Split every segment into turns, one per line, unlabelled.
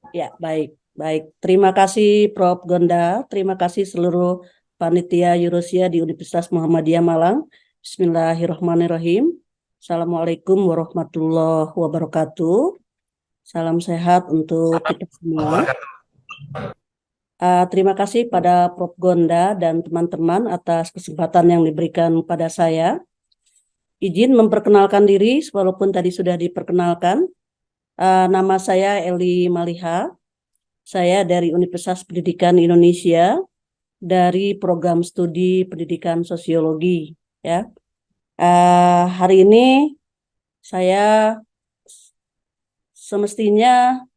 Ya, baik, baik. Terima kasih Prof. Gonda, terima kasih seluruh panitia Eurasia di Universitas Muhammadiyah Malang. Bismillahirrahmanirrahim. Assalamualaikum warahmatullahi wabarakatuh. Salam sehat untuk kita semua. Terima kasih pada Prof. Gonda dan teman-teman atas kesempatan yang diberikan pada saya. Izin memperkenalkan diri, walaupun tadi sudah diperkenalkan. Nama saya Eli Maliha. Saya dari Universitas Pendidikan Indonesia dari program studi pendidikan sosiologi. Ya, hari ini saya semestinya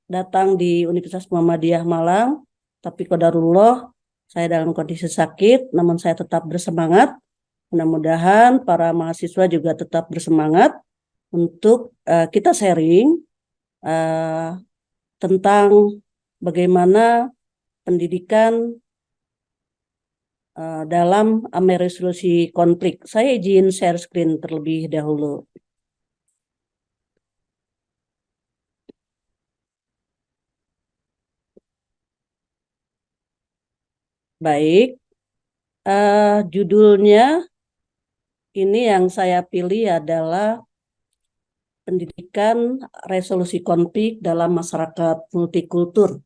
datang di Universitas Muhammadiyah Malang, tapi qadarullah saya dalam kondisi sakit, namun saya tetap bersemangat. Mudah-mudahan para mahasiswa juga tetap bersemangat untuk kita sharing uh, tentang bagaimana pendidikan dalam resolusi konflik. Saya izin share screen terlebih dahulu. Baik, judulnya ini yang saya pilih adalah pendidikan resolusi konflik dalam masyarakat multikultur.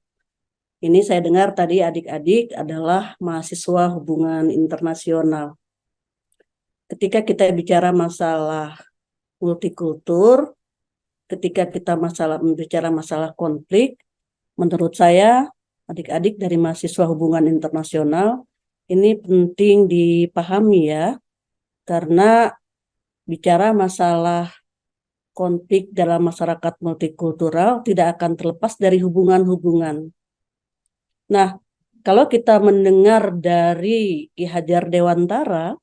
Ini saya dengar tadi adik-adik adalah mahasiswa hubungan internasional. Ketika kita bicara masalah multikultur, ketika kita bicara masalah konflik, menurut saya adik-adik dari mahasiswa hubungan internasional ini penting dipahami ya, karena bicara masalah konflik dalam masyarakat multikultural tidak akan terlepas dari hubungan-hubungan. Nah, kalau kita mendengar dari Ki Hajar Dewantara,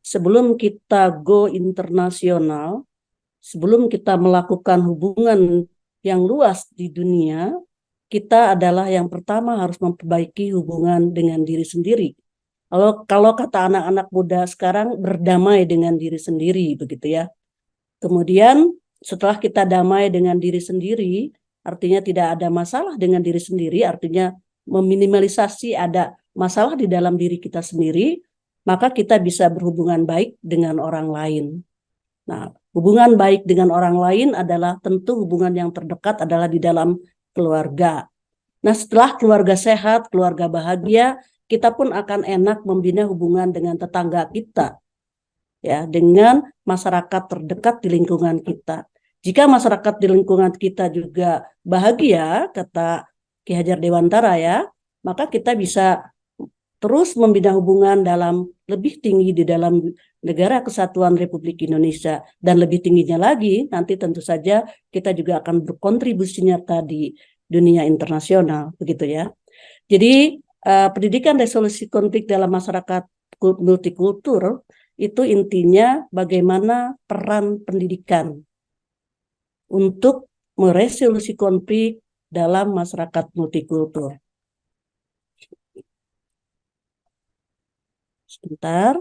sebelum kita go internasional, sebelum kita melakukan hubungan yang luas di dunia, kita adalah yang pertama harus memperbaiki hubungan dengan diri sendiri. Kalau kata anak-anak muda sekarang, berdamai dengan diri sendiri, begitu ya. Kemudian setelah kita damai dengan diri sendiri, artinya tidak ada masalah dengan diri sendiri, artinya meminimalisasi ada masalah di dalam diri kita sendiri, maka kita bisa berhubungan baik dengan orang lain. Nah, hubungan baik dengan orang lain adalah tentu hubungan yang terdekat adalah di dalam keluarga. Nah, setelah keluarga sehat, keluarga bahagia, kita pun akan enak membina hubungan dengan tetangga kita, ya, dengan masyarakat terdekat di lingkungan kita. Jika masyarakat di lingkungan kita juga bahagia, kata Ki Hajar Dewantara ya, maka kita bisa terus membina hubungan dalam lebih tinggi di dalam negara kesatuan Republik Indonesia, dan lebih tingginya lagi nanti tentu saja kita juga akan berkontribusi nyata di dunia internasional, begitu ya. Jadi pendidikan resolusi konflik dalam masyarakat multikultur itu intinya bagaimana peran pendidikan untuk meresolusi konflik dalam masyarakat multikultur. Sebentar.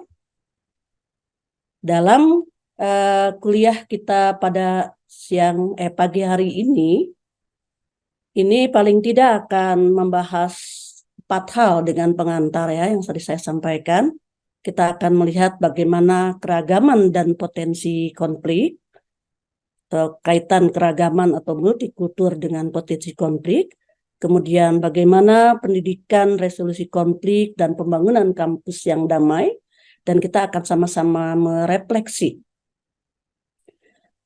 Dalam kuliah kita pada pagi hari ini paling tidak akan membahas 4 hal dengan pengantar ya yang tadi saya sampaikan. Kita akan melihat bagaimana keragaman dan potensi konflik, atau kaitan keragaman atau multikultur dengan potensi konflik. Kemudian bagaimana pendidikan resolusi konflik dan pembangunan kampus yang damai, dan kita akan sama-sama merefleksi.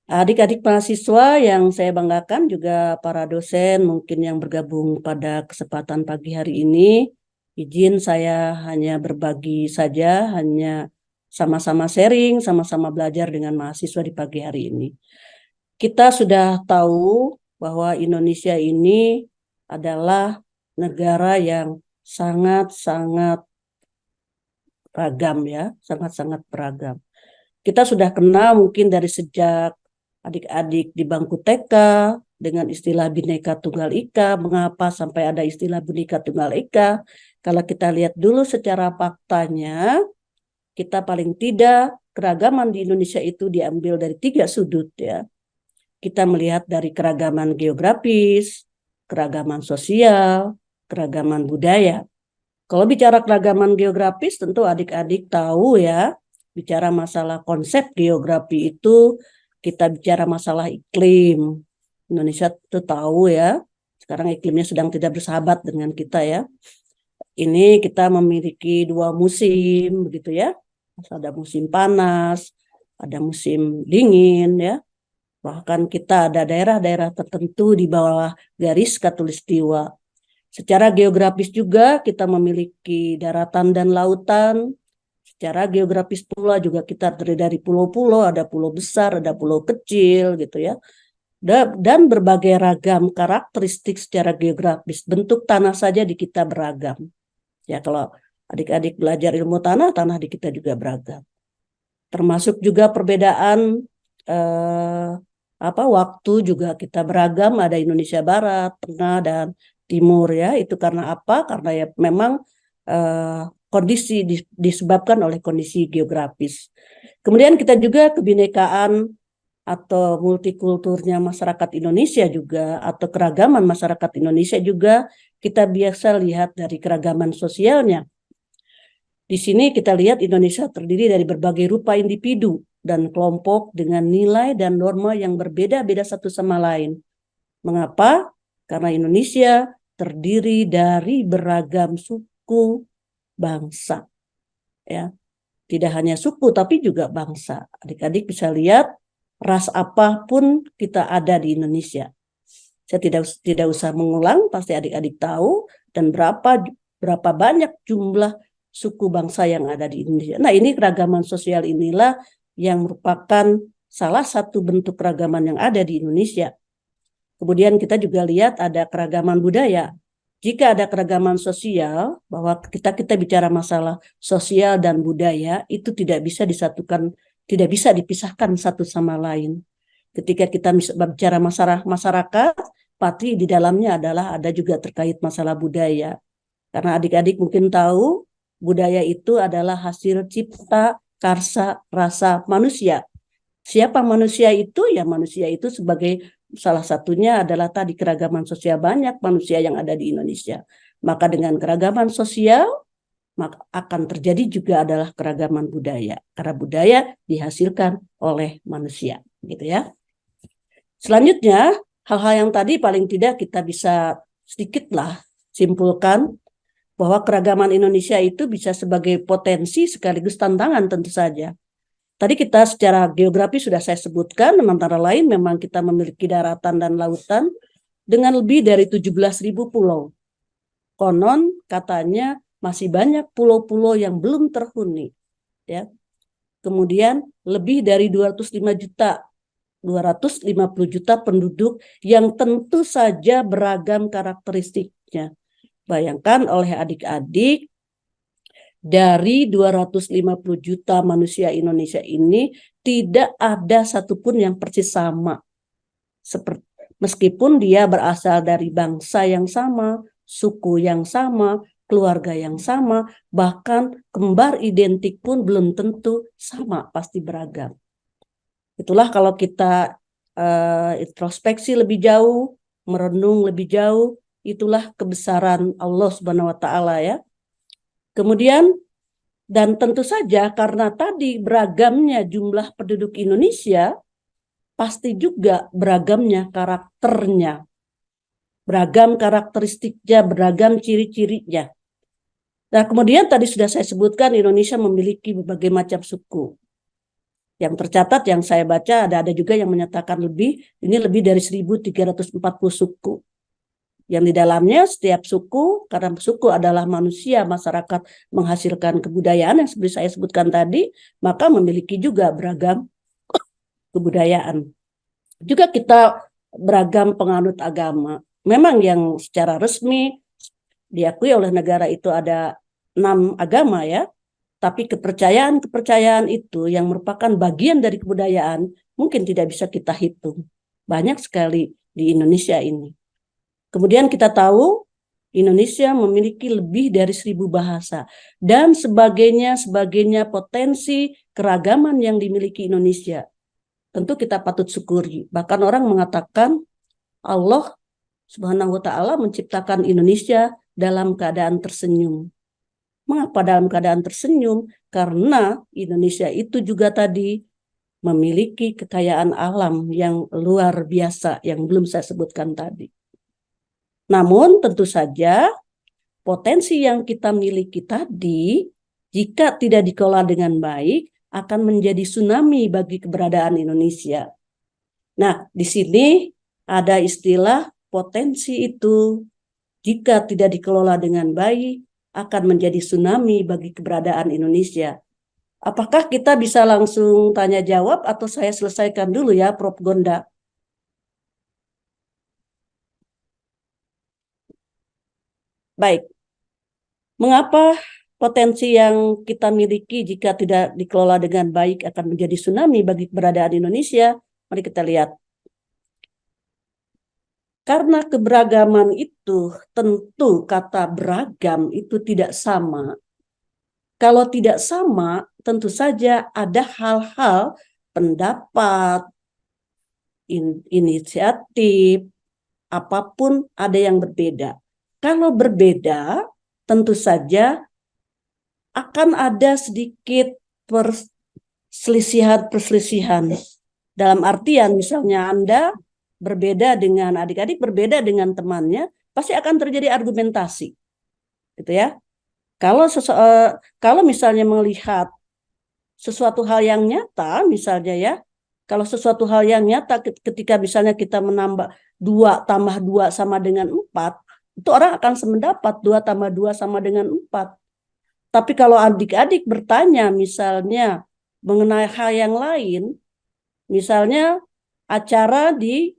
Adik-adik mahasiswa yang saya banggakan, juga para dosen mungkin yang bergabung pada kesempatan pagi hari ini, izin saya hanya berbagi saja, hanya sama-sama sharing, sama-sama belajar dengan mahasiswa di pagi hari ini. Kita sudah tahu bahwa Indonesia ini adalah negara yang sangat-sangat beragam ya, sangat-sangat beragam. Kita sudah kenal mungkin dari sejak adik-adik di bangku TK dengan istilah Bhinneka Tunggal Ika. Mengapa sampai ada istilah Bhinneka Tunggal Ika? Kalau kita lihat dulu secara faktanya, kita paling tidak keragaman di Indonesia itu diambil dari 3 sudut ya. Kita melihat dari keragaman geografis, keragaman sosial, keragaman budaya. Kalau bicara keragaman geografis, tentu adik-adik tahu ya, bicara masalah konsep geografi itu kita bicara masalah iklim. Indonesia itu tahu ya, sekarang iklimnya sedang tidak bersahabat dengan kita ya. Ini kita memiliki 2 musim begitu ya. Ada musim panas, ada musim dingin ya. Bahkan kita ada daerah-daerah tertentu di bawah garis khatulistiwa. Secara geografis juga kita memiliki daratan dan lautan. Secara geografis pula juga kita terdiri dari pulau-pulau, ada pulau besar, ada pulau kecil gitu ya. Dan berbagai ragam karakteristik secara geografis. Bentuk tanah saja di kita beragam. Ya, kalau adik-adik belajar ilmu tanah, tanah di kita juga beragam. Termasuk juga perbedaan waktu juga kita beragam, ada Indonesia Barat, Tengah, dan Timur ya. Itu karena apa? Karena ya memang kondisi disebabkan oleh kondisi geografis. Kemudian kita juga kebinekaan atau multikulturnya masyarakat Indonesia juga, atau keragaman masyarakat Indonesia juga kita biasa lihat dari keragaman sosialnya. Di sini kita lihat Indonesia terdiri dari berbagai rupa individu dan kelompok dengan nilai dan norma yang berbeda-beda satu sama lain. Mengapa? Karena Indonesia terdiri dari beragam suku, bangsa. Ya. Tidak hanya suku tapi juga bangsa. Adik-adik bisa lihat ras apapun kita ada di Indonesia. Saya tidak usah mengulang, pasti adik-adik tahu, dan berapa banyak jumlah suku bangsa yang ada di Indonesia. Nah, ini keragaman sosial inilah yang merupakan salah satu bentuk keragaman yang ada di Indonesia. Kemudian kita juga lihat ada keragaman budaya. Jika ada keragaman sosial, bahwa kita bicara masalah sosial dan budaya, itu tidak bisa disatukan, tidak bisa dipisahkan satu sama lain. Ketika kita bicara masalah masyarakat, pasti di dalamnya adalah ada juga terkait masalah budaya. Karena adik-adik mungkin tahu, budaya itu adalah hasil cipta karsa rasa manusia. Siapa manusia itu? Ya manusia itu sebagai salah satunya adalah tadi keragaman sosial, banyak manusia yang ada di Indonesia. Maka dengan keragaman sosial, maka akan terjadi juga adalah keragaman budaya. Karena budaya dihasilkan oleh manusia, gitu ya. Selanjutnya, hal-hal yang tadi paling tidak kita bisa sedikitlah simpulkan bahwa keragaman Indonesia itu bisa sebagai potensi sekaligus tantangan tentu saja. Tadi kita secara geografi sudah saya sebutkan, antara lain memang kita memiliki daratan dan lautan dengan lebih dari 17.000 pulau. Konon katanya masih banyak pulau-pulau yang belum terhuni. Ya. Kemudian lebih dari 250 juta penduduk yang tentu saja beragam karakteristiknya. Bayangkan oleh adik-adik, dari 250 juta manusia Indonesia ini tidak ada satupun yang persis sama. Meskipun dia berasal dari bangsa yang sama, suku yang sama, keluarga yang sama, bahkan kembar identik pun belum tentu sama, pasti beragam. Itulah kalau kita introspeksi lebih jauh, merenung lebih jauh, itulah kebesaran Allah Subhanahu wa taala ya. Kemudian dan tentu saja karena tadi beragamnya jumlah penduduk Indonesia, pasti juga beragamnya karakternya, beragam karakteristiknya, beragam ciri-cirinya. Nah, kemudian tadi sudah saya sebutkan Indonesia memiliki berbagai macam suku. Yang tercatat yang saya baca ada juga yang menyatakan lebih dari 1.340 suku. Yang di dalamnya setiap suku, karena suku adalah manusia, masyarakat menghasilkan kebudayaan yang seperti saya sebutkan tadi, maka memiliki juga beragam kebudayaan. Juga kita beragam penganut agama. Memang yang secara resmi diakui oleh negara itu ada 6 agama ya, tapi kepercayaan itu yang merupakan bagian dari kebudayaan mungkin tidak bisa kita hitung. Banyak sekali di Indonesia ini. Kemudian kita tahu Indonesia memiliki lebih dari 1.000 bahasa dan sebagainya potensi keragaman yang dimiliki Indonesia. Tentu kita patut syukuri. Bahkan orang mengatakan Allah Subhanahu wa ta'ala menciptakan Indonesia dalam keadaan tersenyum. Mengapa dalam keadaan tersenyum? Karena Indonesia itu juga tadi memiliki kekayaan alam yang luar biasa yang belum saya sebutkan tadi. Namun tentu saja potensi yang kita miliki tadi jika tidak dikelola dengan baik akan menjadi tsunami bagi keberadaan Indonesia. Nah, di sini ada istilah potensi itu jika tidak dikelola dengan baik akan menjadi tsunami bagi keberadaan Indonesia. Apakah kita bisa langsung tanya jawab atau saya selesaikan dulu ya, Prof. Gonda? Baik. Mengapa potensi yang kita miliki jika tidak dikelola dengan baik akan menjadi tsunami bagi keberadaan Indonesia? Mari kita lihat. Karena keberagaman itu tentu kata beragam itu tidak sama. Kalau tidak sama, tentu saja ada hal-hal pendapat, inisiatif, apapun ada yang berbeda. Kalau berbeda, tentu saja akan ada sedikit perselisihan. Dalam artian misalnya Anda berbeda dengan adik-adik, berbeda dengan temannya, pasti akan terjadi argumentasi. Gitu ya. Kalau misalnya melihat sesuatu hal yang nyata, misalnya ya, kalau sesuatu hal yang nyata ketika misalnya kita menambah 2 tambah 2 sama dengan 4, itu orang akan sependapat 2 tambah 2 sama dengan 4. Tapi kalau adik-adik bertanya misalnya mengenai hal yang lain, misalnya acara di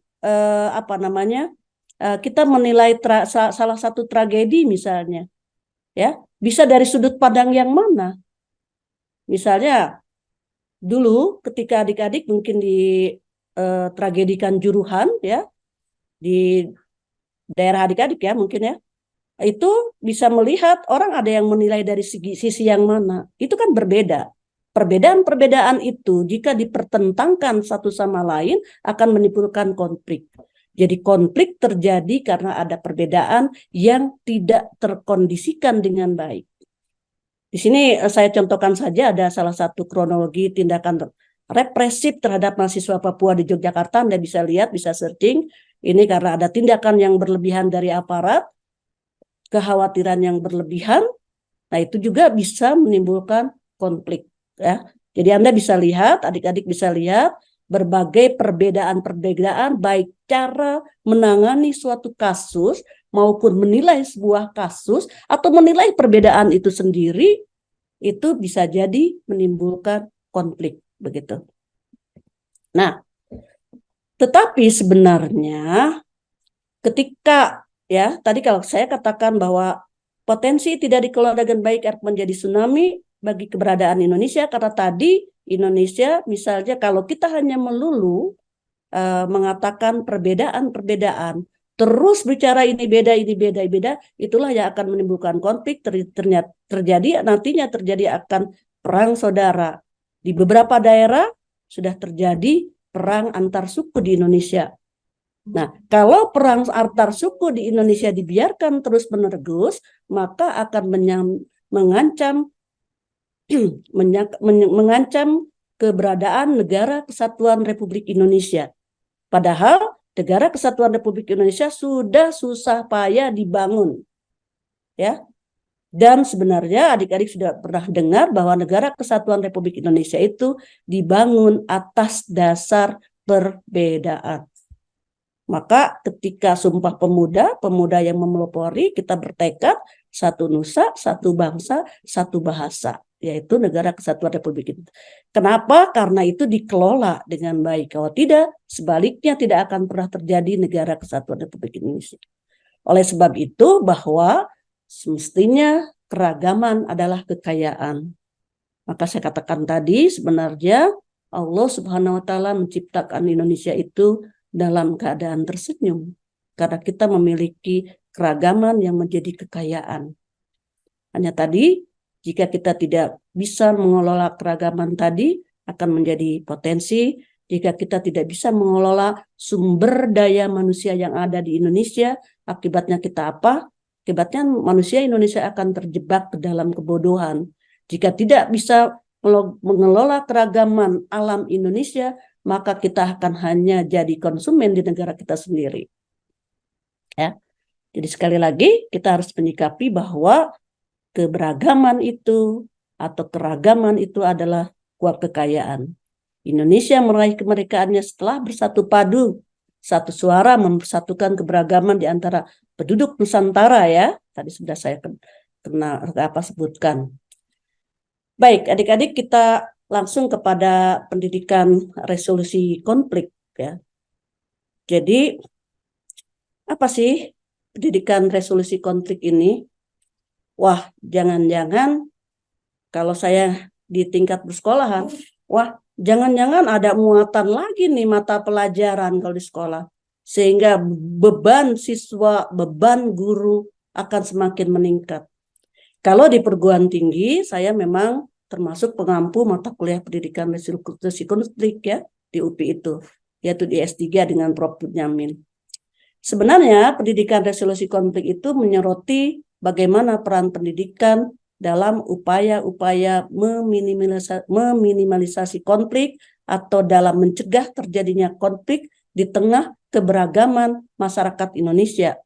kita menilai salah satu tragedi misalnya, ya bisa dari sudut pandang yang mana? Misalnya dulu ketika adik-adik mungkin di tragedikan Juruhan ya di daerah adik-adik ya mungkin ya, itu bisa melihat orang ada yang menilai dari sisi yang mana. Itu kan berbeda. Perbedaan-perbedaan itu jika dipertentangkan satu sama lain akan menimbulkan konflik. Jadi konflik terjadi karena ada perbedaan yang tidak terkondisikan dengan baik. Di sini saya contohkan saja ada salah satu kronologi tindakan represif terhadap mahasiswa Papua di Yogyakarta. Anda bisa lihat, bisa searching. Ini karena ada tindakan yang berlebihan dari aparat, kekhawatiran yang berlebihan. Nah, itu juga bisa menimbulkan konflik. Ya. Jadi Anda bisa lihat, adik-adik bisa lihat berbagai perbedaan-perbedaan baik cara menangani suatu kasus maupun menilai sebuah kasus atau menilai perbedaan itu sendiri itu bisa jadi menimbulkan konflik begitu. Nah, tetapi sebenarnya ketika ya tadi kalau saya katakan bahwa potensi tidak dikelola dengan baik akan menjadi tsunami bagi keberadaan Indonesia karena tadi Indonesia misalnya kalau kita hanya melulu mengatakan perbedaan-perbedaan terus bicara ini beda, itulah yang akan menimbulkan konflik, nantinya terjadi akan perang saudara. Di beberapa daerah sudah terjadi perang antar suku di Indonesia. Nah, kalau perang antar suku di Indonesia dibiarkan terus-menerus, maka akan mengancam keberadaan Negara Kesatuan Republik Indonesia. Padahal Negara Kesatuan Republik Indonesia sudah susah payah dibangun. Ya. Dan sebenarnya adik-adik sudah pernah dengar bahwa Negara Kesatuan Republik Indonesia itu dibangun atas dasar perbedaan. Maka ketika Sumpah Pemuda, pemuda yang memelopori, kita bertekad satu nusa, satu bangsa, satu bahasa, yaitu Negara Kesatuan Republik Indonesia. Kenapa? Karena itu dikelola dengan baik. Kalau tidak, sebaliknya tidak akan pernah terjadi Negara Kesatuan Republik Indonesia. Oleh sebab itu bahwa semestinya keragaman adalah kekayaan. Maka saya katakan tadi sebenarnya Allah Subhanahu wa Ta'ala menciptakan Indonesia itu dalam keadaan tersenyum karena kita memiliki keragaman yang menjadi kekayaan. Hanya tadi jika kita tidak bisa mengelola keragaman tadi akan menjadi potensi jika kita tidak bisa mengelola sumber daya manusia yang ada di Indonesia, akibatnya kita apa? Akibatnya manusia Indonesia akan terjebak ke dalam kebodohan. Jika tidak bisa mengelola keragaman alam Indonesia, maka kita akan hanya jadi konsumen di negara kita sendiri. Ya. Jadi sekali lagi kita harus menyikapi bahwa keberagaman itu atau keragaman itu adalah kuat kekayaan. Indonesia meraih kemerdekaannya setelah bersatu padu, satu suara mempersatukan keberagaman di antara penduduk Nusantara ya. Tadi sudah saya sebutkan. Baik, adik-adik kita langsung kepada pendidikan resolusi konflik ya. Jadi apa sih pendidikan resolusi konflik ini? Wah, jangan-jangan kalau saya di tingkat persekolahan, wah, jangan-jangan ada muatan lagi nih mata pelajaran kalau di sekolah. Sehingga beban siswa, beban guru akan semakin meningkat. Kalau di perguruan tinggi, saya memang termasuk pengampu mata kuliah pendidikan resolusi konflik ya, di UPI itu, yaitu di S3 dengan Prof. Bunyamin. Sebenarnya pendidikan resolusi konflik itu menyoroti bagaimana peran pendidikan dalam upaya-upaya meminimalisasi konflik atau dalam mencegah terjadinya konflik di tengah keberagaman masyarakat Indonesia.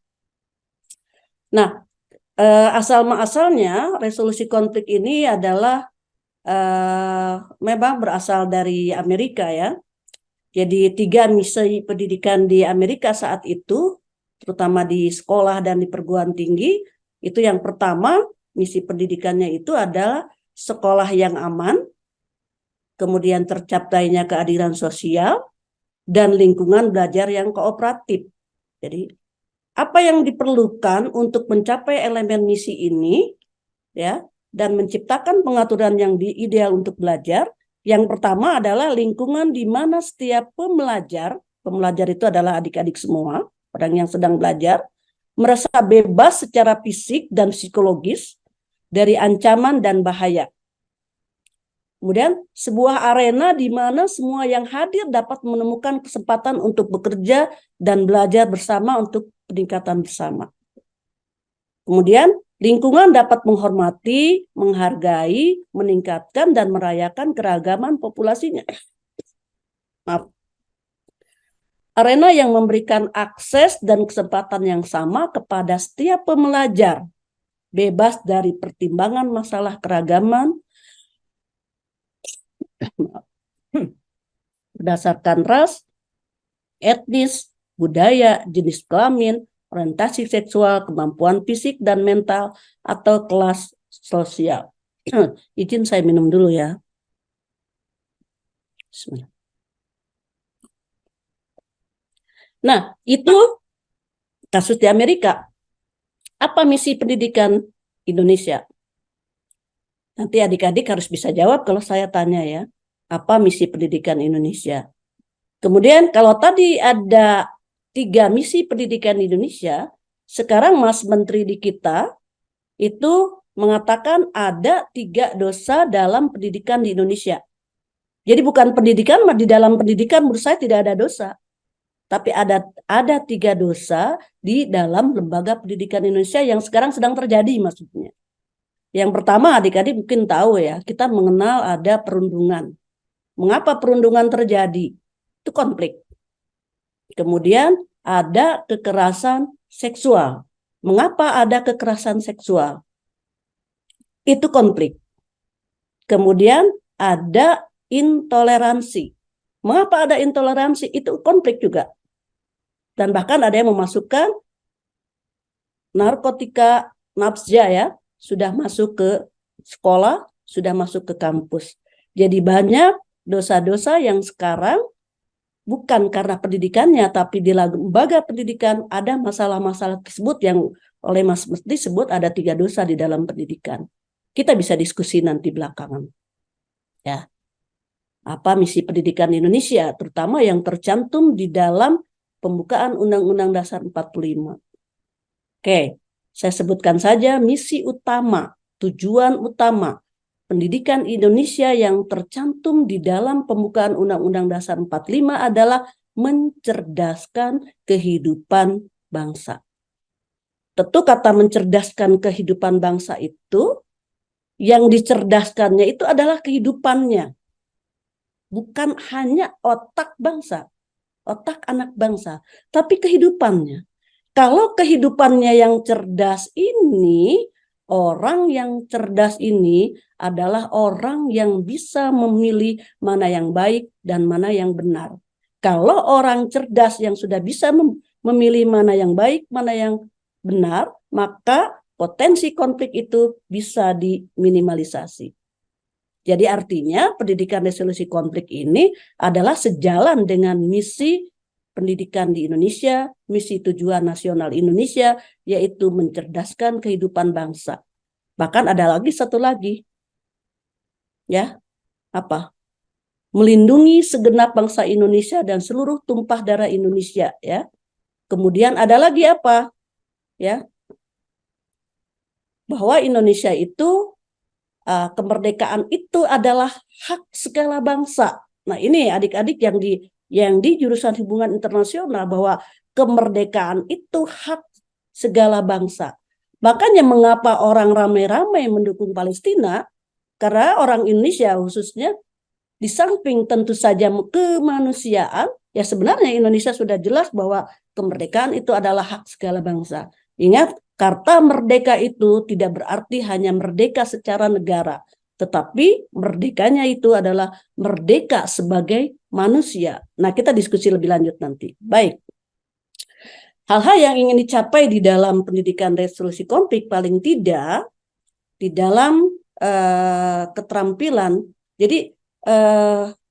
Nah, asal-muasalnya resolusi konflik ini adalah memang berasal dari Amerika ya. Jadi 3 misi pendidikan di Amerika saat itu, terutama di sekolah dan di perguruan tinggi, itu yang pertama, misi pendidikannya itu adalah sekolah yang aman, kemudian tercapainya keadilan sosial, dan lingkungan belajar yang kooperatif. Jadi, apa yang diperlukan untuk mencapai elemen misi ini, ya, dan menciptakan pengaturan yang ideal untuk belajar? Yang pertama adalah lingkungan di mana setiap pembelajar itu adalah adik-adik semua, orang yang sedang belajar, merasa bebas secara fisik dan psikologis dari ancaman dan bahaya. Kemudian sebuah arena di mana semua yang hadir dapat menemukan kesempatan untuk bekerja dan belajar bersama untuk peningkatan bersama. Kemudian lingkungan dapat menghormati, menghargai, meningkatkan, dan merayakan keragaman populasinya. Maaf. Arena yang memberikan akses dan kesempatan yang sama kepada setiap pembelajar, bebas dari pertimbangan masalah keragaman, berdasarkan ras, etnis, budaya, jenis kelamin, orientasi seksual, kemampuan fisik dan mental, atau kelas sosial. Izin saya minum dulu ya. Bismillah. Nah, itu kasus di Amerika. Apa misi pendidikan Indonesia? Nanti adik-adik harus bisa jawab kalau saya tanya ya. Apa misi pendidikan Indonesia? Kemudian kalau tadi ada 3 misi pendidikan Indonesia, sekarang Mas Menteri di kita itu mengatakan ada 3 dosa dalam pendidikan di Indonesia. Jadi bukan pendidikan, di dalam pendidikan menurut saya tidak ada dosa. Tapi ada 3 dosa di dalam lembaga pendidikan Indonesia yang sekarang sedang terjadi maksudnya. Yang pertama adik-adik mungkin tahu ya, kita mengenal ada perundungan. Mengapa perundungan terjadi? Itu konflik. Kemudian ada kekerasan seksual. Mengapa ada kekerasan seksual? Itu konflik. Kemudian ada intoleransi. Mengapa ada intoleransi? Itu konflik juga. Dan bahkan ada yang memasukkan narkotika nafsa ya, sudah masuk ke sekolah, sudah masuk ke kampus. Jadi banyak dosa-dosa yang sekarang bukan karena pendidikannya, tapi di lembaga pendidikan ada masalah-masalah tersebut yang oleh Mas Menteri disebut ada 3 dosa di dalam pendidikan. Kita bisa diskusi nanti belakangan. Ya. Apa misi pendidikan Indonesia, terutama yang tercantum di dalam pembukaan Undang-Undang Dasar 45. Oke, saya sebutkan saja misi utama, tujuan utama. pendidikan Indonesia yang tercantum di dalam pembukaan Undang-Undang Dasar 45 adalah mencerdaskan kehidupan bangsa. Tentu kata mencerdaskan kehidupan bangsa itu, yang dicerdaskannya itu adalah kehidupannya. Bukan hanya otak bangsa, otak anak bangsa, tapi kehidupannya. Kalau kehidupannya yang cerdas ini, orang yang cerdas ini adalah orang yang bisa memilih mana yang baik dan mana yang benar. Kalau orang cerdas yang sudah bisa memilih mana yang baik, mana yang benar, maka potensi konflik itu bisa diminimalisasi. Jadi artinya pendidikan resolusi konflik ini adalah sejalan dengan misi pendidikan di Indonesia, misi tujuan nasional Indonesia, yaitu mencerdaskan kehidupan bangsa. Bahkan ada lagi satu lagi, ya, apa? Melindungi segenap bangsa Indonesia dan seluruh tumpah darah Indonesia, ya. Kemudian ada lagi apa? Ya, bahwa Indonesia itu kemerdekaan itu adalah hak segala bangsa. Nah, ini adik-adik yang di jurusan hubungan internasional, bahwa kemerdekaan itu hak segala bangsa. Makanya mengapa orang ramai-ramai mendukung Palestina? Karena orang Indonesia khususnya, di samping tentu saja kemanusiaan, ya sebenarnya Indonesia sudah jelas bahwa kemerdekaan itu adalah hak segala bangsa. Ingat, kata merdeka itu tidak berarti hanya merdeka secara negara, tetapi merdekanya itu adalah merdeka sebagai manusia. Nah, kita diskusi lebih lanjut nanti. Baik. Hal-hal yang ingin dicapai di dalam pendidikan resolusi konflik paling tidak di dalam keterampilan. Jadi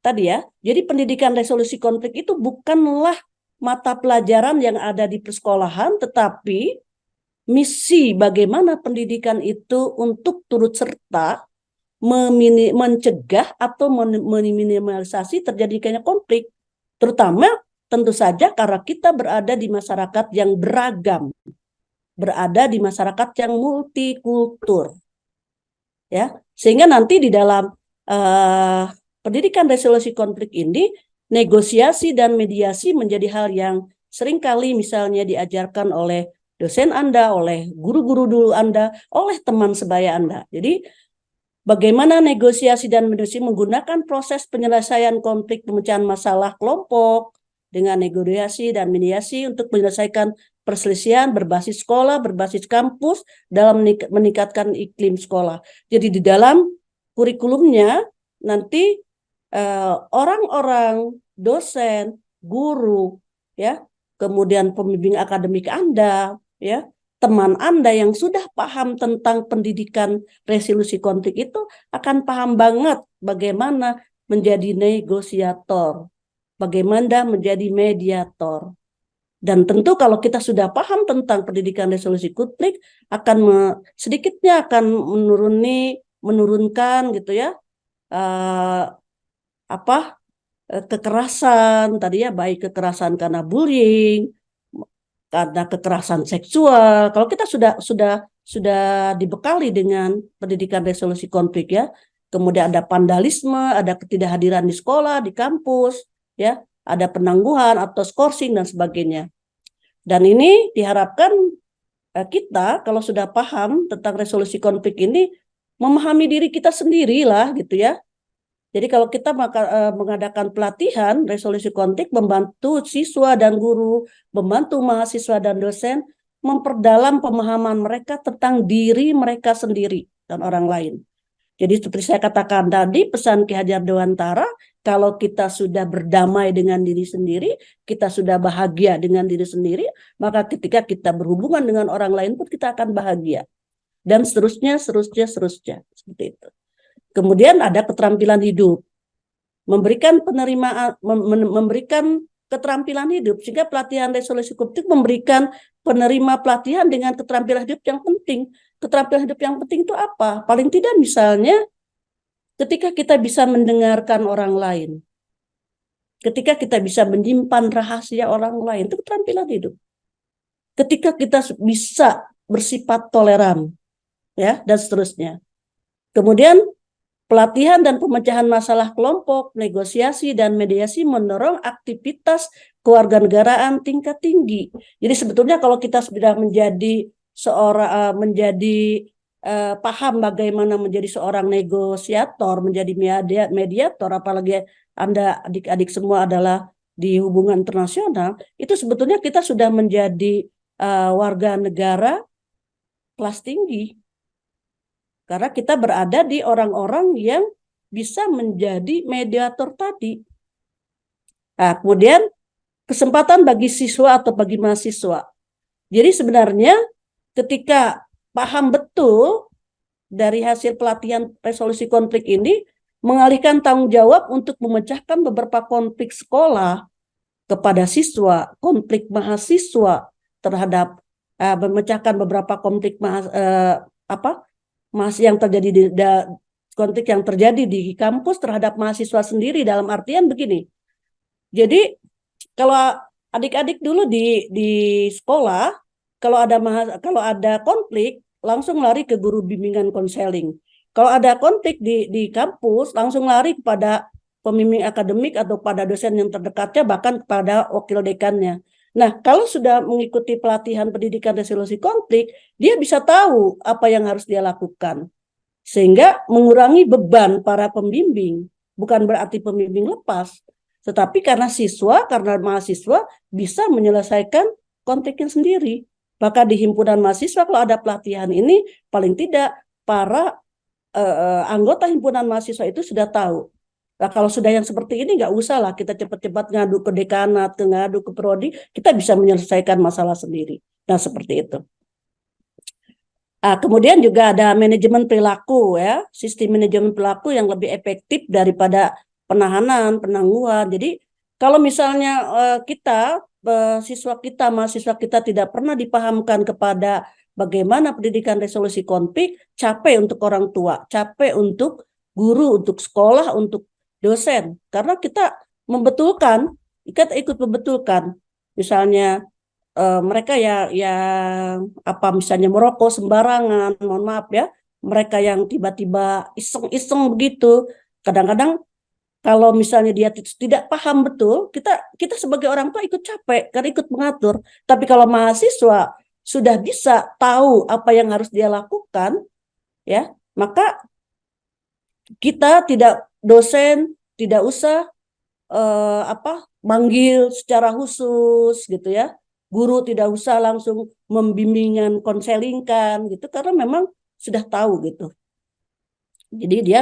tadi ya, jadi pendidikan resolusi konflik itu bukanlah mata pelajaran yang ada di persekolahan, tetapi misi bagaimana pendidikan itu untuk turut serta mencegah atau meminimalisasi terjadinya konflik, terutama tentu saja karena kita berada di masyarakat yang beragam, berada di masyarakat yang multikultur, ya, sehingga nanti di dalam pendidikan resolusi konflik ini negosiasi dan mediasi menjadi hal yang seringkali misalnya diajarkan oleh dosen Anda, oleh guru-guru dulu Anda, oleh teman sebaya Anda. Jadi bagaimana negosiasi dan mediasi menggunakan proses penyelesaian konflik pemecahan masalah kelompok dengan negosiasi dan mediasi untuk menyelesaikan perselisihan berbasis sekolah, berbasis kampus dalam meningkatkan iklim sekolah. Jadi di dalam kurikulumnya nanti orang-orang, dosen, guru, ya, kemudian pembimbing akademik Anda, ya, teman Anda yang sudah paham tentang pendidikan resolusi konflik itu akan paham banget bagaimana menjadi negosiator, bagaimana menjadi mediator. Dan tentu kalau kita sudah paham tentang pendidikan resolusi konflik, sedikitnya akan menurunkan gitu ya, kekerasan tadi ya, baik kekerasan karena bullying, karena kekerasan seksual. Kalau kita sudah dibekali dengan pendidikan resolusi konflik, ya, kemudian ada vandalisme, ada ketidakhadiran di sekolah, di kampus, ya, ada penangguhan atau skorsing dan sebagainya. Dan ini diharapkan kita kalau sudah paham tentang resolusi konflik ini, memahami diri kita sendiri lah gitu ya. Jadi kalau kita mengadakan pelatihan resolusi konflik, membantu siswa dan guru, membantu mahasiswa dan dosen memperdalam pemahaman mereka tentang diri mereka sendiri dan orang lain. Jadi seperti saya katakan tadi, pesan Ki Hajar Dewantara, kalau kita sudah berdamai dengan diri sendiri, kita sudah bahagia dengan diri sendiri, maka ketika kita berhubungan dengan orang lain pun kita akan bahagia. Dan seterusnya, seperti itu. Kemudian ada keterampilan hidup, memberikan keterampilan hidup, sehingga pelatihan resolusi konflik memberikan penerima pelatihan dengan keterampilan hidup yang penting. Keterampilan hidup yang penting itu apa? Paling tidak misalnya ketika kita bisa mendengarkan orang lain, ketika kita bisa menyimpan rahasia orang lain, itu keterampilan hidup. Ketika kita bisa bersifat toleran, ya, dan seterusnya. Kemudian Pelatihan dan pemecahan masalah kelompok, negosiasi, dan mediasi mendorong aktivitas kewarganegaraan tingkat tinggi. Jadi sebetulnya kalau kita sudah menjadi paham bagaimana menjadi seorang negosiator, menjadi mediator, apalagi Anda adik-adik semua adalah di hubungan internasional, itu sebetulnya kita sudah menjadi warga negara kelas tinggi. Karena kita berada di orang-orang yang bisa menjadi mediator tadi. Nah, kemudian kesempatan bagi siswa atau bagi mahasiswa. Jadi sebenarnya ketika paham betul dari hasil pelatihan resolusi konflik ini, mengalihkan tanggung jawab untuk memecahkan beberapa konflik sekolah kepada siswa, konflik mahasiswa terhadap memecahkan beberapa konflik yang terjadi konflik yang terjadi di kampus terhadap mahasiswa sendiri, dalam artian begini. Jadi kalau adik-adik dulu di sekolah, kalau ada konflik langsung lari ke guru bimbingan konseling. Kalau ada konflik di kampus langsung lari kepada pembimbing akademik atau pada dosen yang terdekatnya, bahkan kepada wakil dekannya. Nah, kalau sudah mengikuti pelatihan pendidikan resolusi konflik, dia bisa tahu apa yang harus dia lakukan. Sehingga mengurangi beban para pembimbing. Bukan berarti pembimbing lepas, tetapi karena mahasiswa bisa menyelesaikan konfliknya sendiri. Maka di himpunan mahasiswa kalau ada pelatihan ini, paling tidak para anggota himpunan mahasiswa itu sudah tahu. Nah, kalau sudah yang seperti ini nggak usah lah kita cepat-cepat ngadu ke dekanat, ngadu ke prodi, kita bisa menyelesaikan masalah sendiri. Nah, seperti itu. Kemudian juga ada manajemen perilaku, ya, sistem manajemen perilaku yang lebih efektif daripada penahanan, penangguhan. Jadi kalau misalnya mahasiswa kita tidak pernah dipahamkan kepada bagaimana pendidikan resolusi konflik, capek untuk orang tua, capek untuk guru, untuk sekolah, untuk dosen, karena kita ikut membetulkan, misalnya mereka yang misalnya merokok sembarangan, mohon maaf ya, mereka yang tiba-tiba iseng-iseng begitu, kadang-kadang kalau misalnya dia tidak paham betul, kita sebagai orang tua ikut capek karena ikut mengatur. Tapi kalau mahasiswa sudah bisa tahu apa yang harus dia lakukan, ya, maka dosen tidak usah manggil secara khusus gitu ya. Guru tidak usah langsung membimbingan, konselingkan gitu, karena memang sudah tahu gitu. Jadi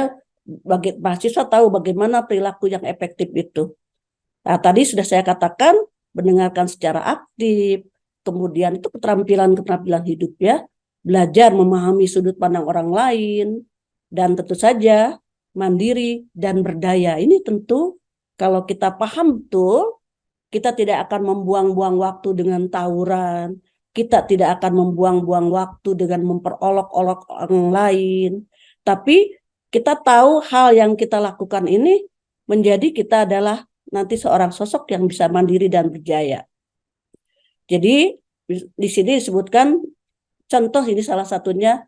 mahasiswa tahu bagaimana perilaku yang efektif itu. Nah, tadi sudah saya katakan mendengarkan secara aktif, kemudian itu keterampilan hidup ya, belajar memahami sudut pandang orang lain, dan tentu saja mandiri dan berdaya. Ini tentu kalau kita paham betul, kita tidak akan membuang-buang waktu dengan tawuran, kita tidak akan membuang-buang waktu dengan memperolok-olok orang lain, tapi kita tahu hal yang kita lakukan ini menjadi kita adalah nanti seorang sosok yang bisa mandiri dan berjaya. Jadi di sini disebutkan contoh, ini salah satunya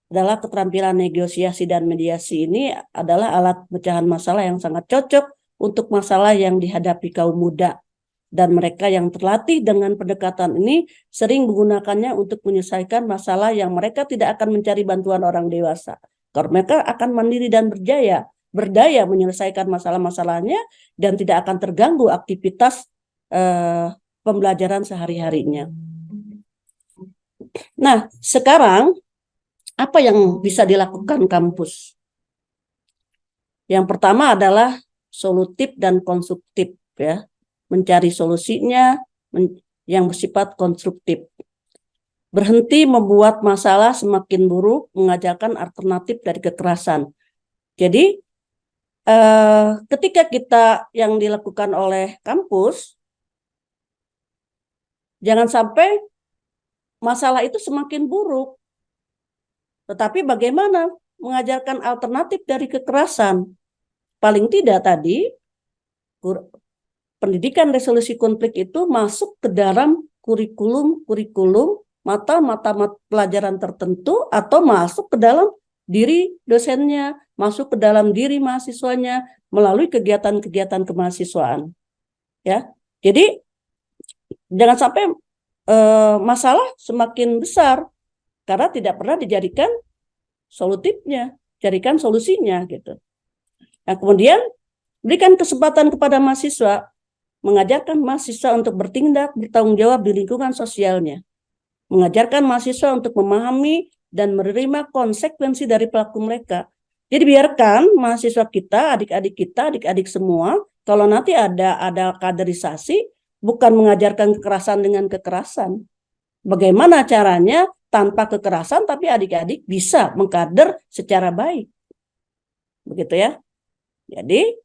adalah keterampilan negosiasi dan mediasi. Ini adalah alat pecahan masalah yang sangat cocok untuk masalah yang dihadapi kaum muda. Dan mereka yang terlatih dengan pendekatan ini sering menggunakannya untuk menyelesaikan masalah yang mereka tidak akan mencari bantuan orang dewasa. Karena mereka akan mandiri dan berdaya menyelesaikan masalah-masalahnya dan tidak akan terganggu aktivitas pembelajaran sehari-harinya. Nah, sekarang apa yang bisa dilakukan kampus? Yang pertama adalah solutif dan konstruktif, ya. Mencari solusinya yang bersifat konstruktif. Berhenti membuat masalah semakin buruk, mengajarkan alternatif dari kekerasan. Jadi ketika yang dilakukan oleh kampus, jangan sampai masalah itu semakin buruk. Tetapi bagaimana mengajarkan alternatif dari kekerasan? Paling tidak tadi pendidikan resolusi konflik itu masuk ke dalam kurikulum mata pelajaran tertentu atau masuk ke dalam diri dosennya, masuk ke dalam diri mahasiswanya melalui kegiatan-kegiatan kemahasiswaan. Ya, jadi jangan sampai masalah semakin besar karena tidak pernah dijadikan solutifnya, jadikan solusinya gitu. Nah, kemudian berikan kesempatan kepada mahasiswa, mengajarkan mahasiswa untuk bertindak bertanggung jawab di lingkungan sosialnya, mengajarkan mahasiswa untuk memahami dan menerima konsekuensi dari pelaku mereka. Jadi biarkan mahasiswa kita, adik-adik semua, kalau nanti ada kaderisasi, bukan mengajarkan kekerasan dengan kekerasan. Bagaimana caranya tanpa kekerasan tapi adik-adik bisa mengkader secara baik. Begitu ya. Jadi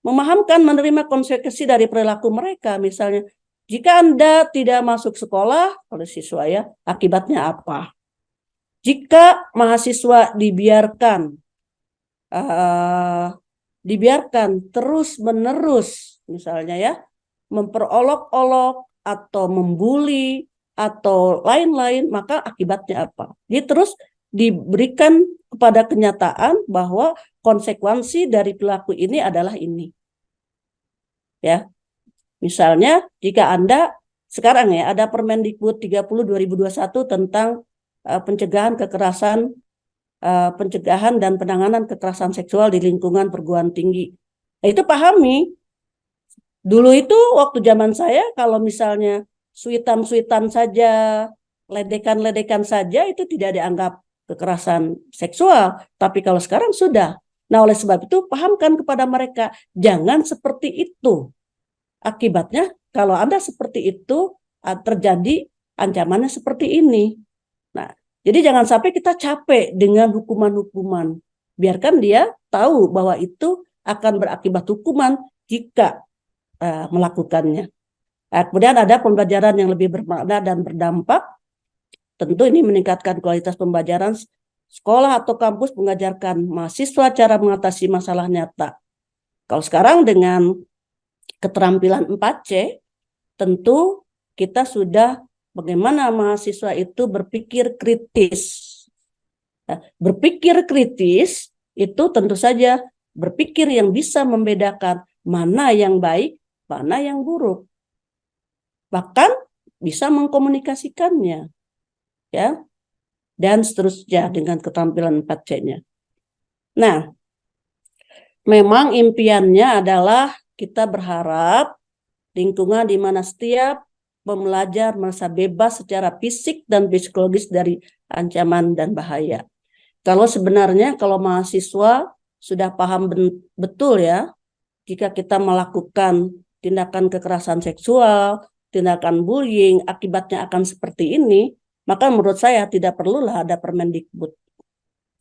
memahamkan menerima konsekuensi dari perilaku mereka. Misalnya, jika Anda tidak masuk sekolah oleh siswa ya, akibatnya apa? Jika mahasiswa dibiarkan terus-menerus, misalnya ya, memperolok-olok atau membuli atau lain-lain, maka akibatnya apa? Dia terus diberikan kepada kenyataan bahwa konsekuensi dari perilaku ini adalah ini. Ya. Misalnya jika Anda sekarang ya ada Permendikbud 30 2021 tentang pencegahan dan penanganan kekerasan seksual di lingkungan perguruan tinggi. Nah, itu pahami. Dulu itu waktu zaman saya kalau misalnya suitan-suitan saja, ledekan-ledekan saja itu tidak dianggap kekerasan seksual. Tapi kalau sekarang sudah. Nah, oleh sebab itu pahamkan kepada mereka, jangan seperti itu. Akibatnya kalau Anda seperti itu terjadi ancamannya seperti ini. Nah, jadi jangan sampai kita capek dengan hukuman-hukuman. Biarkan dia tahu bahwa itu akan berakibat hukuman jika melakukannya. Nah, kemudian ada pembelajaran yang lebih bermakna dan berdampak. Tentu ini meningkatkan kualitas pembelajaran. Sekolah atau kampus mengajarkan mahasiswa cara mengatasi masalah nyata. Kalau sekarang dengan keterampilan 4C, tentu kita sudah bagaimana mahasiswa itu berpikir kritis. Nah, berpikir kritis itu tentu saja berpikir yang bisa membedakan mana yang baik, mana yang buruk. Bahkan bisa mengkomunikasikannya. Ya. Dan seterusnya dengan keterampilan 4C-nya. Nah, memang impiannya adalah kita berharap lingkungan di mana setiap pembelajar merasa bebas secara fisik dan psikologis dari ancaman dan bahaya. Kalau sebenarnya kalau mahasiswa sudah paham betul ya, jika kita melakukan tindakan kekerasan seksual, tindakan bullying, akibatnya akan seperti ini, maka menurut saya tidak perlulah ada Permendikbud.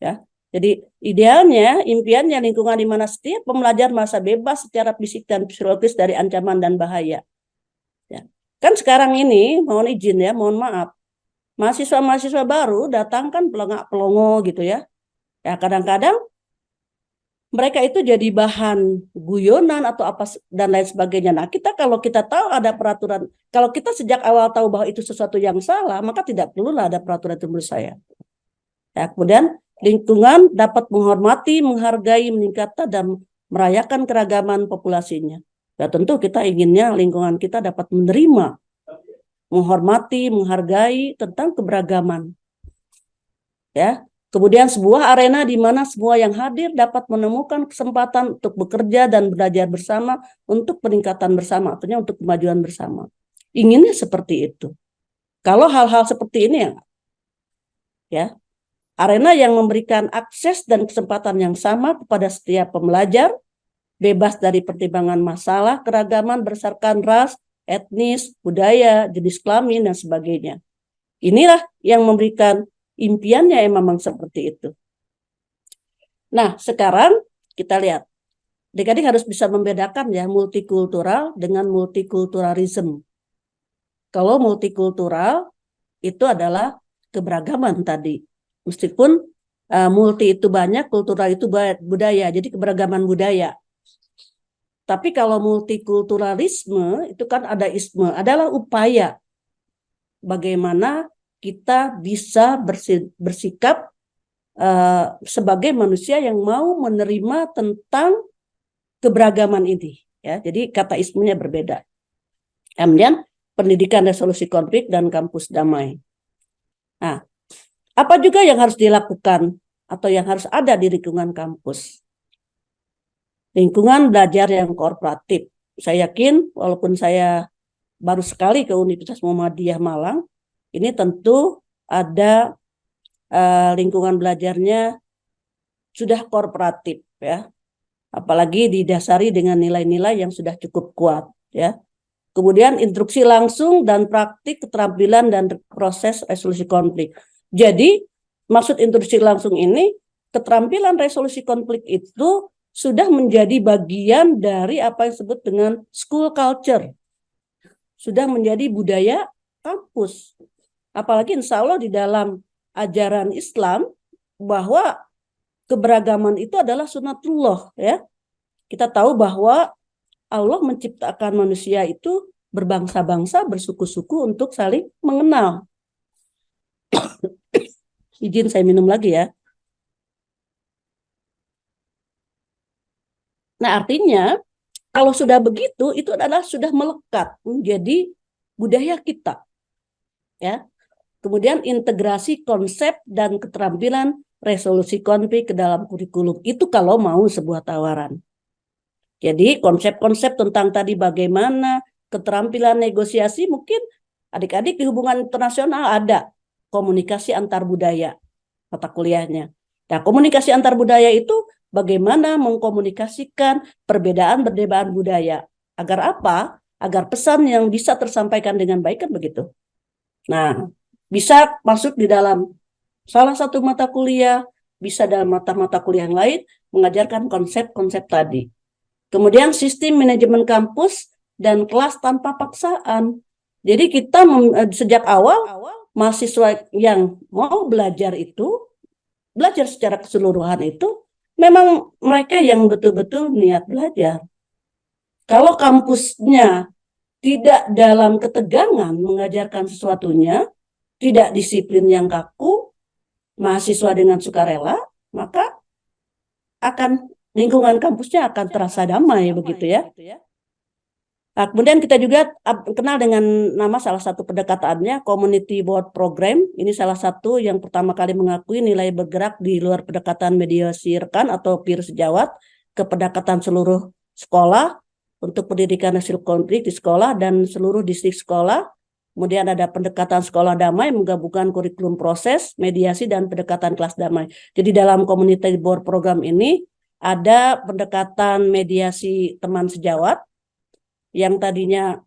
Ya. Jadi idealnya, impiannya lingkungan di mana setiap pembelajar merasa bebas secara fisik dan psikologis dari ancaman dan bahaya. Ya. Kan sekarang ini, mohon izin ya, mohon maaf, mahasiswa-mahasiswa baru datang kan pelongak-pelongo gitu ya. Ya kadang-kadang mereka itu jadi bahan guyonan atau apa dan lain sebagainya. Nah kita kalau kita tahu ada peraturan, kalau kita sejak awal tahu bahwa itu sesuatu yang salah, maka tidak perlulah ada peraturan itu menurut saya. Ya, kemudian lingkungan dapat menghormati, menghargai, meningkatkan, dan merayakan keragaman populasinya. Ya tentu kita inginnya lingkungan kita dapat menerima, menghormati, menghargai tentang keberagaman. Ya, kemudian sebuah arena di mana semua yang hadir dapat menemukan kesempatan untuk bekerja dan belajar bersama untuk peningkatan bersama, artinya untuk kemajuan bersama. Inginnya seperti itu. Kalau hal-hal seperti ini ya, arena yang memberikan akses dan kesempatan yang sama kepada setiap pembelajar, bebas dari pertimbangan masalah keragaman berdasarkan ras, etnis, budaya, jenis kelamin, dan sebagainya. Inilah yang memberikan impiannya memang seperti itu. Nah, sekarang kita lihat. Adik-adik harus bisa membedakan ya multikultural dengan multikulturalisme. Kalau multikultural itu adalah keberagaman tadi. Meskipun multi itu banyak, kultural itu budaya, jadi keberagaman budaya. Tapi kalau multikulturalisme itu kan ada isme, adalah upaya bagaimana kita bisa bersikap sebagai manusia yang mau menerima tentang keberagaman ini, ya. Jadi kata ismunya berbeda. Kemudian pendidikan resolusi konflik dan kampus damai. Nah, apa juga yang harus dilakukan atau yang harus ada di lingkungan kampus? Lingkungan belajar yang kooperatif. Saya yakin walaupun saya baru sekali ke Universitas Muhammadiyah Malang, ini tentu ada lingkungan belajarnya sudah kooperatif, ya. Apalagi didasari dengan nilai-nilai yang sudah cukup kuat, ya. Kemudian instruksi langsung dan praktik keterampilan dan proses resolusi konflik. Jadi maksud instruksi langsung ini, keterampilan resolusi konflik itu sudah menjadi bagian dari apa yang disebut dengan school culture. Sudah menjadi budaya kampus. Apalagi insya Allah di dalam ajaran Islam bahwa keberagaman itu adalah sunatullah, ya. Kita tahu bahwa Allah menciptakan manusia itu berbangsa-bangsa, bersuku-suku untuk saling mengenal. Izin saya minum lagi, ya. Nah, artinya kalau sudah begitu itu adalah sudah melekat menjadi budaya kita, ya. Kemudian integrasi konsep dan keterampilan resolusi konflik ke dalam kurikulum itu kalau mau sebuah tawaran. Jadi konsep-konsep tentang tadi bagaimana keterampilan negosiasi, mungkin adik-adik di hubungan internasional ada komunikasi antar budaya mata kuliahnya. Nah, komunikasi antar budaya itu bagaimana mengkomunikasikan perbedaan budaya. Agar apa? Agar pesan yang bisa tersampaikan dengan baik, kan begitu. Nah, bisa masuk di dalam salah satu mata kuliah, bisa dalam mata-mata kuliah yang lain, mengajarkan konsep-konsep tadi. Kemudian sistem manajemen kampus dan kelas tanpa paksaan. Jadi kita sejak awal, mahasiswa yang mau belajar itu, belajar secara keseluruhan itu, memang mereka yang betul-betul niat belajar. Kalau kampusnya tidak dalam ketegangan mengajarkan sesuatunya, tidak disiplin yang kaku, mahasiswa dengan sukarela, maka akan lingkungan kampusnya akan terasa damai, begitu, ya. Nah, kemudian kita juga kenal dengan nama salah satu pendekatannya, Community Board Program. Ini salah satu yang pertama kali mengakui nilai bergerak di luar pendekatan mediasi rekan atau peer sejawat ke pendekatan seluruh sekolah untuk pendidikan hasil konflik di sekolah dan seluruh distrik sekolah. Kemudian ada pendekatan sekolah damai menggabungkan kurikulum proses, mediasi, dan pendekatan kelas damai. Jadi dalam Community Board Program ini ada pendekatan mediasi teman sejawat, yang tadinya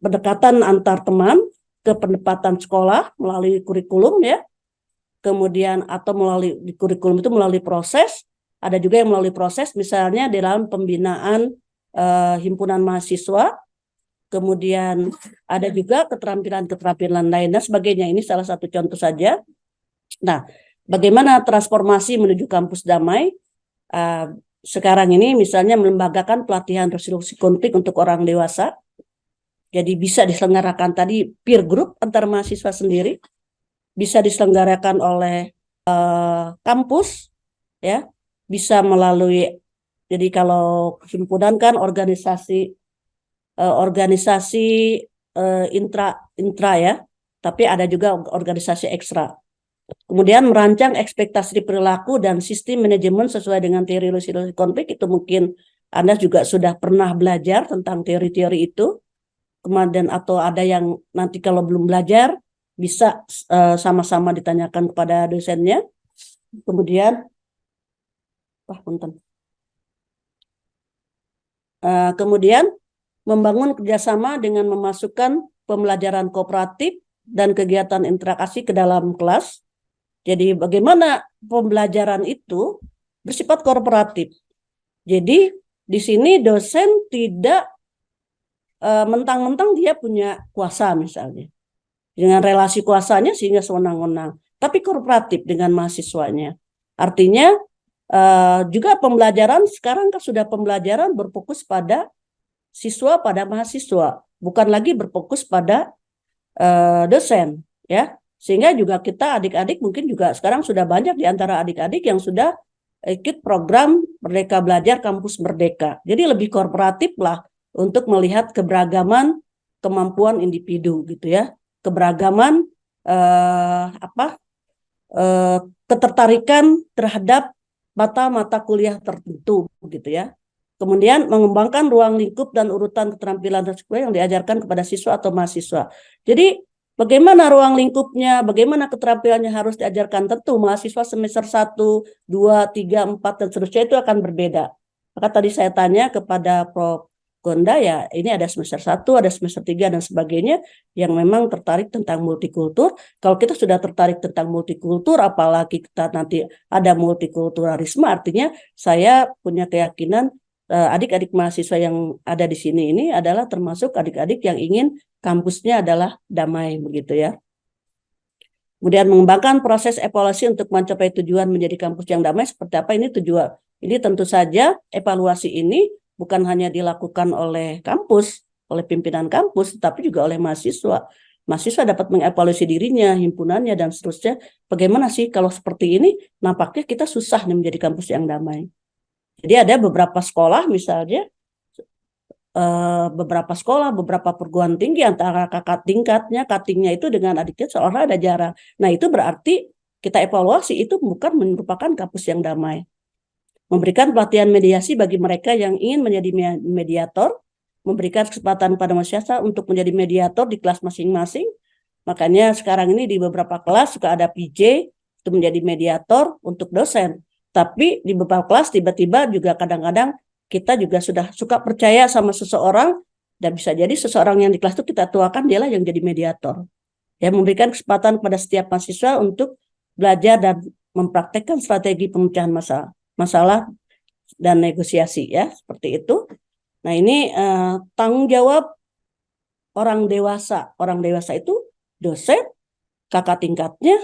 pendekatan antar teman ke pendekatan sekolah melalui kurikulum, ya. Kemudian atau melalui kurikulum itu melalui proses, ada juga yang melalui proses misalnya dalam pembinaan himpunan mahasiswa. Kemudian ada juga keterampilan-keterampilan lain dan sebagainya. Ini salah satu contoh saja. Nah, bagaimana transformasi menuju kampus damai? Sekarang ini misalnya melembagakan pelatihan resolusi konflik untuk orang dewasa. Jadi bisa diselenggarakan tadi peer group antar mahasiswa sendiri, bisa diselenggarakan oleh kampus, ya, bisa melalui, jadi kalau himpunan kan organisasi intra ya, tapi ada juga organisasi ekstra. Kemudian merancang ekspektasi perilaku dan sistem manajemen sesuai dengan teori resolusi konflik, itu mungkin Anda juga sudah pernah belajar tentang teori-teori itu. Kemudian atau ada yang nanti kalau belum belajar bisa sama-sama ditanyakan kepada dosennya. Kemudian kemudian membangun kerjasama dengan memasukkan pembelajaran kooperatif dan kegiatan interaksi ke dalam kelas. Jadi bagaimana pembelajaran itu bersifat kooperatif. Jadi di sini dosen tidak mentang-mentang dia punya kuasa misalnya, dengan relasi kuasanya sehingga sewenang-wenang, tapi kooperatif dengan mahasiswanya. Artinya juga pembelajaran sekarang kan sudah pembelajaran berfokus pada siswa pada mahasiswa, bukan lagi berfokus pada dosen, ya. Sehingga juga kita adik-adik mungkin juga sekarang sudah banyak di antara adik-adik yang sudah ikut program Merdeka Belajar Kampus Merdeka. Jadi lebih kooperatif lah untuk melihat keberagaman kemampuan individu gitu ya, keberagaman ketertarikan terhadap mata-mata kuliah tertentu gitu ya. Kemudian mengembangkan ruang lingkup dan urutan keterampilan tersebut yang diajarkan kepada siswa atau mahasiswa. Jadi bagaimana ruang lingkupnya, bagaimana keterampilannya harus diajarkan, tentu mahasiswa semester 1, 2, 3, 4 dan seterusnya itu akan berbeda. Maka tadi saya tanya kepada Prof. Gonda ya, ini ada semester 1, ada semester 3 dan sebagainya yang memang tertarik tentang multikultur. Kalau kita sudah tertarik tentang multikultur, apalagi kita nanti ada multikulturalisme, artinya saya punya keyakinan adik-adik mahasiswa yang ada di sini ini adalah termasuk adik-adik yang ingin kampusnya adalah damai begitu ya. Kemudian mengembangkan proses evaluasi untuk mencapai tujuan menjadi kampus yang damai seperti apa ini tujuan. Ini tentu saja evaluasi ini bukan hanya dilakukan oleh kampus, oleh pimpinan kampus, tapi juga oleh mahasiswa. Mahasiswa dapat mengevaluasi dirinya, himpunannya, dan seterusnya. Bagaimana sih kalau seperti ini, nampaknya kita susah nih menjadi kampus yang damai. Jadi ada beberapa sekolah misalnya, beberapa perguruan tinggi antara kakak tingkatnya, cuttingnya itu dengan adiknya seolah ada jarak. Nah itu berarti kita evaluasi itu bukan merupakan kampus yang damai. Memberikan pelatihan mediasi bagi mereka yang ingin menjadi mediator, memberikan kesempatan pada masyarakat untuk menjadi mediator di kelas masing-masing. Makanya sekarang ini di beberapa kelas suka ada PJ untuk menjadi mediator untuk dosen. Tapi di beberapa kelas tiba-tiba juga kadang-kadang kita juga sudah suka percaya sama seseorang dan bisa jadi seseorang yang di kelas itu kita tuakan dialah yang jadi mediator. Ya, memberikan kesempatan pada setiap mahasiswa untuk belajar dan mempraktekkan strategi pemecahan masalah dan negosiasi ya, seperti itu. Nah, ini tanggung jawab orang dewasa. Orang dewasa itu dosen, kakak tingkatnya,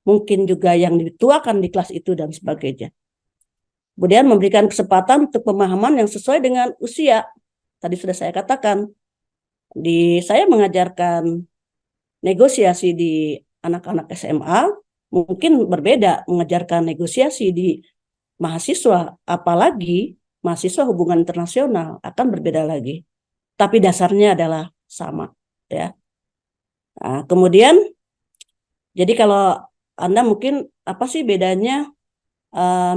mungkin juga yang dituakan di kelas itu dan sebagainya. Kemudian memberikan kesempatan untuk pemahaman yang sesuai dengan usia. Tadi sudah saya katakan, saya mengajarkan negosiasi di anak-anak SMA, mungkin berbeda mengajarkan negosiasi di mahasiswa, apalagi mahasiswa hubungan internasional akan berbeda lagi. Tapi dasarnya adalah sama, ya. Nah, kemudian, jadi kalau Anda mungkin apa sih bedanya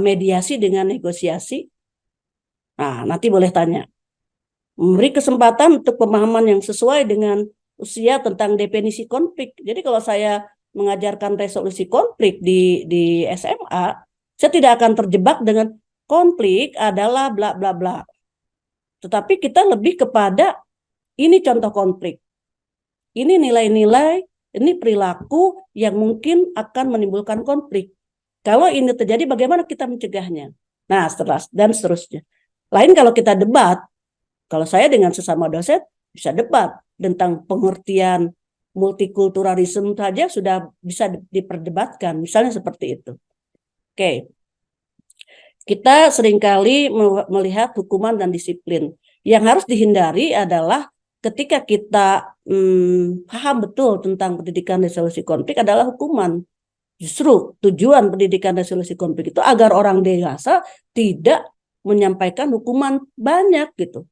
mediasi dengan negosiasi? Nah, nanti boleh tanya. Memberi kesempatan untuk pemahaman yang sesuai dengan usia tentang definisi konflik. Jadi kalau saya mengajarkan resolusi konflik di SMA, saya tidak akan terjebak dengan konflik adalah bla bla bla. Tetapi kita lebih kepada ini contoh konflik. Ini nilai-nilai, ini perilaku yang mungkin akan menimbulkan konflik. Kalau ini terjadi bagaimana kita mencegahnya? Nah, seterusnya. Lain kalau kita debat, kalau saya dengan sesama dosen bisa debat tentang pengertian multikulturalisme saja sudah bisa diperdebatkan, misalnya seperti itu. Oke. Kita seringkali melihat hukuman dan disiplin. Yang harus dihindari adalah ketika kita paham betul tentang pendidikan resolusi konflik adalah hukuman. Justru tujuan pendidikan resolusi konflik itu agar orang dewasa tidak menyampaikan hukuman banyak gitu,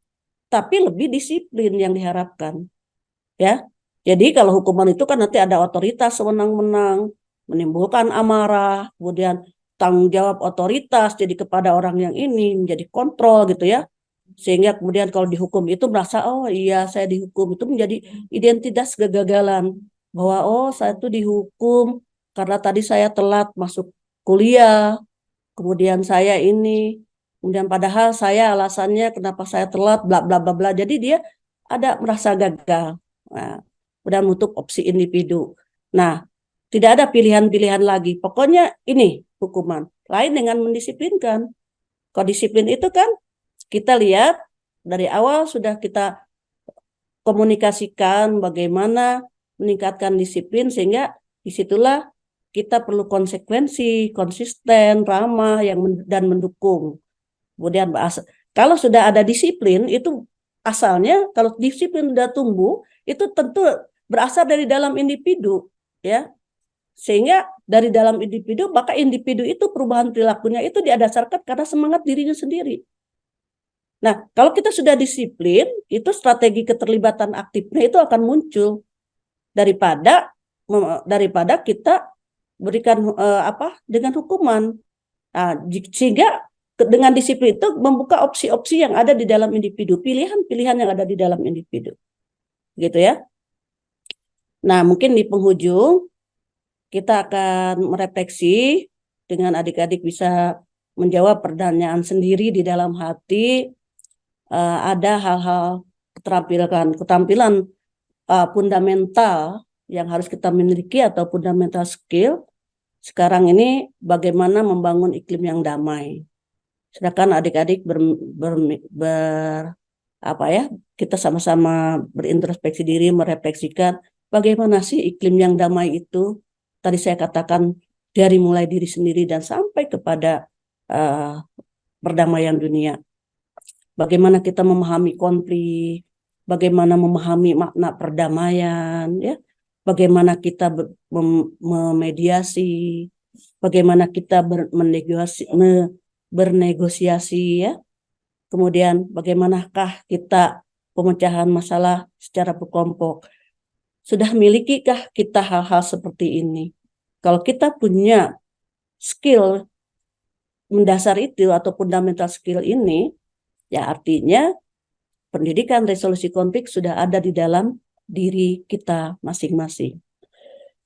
tapi lebih disiplin yang diharapkan. Ya, jadi kalau hukuman itu kan nanti ada otoritas sewenang-wenang, menimbulkan amarah, kemudian tanggung jawab otoritas jadi kepada orang yang ini menjadi kontrol gitu ya, sehingga kemudian kalau dihukum itu merasa oh iya saya dihukum, itu menjadi identitas kegagalan bahwa oh saya itu dihukum karena tadi saya telat masuk kuliah, kemudian saya ini, kemudian padahal saya alasannya kenapa saya telat bla bla bla bla, jadi dia ada merasa gagal. Nah, kemudian menutup opsi individu. Nah, tidak ada pilihan-pilihan lagi. Pokoknya ini hukuman. Lain dengan mendisiplinkan. Kalau disiplin itu kan kita lihat dari awal sudah kita komunikasikan bagaimana meningkatkan disiplin sehingga disitulah kita perlu konsekuensi, konsisten, ramah dan mendukung. Kemudian kalau sudah ada disiplin itu asalnya kalau disiplin sudah tumbuh itu tentu berasal dari dalam individu ya. Sehingga dari dalam individu, maka individu itu perubahan perilakunya itu didasarkan karena semangat dirinya sendiri. Nah, kalau kita sudah disiplin, itu strategi keterlibatan aktifnya itu akan muncul daripada kita berikan dengan hukuman. Nah, sehingga dengan disiplin itu membuka opsi-opsi yang ada di dalam individu, pilihan-pilihan yang ada di dalam individu. Gitu ya. Nah, mungkin di penghujung kita akan merefleksi dengan adik-adik bisa menjawab pertanyaan sendiri di dalam hati. Ada hal-hal keterampilan fundamental yang harus kita miliki atau fundamental skill sekarang ini bagaimana membangun iklim yang damai. Sedangkan adik-adik kita sama-sama berintrospeksi diri, merefleksikan bagaimana sih iklim yang damai itu. Tadi saya katakan dari mulai diri sendiri dan sampai kepada perdamaian dunia. Bagaimana kita memahami konflik, bagaimana memahami makna perdamaian, ya, bagaimana kita memediasi, bagaimana kita bernegosiasi, ya, kemudian bagaimanakah kita pemecahan masalah secara berkelompok. Sudah milikikah kita hal-hal seperti ini? Kalau kita punya skill mendasar itu atau fundamental skill ini, ya artinya pendidikan resolusi konflik sudah ada di dalam diri kita masing-masing.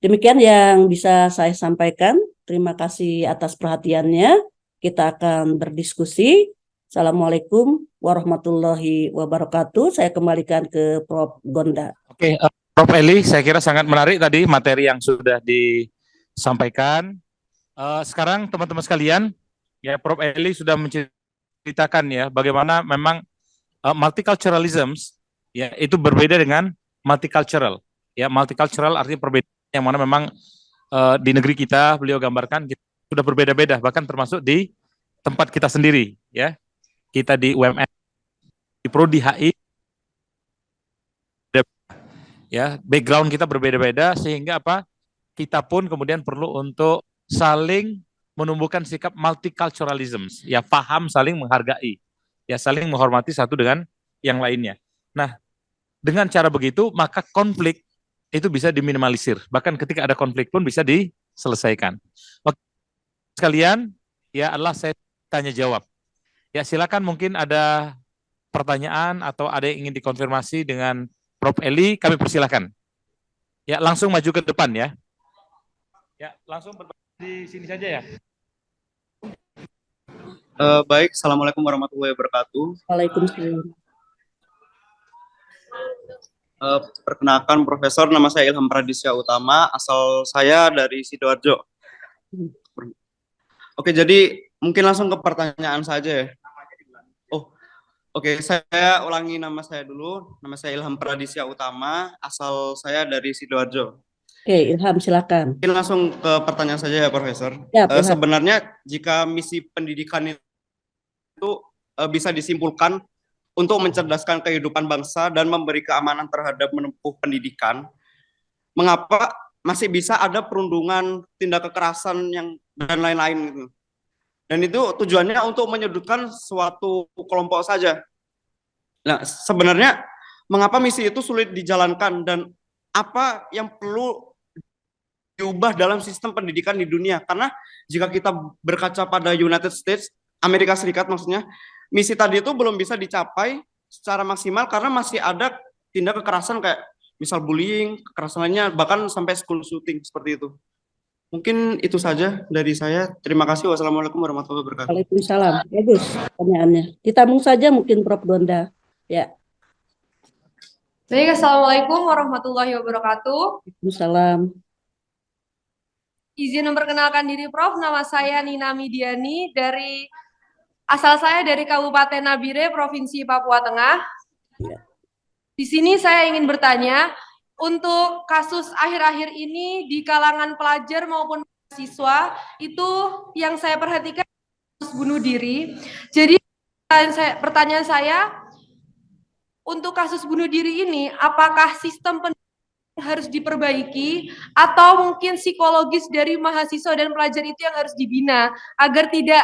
Demikian yang bisa saya sampaikan. Terima kasih atas perhatiannya. Kita akan berdiskusi. Assalamualaikum warahmatullahi wabarakatuh. Saya kembalikan ke Prof. Gonda.
Oke, Prof. Eli, saya kira sangat menarik tadi materi yang sudah disampaikan. Sekarang teman-teman sekalian, ya Prof. Eli sudah menceritakan ya bagaimana memang multiculturalism ya itu berbeda dengan multicultural. Ya, multicultural artinya perbedaan yang mana memang di negeri kita beliau gambarkan kita sudah berbeda-beda, bahkan termasuk di tempat kita sendiri ya. Kita di UMN, di Prodi HI ya, background kita berbeda-beda sehingga apa? Kita pun kemudian perlu untuk saling menumbuhkan sikap multiculturalism, ya paham saling menghargai, ya saling menghormati satu dengan yang lainnya. Nah, dengan cara begitu maka konflik itu bisa diminimalisir. Bahkan ketika ada konflik pun bisa diselesaikan. Oke, sekalian, ya Allah saya tanya jawab. Ya silakan mungkin ada pertanyaan atau ada yang ingin dikonfirmasi dengan Prof. Eli, kami persilahkan. Ya langsung maju ke depan ya. Ya langsung di sini saja ya.
Baik, Assalamualaikum warahmatullahi wabarakatuh.
Waalaikumsalam.
Perkenalkan Profesor, nama saya Ilham Pradisya Utama, asal saya dari Sidoarjo. Oke, jadi mungkin langsung ke pertanyaan saja ya. Oh, oke, saya ulangi nama saya dulu. Nama saya Ilham Pradisya Utama, asal saya dari Sidoarjo.
Oke, Ilham silakan.
Mungkin langsung ke pertanyaan saja ya Profesor.
Ya,
sebenarnya jika misi pendidikan itu bisa disimpulkan untuk mencerdaskan kehidupan bangsa dan memberi keamanan terhadap menempuh pendidikan, mengapa masih bisa ada perundungan, tindak kekerasan yang dan lain-lain gitu. Dan itu tujuannya untuk menyudutkan suatu kelompok saja. Nah, sebenarnya mengapa misi itu sulit dijalankan dan apa yang perlu diubah dalam sistem pendidikan di dunia? Karena jika kita berkaca pada United States, Amerika Serikat maksudnya, misi tadi itu belum bisa dicapai secara maksimal karena masih ada tindak kekerasan kayak misal bullying, kekerasan lainnya, bahkan sampai school shooting seperti itu. Mungkin itu saja dari saya. Terima kasih. Wassalamualaikum warahmatullahi wabarakatuh.
Waalaikumsalam. Bagus pertanyaannya. Ditambung saja mungkin Prof. Gonda. Ya.
Baik, Assalamualaikum warahmatullahi wabarakatuh.
Waalaikumsalam.
Izin memperkenalkan diri Prof, nama saya Nina Midiani asal saya dari Kabupaten Nabire, Provinsi Papua Tengah.
Ya.
Di sini saya ingin bertanya, untuk kasus akhir-akhir ini di kalangan pelajar maupun mahasiswa, itu yang saya perhatikan kasus bunuh diri. Jadi pertanyaan saya, untuk kasus bunuh diri ini, apakah sistem pendidikan harus diperbaiki atau mungkin psikologis dari mahasiswa dan pelajar itu yang harus dibina agar tidak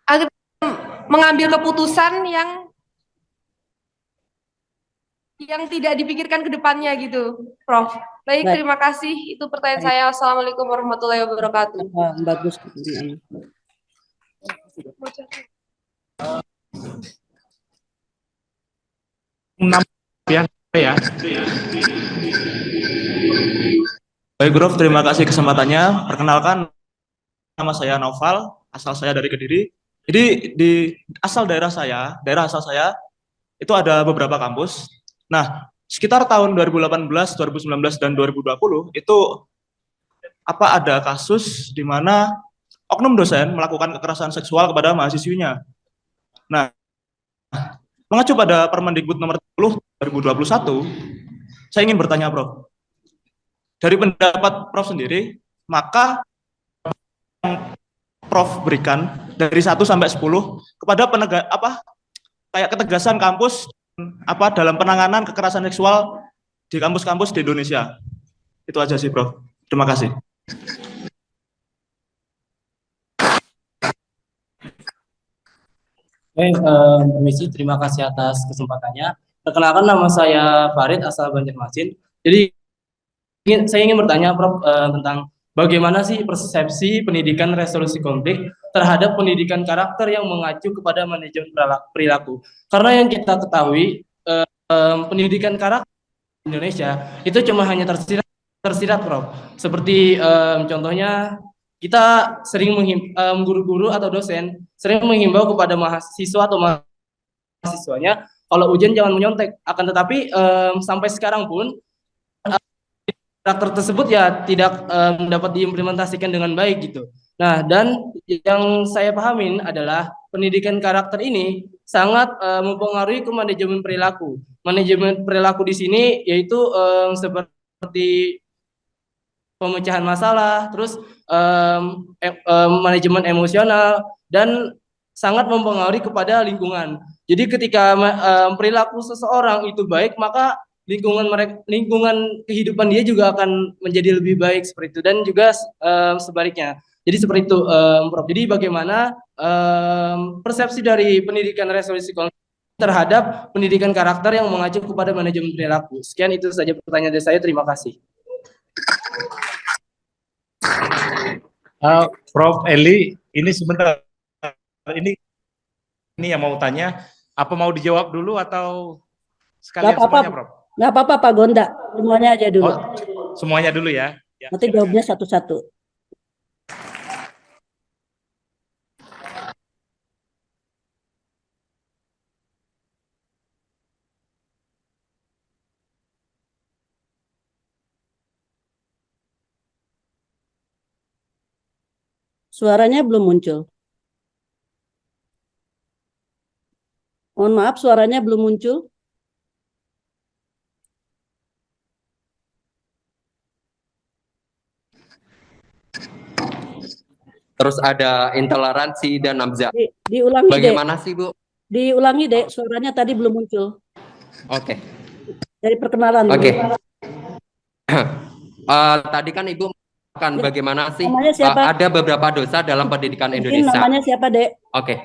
agar mengambil keputusan yang tidak dipikirkan ke depannya gitu, Prof. Baik,
Baik.
terima kasih. Itu pertanyaan
Baik.
saya. Assalamualaikum warahmatullahi wabarakatuh.
Bagus pertanyaannya.
Ya.
Baik, Prof, terima kasih kesempatannya. Perkenalkan, nama saya Noval, asal saya dari Kediri. Jadi di daerah asal saya itu ada beberapa kampus. Nah, sekitar tahun 2018, 2019 dan 2020 itu ada kasus di mana oknum dosen melakukan kekerasan seksual kepada mahasiswinya. Nah, mengacu pada Permendikbud nomor 10 2021, saya ingin bertanya, Prof. Dari pendapat Prof sendiri, maka yang Prof berikan dari 1 sampai 10 kepada kayak ketegasan kampus dalam penanganan kekerasan seksual di kampus-kampus di Indonesia. Itu aja sih, Prof. Terima kasih.
Permisi, terima kasih atas kesempatannya. Perkenalkan, nama saya Farid, asal Banjarmasin. Jadi saya ingin bertanya, Prof, tentang bagaimana sih persepsi pendidikan resolusi konflik terhadap pendidikan karakter yang mengacu kepada manajemen perilaku. Karena yang kita ketahui, pendidikan karakter di Indonesia itu cuma hanya tersirat, Prof. Seperti contohnya, kita sering guru-guru atau dosen sering menghimbau kepada mahasiswa atau mahasiswanya kalau ujian jangan menyontek. Akan tetapi sampai sekarang pun karakter tersebut ya tidak dapat diimplementasikan dengan baik gitu. Nah, dan yang saya pahamin adalah pendidikan karakter ini sangat mempengaruhi ke manajemen perilaku. Manajemen perilaku di sini yaitu seperti pemecahan masalah, terus manajemen emosional, dan sangat mempengaruhi kepada lingkungan. Jadi ketika perilaku seseorang itu baik, maka lingkungan kehidupan dia juga akan menjadi lebih baik seperti itu, dan juga sebaliknya. Jadi seperti itu, Prof. Jadi bagaimana persepsi dari pendidikan resolusi konflik terhadap pendidikan karakter yang mengacu kepada manajemen perilaku? Sekian, itu saja pertanyaan dari saya. Terima kasih.
Prof. Eli, ini sebentar, ini yang mau tanya, apa mau dijawab dulu atau sekalian semuanya, Prof?
Nggak apa-apa, Pak Gonda, semuanya aja dulu.
Oh, semuanya dulu ya.
Nanti jawabnya satu-satu. Suaranya belum muncul. Mohon maaf, suaranya belum muncul.
Terus ada intoleransi dan nafza.
Diulangi,
bagaimana
Dek?
sih, Bu?
Diulangi, Dek, suaranya tadi belum muncul.
Oke.
Dari perkenalan.
Oke. Tadi kan Ibu mengatakan bagaimana sih ada beberapa dosa dalam pendidikan Indonesia.
Namanya siapa, Dek?
Oke.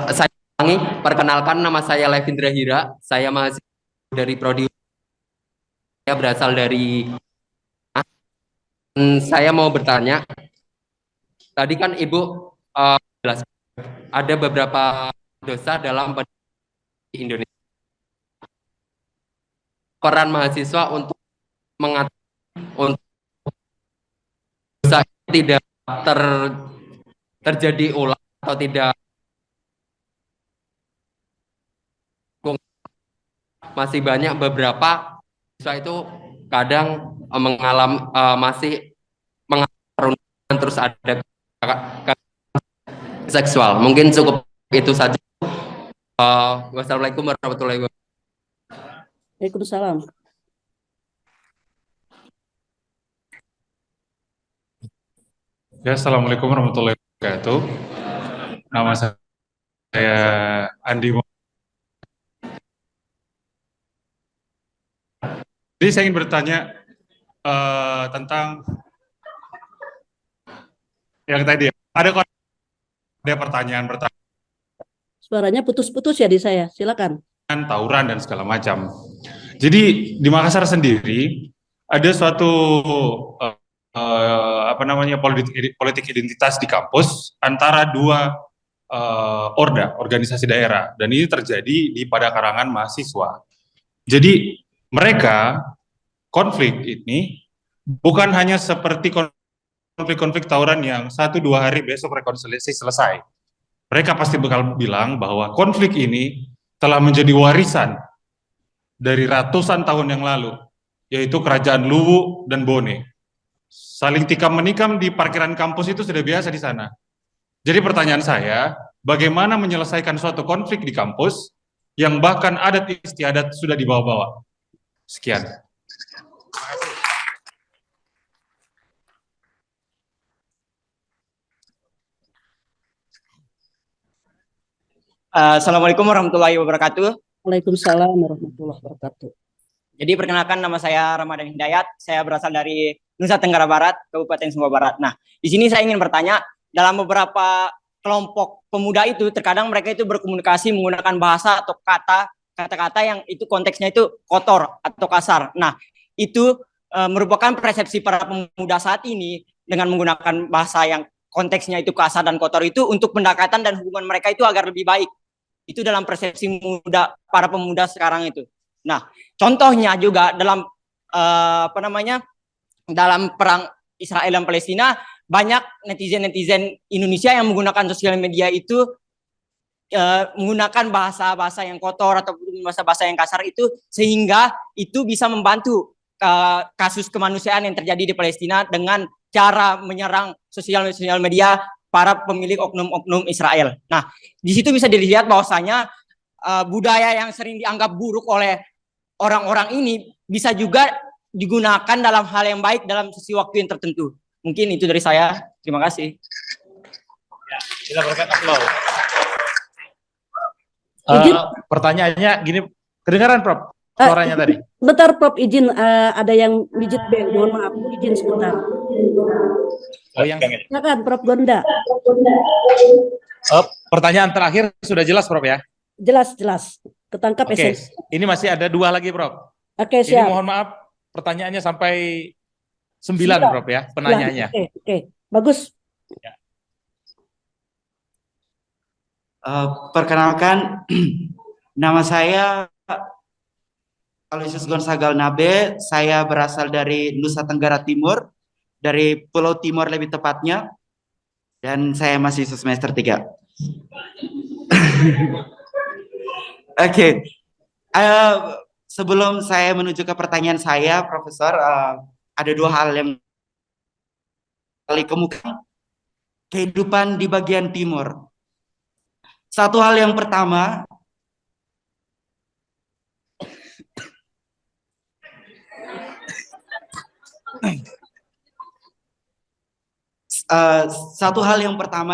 Saya ulangi, perkenalkan, nama saya Levindra Hira. Saya mahasiswa dari Prodi. Saya berasal dari. Saya mau bertanya. Tadi kan Ibu jelas ada beberapa dosa dalam pendidikan Indonesia. Peran mahasiswa untuk mengatur untuk dosa tidak terjadi ulang atau tidak, masih banyak beberapa siswa itu kadang masih mengalami terus ada seksual. Mungkin cukup itu saja. Wassalamualaikum warahmatullahi wabarakatuh.
Waalaikumsalam.
Ya, assalamualaikum warahmatullahi wabarakatuh. Nama saya Andi Jadi saya ingin bertanya tentang yang tadi ada pertanyaan
Suaranya putus-putus ya di saya. Silakan.
tawuran dan segala macam. Jadi di Makassar sendiri ada suatu politik identitas di kampus antara dua organisasi daerah, dan ini terjadi pada karangan mahasiswa. Jadi mereka konflik ini bukan hanya seperti konflik-konflik tawuran yang 1-2 hari besok rekonsiliasi selesai. Mereka pasti bakal bilang bahwa konflik ini telah menjadi warisan dari ratusan tahun yang lalu, yaitu kerajaan Luwu dan Bone. Saling tikam-menikam di parkiran kampus itu sudah biasa di sana. Jadi pertanyaan saya, bagaimana menyelesaikan suatu konflik di kampus yang bahkan adat istiadat sudah dibawa-bawa? Sekian.
Assalamualaikum warahmatullahi wabarakatuh.
Waalaikumsalam warahmatullahi wabarakatuh.
Jadi perkenalkan, nama saya Ramadan Hidayat. Saya berasal dari Nusa Tenggara Barat, Kabupaten Sumbawa Barat. Nah, di sini saya ingin bertanya, dalam beberapa kelompok pemuda itu terkadang mereka itu berkomunikasi menggunakan bahasa atau kata-kata yang itu konteksnya itu kotor atau kasar. Nah, itu merupakan persepsi para pemuda saat ini dengan menggunakan bahasa yang konteksnya itu kasar dan kotor itu untuk pendekatan dan hubungan mereka itu agar lebih baik. Itu dalam persepsi para pemuda sekarang itu. Nah, contohnya juga dalam dalam perang Israel dan Palestina, banyak netizen Indonesia yang menggunakan sosial media itu menggunakan bahasa-bahasa yang kotor atau bahasa-bahasa yang kasar itu, sehingga itu bisa membantu kasus kemanusiaan yang terjadi di Palestina dengan cara menyerang sosial media para pemilik oknum-oknum Israel. Nah, di situ bisa dilihat bahwasanya budaya yang sering dianggap buruk oleh orang-orang ini bisa juga digunakan dalam hal yang baik dalam sisi waktu yang tertentu. Mungkin itu dari saya. Terima kasih.
Ya, kita berikan aplaus.
Izin.
Pertanyaannya gini, kedengaran Prof? Suaranya tadi.
Bentar Prof, izin ada yang mijit bel. Mohon maaf, izin sebentar.
Oh, yang
Silakan Prof Gonda.
pertanyaan terakhir sudah jelas Prof ya?
Jelas. Ketangkap
Oke,
esensi.
ini masih ada 2 lagi Prof.
Oke,
Ini
siap.
mohon maaf, pertanyaannya sampai 9 Prof ya, penanyanya.
Oke. Bagus.
Perkenalkan, nama saya Aloysius Gonsagal Nabe. Saya berasal dari Nusa Tenggara Timur, dari Pulau Timur lebih tepatnya, dan saya masih semester 3. Oke. Sebelum saya menuju ke pertanyaan saya, Profesor, ada 2 hal yang kali kemukakan kehidupan di bagian timur. Satu hal yang pertama,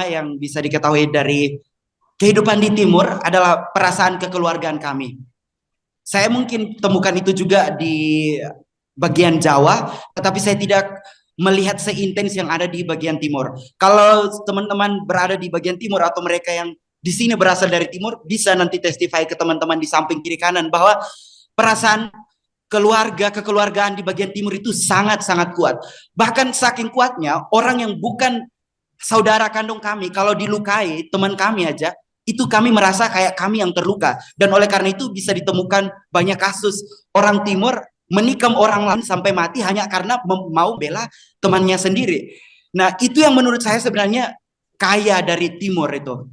yang bisa diketahui dari kehidupan di timur adalah perasaan kekeluargaan kami. Saya mungkin temukan itu juga di bagian Jawa, tetapi saya tidak melihat seintens yang ada di bagian timur. Kalau teman-teman berada di bagian timur atau mereka yang di sini berasal dari timur, bisa nanti testify ke teman-teman di samping kiri kanan bahwa perasaan kekeluargaan di bagian timur itu sangat-sangat kuat. Bahkan saking kuatnya, orang yang bukan saudara kandung kami, kalau dilukai teman kami aja, itu kami merasa kayak kami yang terluka. Dan oleh karena itu bisa ditemukan banyak kasus orang timur menikam orang lain sampai mati hanya karena mau bela temannya sendiri. Nah, itu yang menurut saya sebenarnya kaya dari timur itu.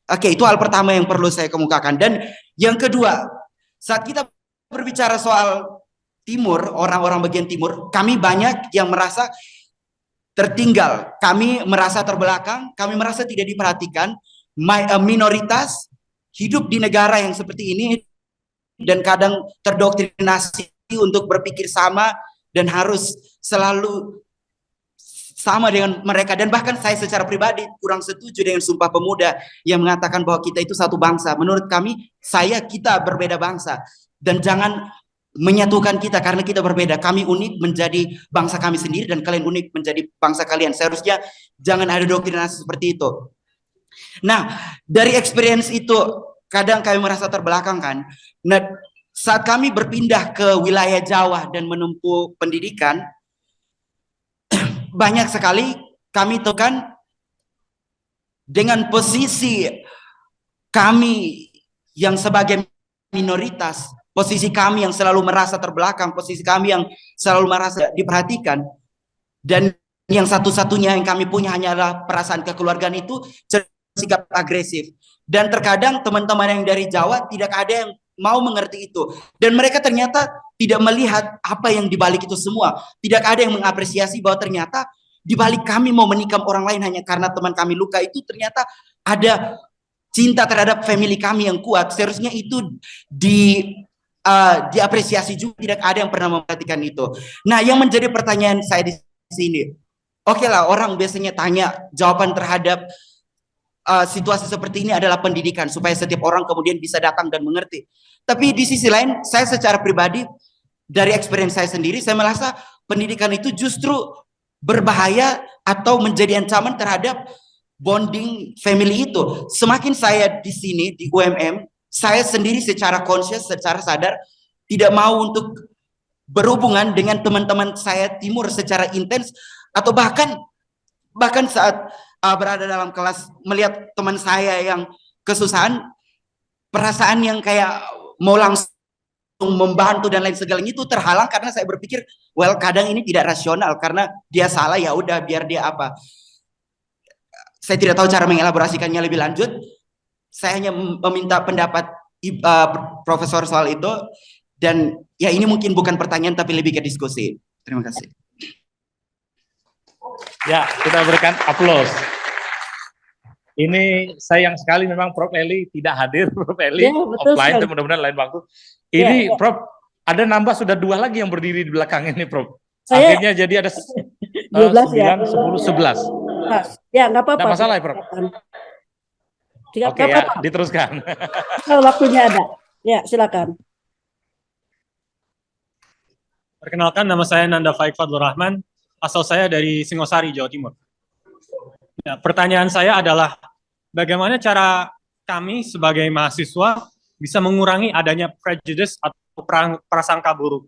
Oke, itu hal pertama yang perlu saya kemukakan. Dan yang kedua, saat kita berbicara soal timur, orang-orang bagian timur, kami banyak yang merasa tertinggal, kami merasa terbelakang, kami merasa tidak diperhatikan, minoritas hidup di negara yang seperti ini dan kadang terdoktrinasi untuk berpikir sama dan harus selalu sama dengan mereka. Dan bahkan saya secara pribadi kurang setuju dengan Sumpah Pemuda yang mengatakan bahwa kita itu satu bangsa. Menurut kami, kita berbeda bangsa. Dan jangan menyatukan kita karena kita berbeda. Kami unik menjadi bangsa kami sendiri dan kalian unik menjadi bangsa kalian. Seharusnya jangan ada doktrinasi seperti itu. Nah, dari experience itu kadang kami merasa terbelakang kan. Nah, saat kami berpindah ke wilayah Jawa dan menempuh pendidikan, banyak sekali kami tekan dengan posisi kami yang sebagai minoritas, posisi kami yang selalu merasa terbelakang, posisi kami yang selalu merasa diperhatikan, dan yang satu-satunya yang kami punya hanyalah perasaan kekeluargaan itu, sikap agresif. Dan terkadang teman-teman yang dari Jawa tidak ada yang mau mengerti itu, dan mereka ternyata tidak melihat apa yang dibalik itu semua. Tidak ada yang mengapresiasi bahwa ternyata dibalik kami mau menikam orang lain hanya karena teman kami luka itu, ternyata ada cinta terhadap family kami yang kuat. Seharusnya itu diapresiasi juga. Tidak ada yang pernah memperhatikan itu. Nah, yang menjadi pertanyaan saya di sini, oke lah, orang biasanya tanya jawaban terhadap situasi seperti ini adalah pendidikan, supaya setiap orang kemudian bisa datang dan mengerti. Tapi di sisi lain, saya secara pribadi, dari experience saya sendiri, saya merasa pendidikan itu justru berbahaya atau menjadi ancaman terhadap bonding family itu. Semakin saya di sini, di UMM, saya sendiri secara conscious, secara sadar, tidak mau untuk berhubungan dengan teman-teman saya timur secara intens, atau bahkan saat berada dalam kelas melihat teman saya yang kesusahan, perasaan yang kayak mau langsung membantu dan lain segalanya itu terhalang karena saya berpikir, well, kadang ini tidak rasional karena dia salah, ya udah biar dia apa. Saya tidak tahu cara mengelaborasikannya lebih lanjut. Saya hanya meminta pendapat Profesor soal itu, dan ya ini mungkin bukan pertanyaan tapi lebih ke diskusi. Terima kasih.
Ya, kita berikan aplaus. Ini sayang sekali memang Prof. Eli tidak hadir, Prof. Eli
Ya, betul
offline,
sekali.
dan mudah-mudahan lain waktu.
Ya,
Ini
ya.
Prof, ada nambah sudah 2 lagi yang berdiri di belakang ini, Prof.
Saya-
Akhirnya jadi ada
12 ya.
9, 10, 11.
Nah, ya nggak apa-apa.
Nggak masalah ya, Prof?
Tidak
Oke ya,
apa-apa.
diteruskan.
Kalau waktunya ada. Ya, silakan.
Perkenalkan, nama saya Nanda Faik Fadlur Rahman, asal saya dari Singosari, Jawa Timur. Ya, pertanyaan saya adalah, bagaimana cara kami sebagai mahasiswa bisa mengurangi adanya prejudice atau prasangka buruk,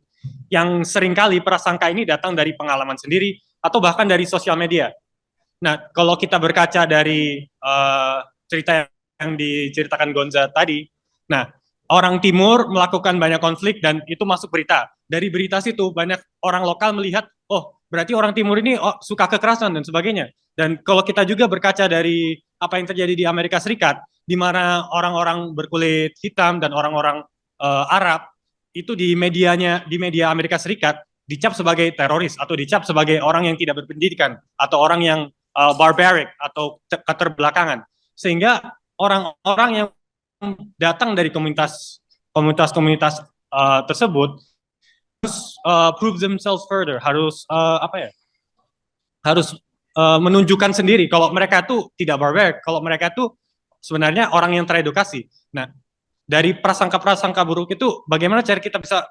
yang seringkali prasangka ini datang dari pengalaman sendiri atau bahkan dari sosial media. Nah, kalau kita berkaca dari cerita yang diceritakan Gonza tadi, nah, orang Timur melakukan banyak konflik dan itu masuk berita. Dari berita situ banyak orang lokal melihat, oh, berarti orang Timur ini suka kekerasan dan sebagainya. Dan kalau kita juga berkaca dari apa yang terjadi di Amerika Serikat, di mana orang-orang berkulit hitam dan orang-orang Arab itu di media Amerika Serikat dicap sebagai teroris atau dicap sebagai orang yang tidak berpendidikan atau orang yang barbaric atau keterbelakangan. Sehingga orang-orang yang datang dari komunitas tersebut harus prove themselves further, harus harus menunjukkan sendiri kalau mereka itu tidak barbaric, kalau mereka itu sebenarnya orang yang teredukasi. Nah, dari prasangka-prasangka buruk itu bagaimana cara kita bisa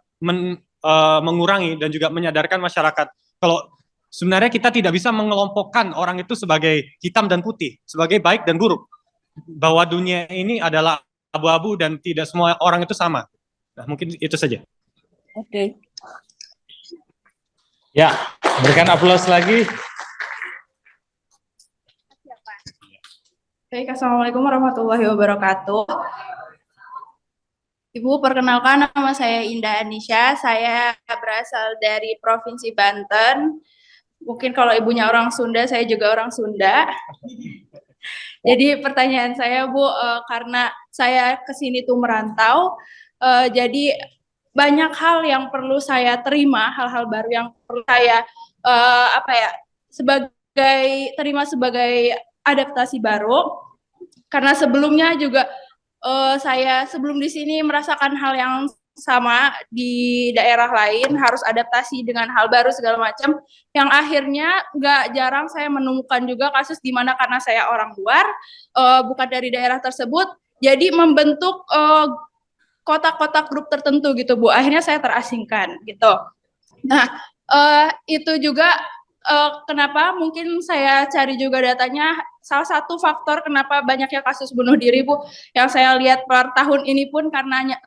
mengurangi dan juga menyadarkan masyarakat kalau sebenarnya kita tidak bisa mengelompokkan orang itu sebagai hitam dan putih, sebagai baik dan buruk, bahwa dunia ini adalah abu-abu dan tidak semua orang itu sama. Nah, mungkin itu saja.
Oke.
Ya, berikan aplaus lagi.
Baik, Assalamualaikum warahmatullahi wabarakatuh. Ibu, perkenalkan nama saya Indah Anisha, saya berasal dari Provinsi Banten. Mungkin kalau ibunya orang Sunda, saya juga orang Sunda. Jadi pertanyaan saya, Bu, karena saya kesini tuh merantau, jadi banyak hal yang perlu saya terima, hal-hal baru yang perlu saya terima sebagai adaptasi baru. Karena sebelumnya juga saya sebelum di sini merasakan hal yang sama di daerah lain, harus adaptasi dengan hal baru segala macam, yang akhirnya nggak jarang saya menemukan juga kasus di mana karena saya orang luar, bukan dari daerah tersebut, jadi membentuk kotak-kotak grup tertentu gitu Bu. Akhirnya saya terasingkan gitu. Nah, itu juga kenapa mungkin saya cari juga datanya, salah satu faktor kenapa banyaknya kasus bunuh diri Bu yang saya lihat per tahun ini pun karena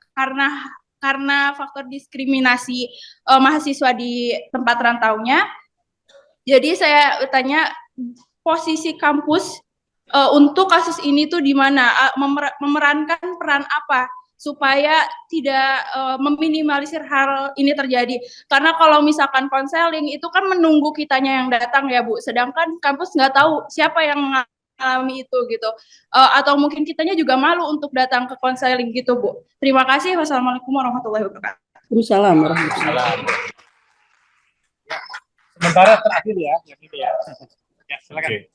faktor diskriminasi mahasiswa di tempat rantaunya. Jadi saya tanya posisi kampus untuk kasus ini tuh di mana, memerankan peran apa supaya tidak meminimalisir hal ini terjadi. Karena kalau misalkan konseling itu kan menunggu kitanya yang datang ya Bu, sedangkan kampus nggak tahu siapa yang mengalami itu gitu. Atau mungkin kitanya juga malu untuk datang ke konseling gitu Bu. Terima kasih. Wassalamualaikum warahmatullahi wabarakatuh.
Waalaikumsalam warahmatullahi wabarakatuh.
Sementara terakhir ya, yang ini ya. Ya, silakan.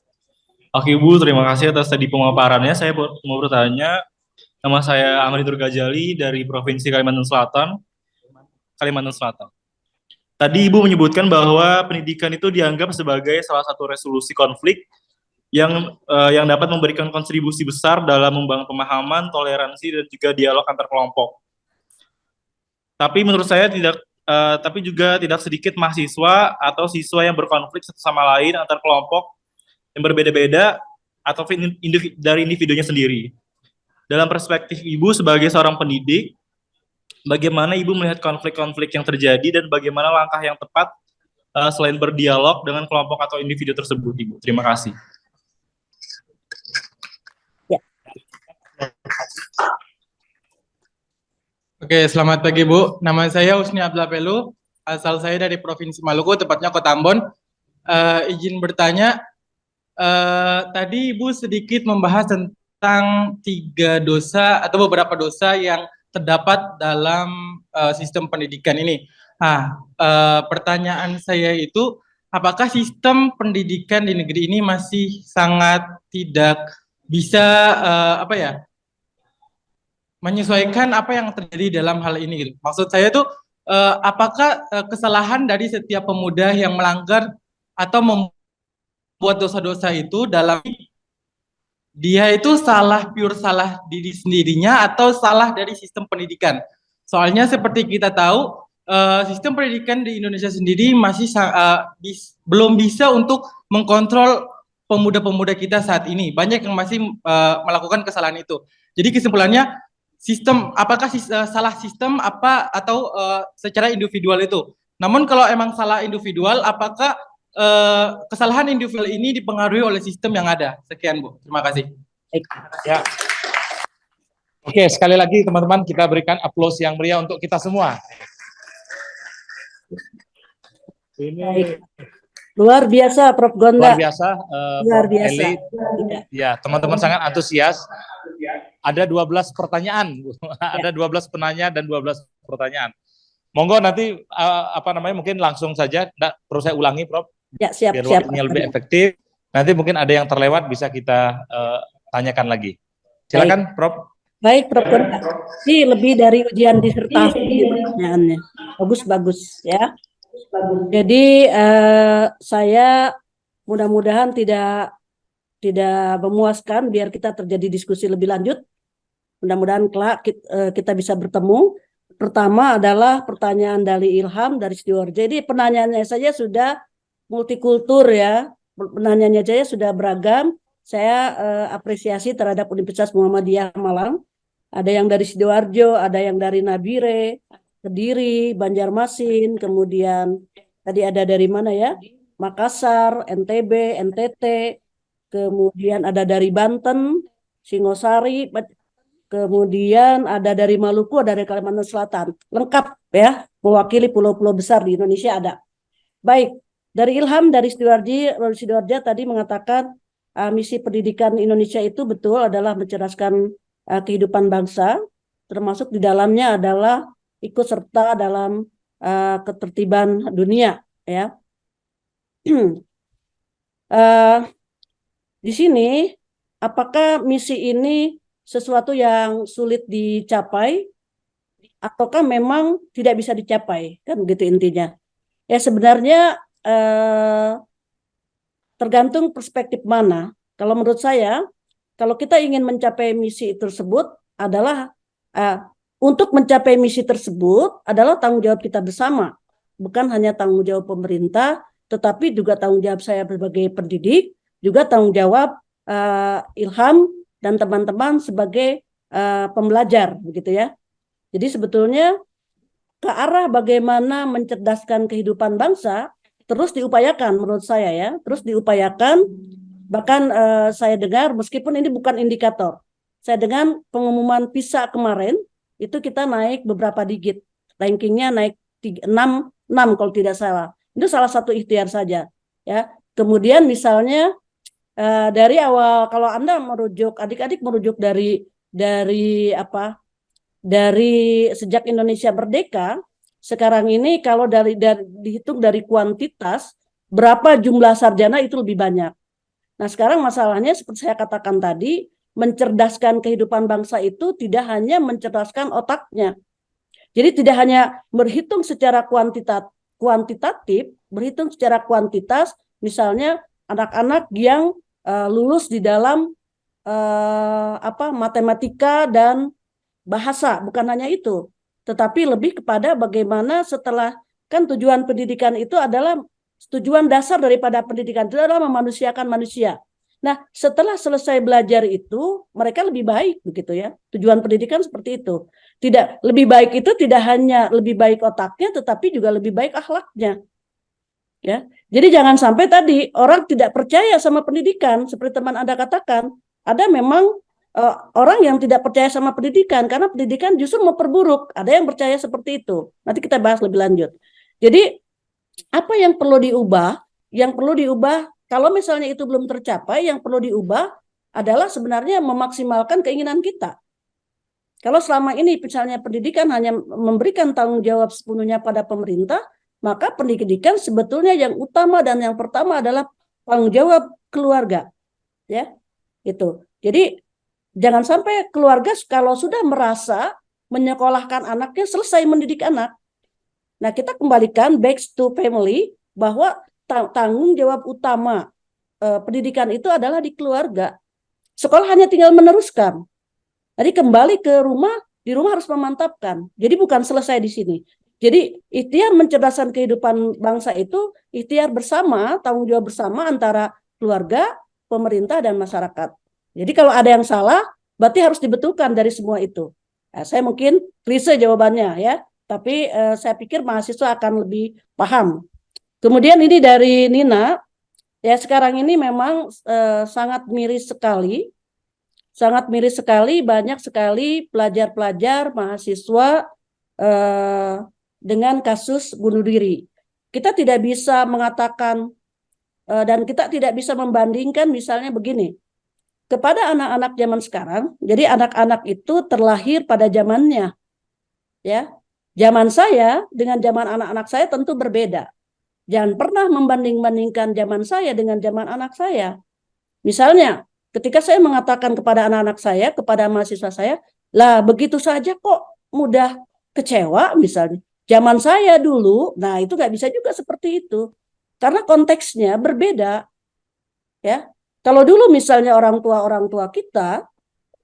Oke Bu, terima kasih atas tadi pemaparannya. Saya mau bertanya, nama saya Amri Turgajali dari Provinsi Kalimantan Selatan. Tadi Ibu menyebutkan bahwa pendidikan itu dianggap sebagai salah satu resolusi konflik yang dapat memberikan kontribusi besar dalam membangun pemahaman, toleransi, dan juga dialog antar kelompok. Tapi menurut saya tapi juga tidak sedikit mahasiswa atau siswa yang berkonflik satu sama lain antar kelompok yang berbeda-beda atau dari individunya sendiri. Dalam perspektif Ibu sebagai seorang pendidik, bagaimana Ibu melihat konflik-konflik yang terjadi dan bagaimana langkah yang tepat selain berdialog dengan kelompok atau individu tersebut, Ibu? Terima kasih.
Ya.
Oke, selamat pagi Bu. Nama saya Husni Abdullah Pelu, asal saya dari Provinsi Maluku, tepatnya Kota Ambon. Izin bertanya, tadi Ibu sedikit membahas tentang 3 dosa atau beberapa dosa yang terdapat dalam sistem pendidikan ini. Nah, pertanyaan saya itu, apakah sistem pendidikan di negeri ini masih sangat tidak bisa menyesuaikan apa yang terjadi dalam hal ini gitu. Maksud saya tuh apakah kesalahan dari setiap pemuda yang melanggar atau membuat dosa-dosa itu dalam dia itu pure salah diri sendirinya atau salah dari sistem pendidikan. Soalnya seperti kita tahu sistem pendidikan di Indonesia sendiri masih belum bisa untuk mengkontrol pemuda-pemuda kita saat ini. Banyak yang masih melakukan kesalahan itu. Jadi kesimpulannya apakah salah sistem atau secara individual itu. Namun kalau emang salah individual, apakah kesalahan individual ini dipengaruhi oleh sistem yang ada? Sekian Bu, terima kasih.
Ya. Oke, sekali lagi teman-teman kita berikan aplaus yang meriah untuk kita semua. Ini
luar biasa Prof. Gonda.
luar biasa,
Luar
Prof.
biasa.
Eli. Ya, teman-teman sangat antusias. Ada 12 pertanyaan, ada 12 penanya dan 12 pertanyaan. Monggo nanti mungkin langsung saja, nggak perlu saya ulangi, Prof.
Ya, siap.
Biar waktunya lebih efektif. Nanti mungkin ada yang terlewat bisa kita tanyakan lagi. Silakan, Prof.
Baik, Prof. Gonda. Ini lebih dari ujian disertasi pertanyaannya. Bagus ya. Jadi saya mudah-mudahan tidak memuaskan, biar kita terjadi diskusi lebih lanjut. Mudah-mudahan kelak kita bisa bertemu. Pertama adalah pertanyaan dari Ilham dari Sidoarjo. Jadi pertanyaannya saja sudah multikultur ya. Pertanyaannya saja sudah beragam. Saya apresiasi terhadap Universitas Muhammadiyah Malang. Ada yang dari Sidoarjo, ada yang dari Nabire, Kediri, Banjarmasin, kemudian tadi ada dari mana ya? Makassar, NTB, NTT, kemudian ada dari Banten, Singosari, kemudian ada dari Maluku, ada dari Kalimantan Selatan. Lengkap ya, mewakili pulau-pulau besar di Indonesia ada. Baik, dari Ilham dari Sidoarjo tadi mengatakan misi pendidikan Indonesia itu betul adalah mencerdaskan kehidupan bangsa, termasuk di dalamnya adalah ikut serta dalam ketertiban dunia ya. Di sini apakah misi ini sesuatu yang sulit dicapai ataukah memang tidak bisa dicapai, kan gitu intinya. Ya sebenarnya tergantung perspektif mana. Kalau menurut saya, kalau kita ingin mencapai misi tersebut adalah untuk mencapai misi tersebut adalah tanggung jawab kita bersama, bukan hanya tanggung jawab pemerintah, tetapi juga tanggung jawab saya sebagai pendidik, juga tanggung jawab Ilham dan teman-teman sebagai pembelajar, begitu ya. Jadi sebetulnya ke arah bagaimana mencerdaskan kehidupan bangsa terus diupayakan menurut saya ya, terus diupayakan. Bahkan saya dengar meskipun ini bukan indikator, saya dengar pengumuman PISA kemarin itu kita naik beberapa digit, rankingnya naik 6 kalau tidak salah. Itu salah satu ikhtiar saja ya. Kemudian misalnya dari awal, kalau Anda merujuk, adik-adik merujuk dari sejak Indonesia merdeka, sekarang ini kalau dihitung dari kuantitas, berapa jumlah sarjana itu lebih banyak. Nah sekarang masalahnya seperti saya katakan tadi, mencerdaskan kehidupan bangsa itu tidak hanya mencerdaskan otaknya. Jadi tidak hanya berhitung secara kuantitatif, berhitung secara kuantitas, misalnya anak-anak yang lulus di dalam matematika dan bahasa, bukan hanya itu, tetapi lebih kepada bagaimana setelah, kan tujuan pendidikan itu adalah, tujuan dasar daripada pendidikan itu adalah memanusiakan manusia. Nah, setelah selesai belajar itu, mereka lebih baik, begitu ya. Tujuan pendidikan seperti itu. Tidak, lebih baik itu tidak hanya lebih baik otaknya, tetapi juga lebih baik akhlaknya. Ya, jadi jangan sampai tadi orang tidak percaya sama pendidikan, seperti teman Anda katakan, ada memang orang yang tidak percaya sama pendidikan karena pendidikan justru memperburuk. Ada yang percaya seperti itu. Nanti kita bahas lebih lanjut. Jadi apa yang perlu diubah? Yang perlu diubah, kalau misalnya itu belum tercapai, yang perlu diubah adalah sebenarnya memaksimalkan keinginan kita. Kalau selama ini misalnya pendidikan hanya memberikan tanggung jawab sepenuhnya pada pemerintah, maka pendidikan sebetulnya yang utama dan yang pertama adalah tanggung jawab keluarga, ya, itu. Jadi jangan sampai keluarga kalau sudah merasa menyekolahkan anaknya selesai mendidik anak. Nah kita kembalikan back to family bahwa tanggung jawab utama pendidikan itu adalah di keluarga. Sekolah hanya tinggal meneruskan. Jadi kembali ke rumah, di rumah harus memantapkan. Jadi bukan selesai di sini. Jadi ikhtiar mencerdaskan kehidupan bangsa itu ikhtiar bersama, tanggung jawab bersama antara keluarga, pemerintah, dan masyarakat. Jadi kalau ada yang salah, berarti harus dibetulkan dari semua itu. Nah, saya mungkin klise jawabannya ya, tapi saya pikir mahasiswa akan lebih paham. Kemudian ini dari Nina, ya sekarang ini memang sangat miris sekali, banyak sekali pelajar-pelajar, mahasiswa dengan kasus bunuh diri. Kita tidak bisa mengatakan dan kita tidak bisa membandingkan misalnya begini. Kepada anak-anak zaman sekarang, jadi anak-anak itu terlahir pada zamannya. Ya. Zaman saya dengan zaman anak-anak saya tentu berbeda. Jangan pernah membanding-bandingkan zaman saya dengan zaman anak saya. Misalnya, ketika saya mengatakan kepada anak-anak saya, kepada mahasiswa saya, lah begitu saja kok mudah kecewa misalnya. Zaman saya dulu, nah itu nggak bisa juga seperti itu. Karena konteksnya berbeda. Ya. Kalau dulu misalnya orang tua kita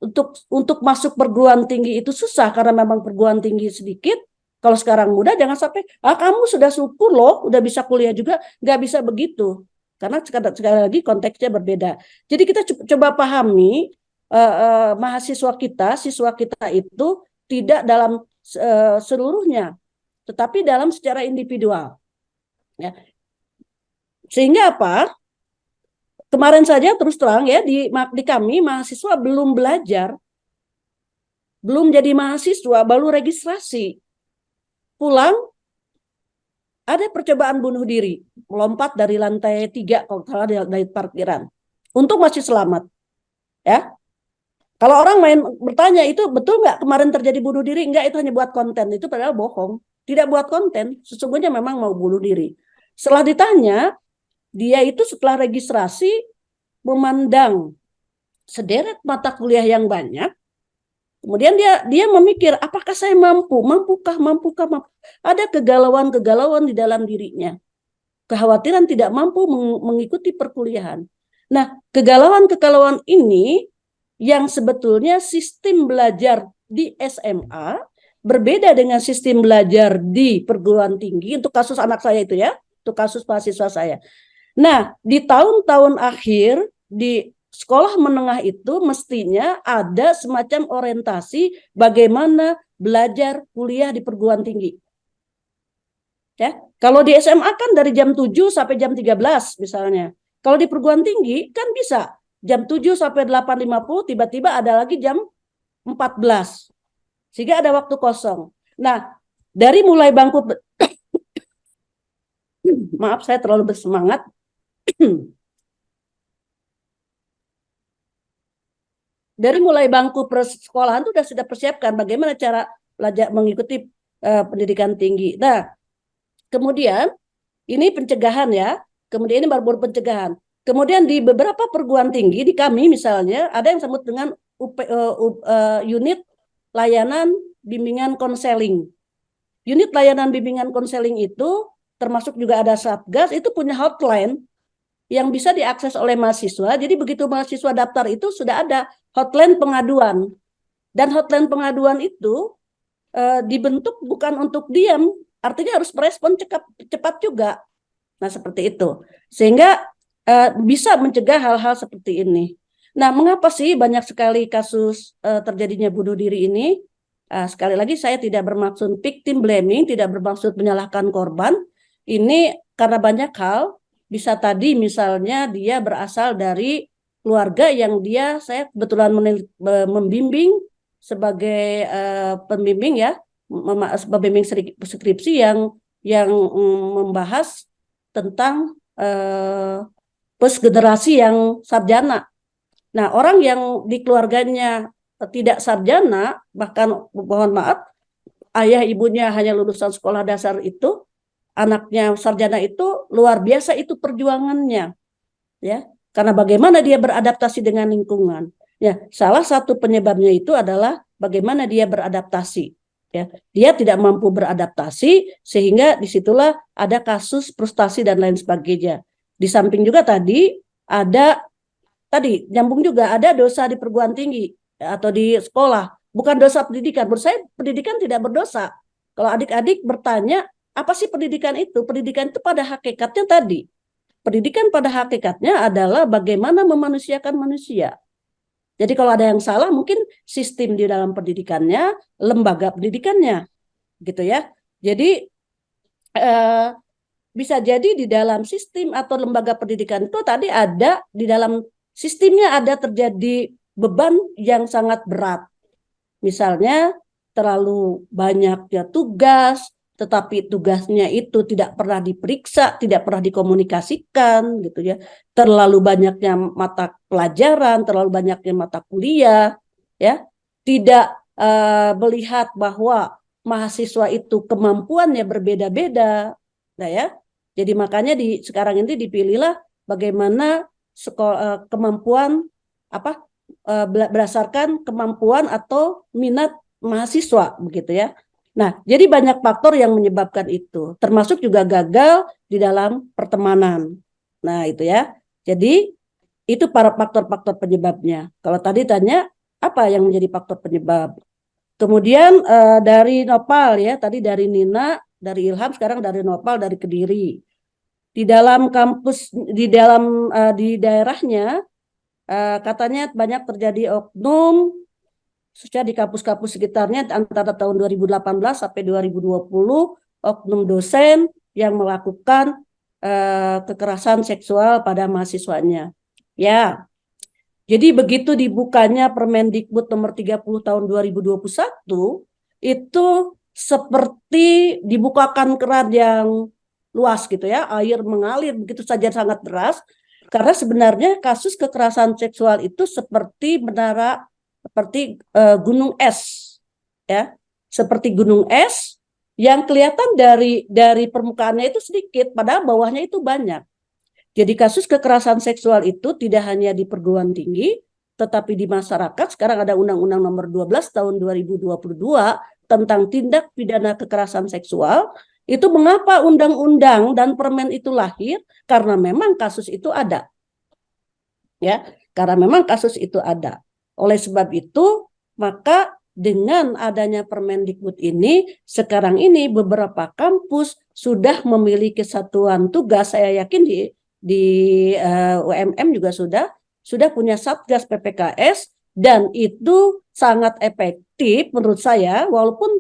untuk masuk perguruan tinggi itu susah karena memang perguruan tinggi sedikit. Kalau sekarang mudah, jangan sampai kamu sudah syukur loh, udah bisa kuliah juga, nggak bisa begitu. Karena sekali lagi konteksnya berbeda. Jadi kita coba pahami mahasiswa kita, siswa kita itu tidak dalam seluruhnya, tetapi dalam secara individual. Ya. Sehingga apa? Kemarin saja terus terang ya di kami mahasiswa belum belajar, belum jadi mahasiswa, baru registrasi. Pulang ada percobaan bunuh diri, melompat dari lantai 3 kalau salah dari parkiran. Untung masih selamat. Ya. Kalau orang main bertanya itu betul nggak kemarin terjadi bunuh diri? Enggak, itu hanya buat konten. Itu padahal bohong. Tidak buat konten, sesungguhnya memang mau bunuh diri. Setelah ditanya, dia itu setelah registrasi memandang sederet mata kuliah yang banyak, kemudian dia memikir apakah saya mampukah. Ada kegalauan di dalam dirinya, kekhawatiran tidak mampu mengikuti perkuliahan. Nah, kegalauan ini yang sebetulnya sistem belajar di SMA berbeda dengan sistem belajar di perguruan tinggi untuk kasus anak saya itu ya, untuk kasus mahasiswa saya. Nah, di tahun-tahun akhir di sekolah menengah itu mestinya ada semacam orientasi bagaimana belajar kuliah di perguruan tinggi. Ya, kalau di SMA kan dari jam 7 sampai jam 13 misalnya. Kalau di perguruan tinggi kan bisa jam 7 sampai 8.50, tiba-tiba ada lagi jam 14. Sehingga ada waktu kosong. Nah, dari mulai bangku maaf saya terlalu bersemangat. Dari mulai bangku persekolahan itu sudah persiapkan bagaimana cara belajar mengikuti pendidikan tinggi. Nah, kemudian ini pencegahan ya. Kemudian ini baru pencegahan. Kemudian di beberapa perguruan tinggi di kami misalnya ada yang disebut dengan unit layanan bimbingan konseling. Unit layanan bimbingan konseling itu termasuk juga ada Satgas, itu punya hotline yang bisa diakses oleh mahasiswa. Jadi begitu mahasiswa daftar itu sudah ada hotline pengaduan. Dan hotline pengaduan itu dibentuk bukan untuk diam, artinya harus merespon cepat juga. Nah, seperti itu. Sehingga bisa mencegah hal-hal seperti ini. Nah, mengapa sih banyak sekali kasus terjadinya bunuh diri ini? Sekali lagi saya tidak bermaksud victim blaming, tidak bermaksud menyalahkan korban. Ini karena banyak hal, bisa tadi misalnya dia berasal dari keluarga yang saya kebetulan membimbing sebagai pembimbing ya, pembimbing skripsi yang membahas tentang plus generasi yang sarjana. Nah, orang yang di keluarganya tidak sarjana, bahkan mohon maaf, ayah ibunya hanya lulusan sekolah dasar itu, anaknya sarjana itu luar biasa itu perjuangannya, ya. Karena bagaimana dia beradaptasi dengan lingkungan. Ya, salah satu penyebabnya itu adalah bagaimana dia beradaptasi. Ya, dia tidak mampu beradaptasi sehingga disitulah ada kasus frustasi dan lain sebagainya. Di samping juga tadi nyambung juga ada dosa di perguruan tinggi atau di sekolah, bukan dosa pendidikan. Menurut saya pendidikan tidak berdosa. Kalau adik-adik bertanya apa sih pendidikan itu? Pendidikan itu pada hakikatnya tadi. Pendidikan pada hakikatnya adalah bagaimana memanusiakan manusia. Jadi kalau ada yang salah mungkin sistem di dalam pendidikannya, lembaga pendidikannya, gitu ya. Jadi bisa jadi di dalam sistem atau lembaga pendidikan itu tadi ada di dalam sistemnya ada terjadi beban yang sangat berat. Misalnya terlalu banyaknya tugas, tetapi tugasnya itu tidak pernah diperiksa, tidak pernah dikomunikasikan, gitu ya. Terlalu banyaknya mata pelajaran, terlalu banyaknya mata kuliah, ya. Tidak melihat bahwa mahasiswa itu kemampuannya berbeda-beda, nah ya. Jadi makanya sekarang ini dipilihlah bagaimana kemampuan berdasarkan kemampuan atau minat mahasiswa, begitu ya. Nah, jadi banyak faktor yang menyebabkan itu, termasuk juga gagal di dalam pertemanan. Nah, itu ya. Jadi, itu para faktor-faktor penyebabnya. Kalau tadi tanya, apa yang menjadi faktor penyebab? Kemudian dari Nopal ya, tadi dari Nina, dari Ilham, sekarang dari Nopal, dari Kediri. Di dalam kampus, di daerahnya, katanya banyak terjadi oknum, khususnya di kampus-kampus sekitarnya antara tahun 2018 sampai 2020 oknum dosen yang melakukan kekerasan seksual pada mahasiswanya. Ya. Jadi begitu dibukanya Permendikbud nomor 30 tahun 2021 itu seperti dibukakan keran yang luas gitu ya, air mengalir begitu saja sangat deras karena sebenarnya kasus kekerasan seksual itu seperti gunung es, ya, seperti gunung es yang kelihatan dari permukaannya itu sedikit, padahal bawahnya itu banyak. Jadi kasus kekerasan seksual itu tidak hanya di perguruan tinggi, tetapi di masyarakat. Sekarang ada Undang-Undang Nomor 12 Tahun 2022 tentang tindak pidana kekerasan seksual. Itu mengapa undang-undang dan permen itu lahir? Karena memang kasus itu ada, ya, karena memang kasus itu ada. Oleh sebab itu, maka dengan adanya Permendikbud ini, sekarang ini beberapa kampus sudah memiliki satuan tugas. Saya yakin di UMM juga sudah punya Satgas PPKS, dan itu sangat efektif menurut saya. Walaupun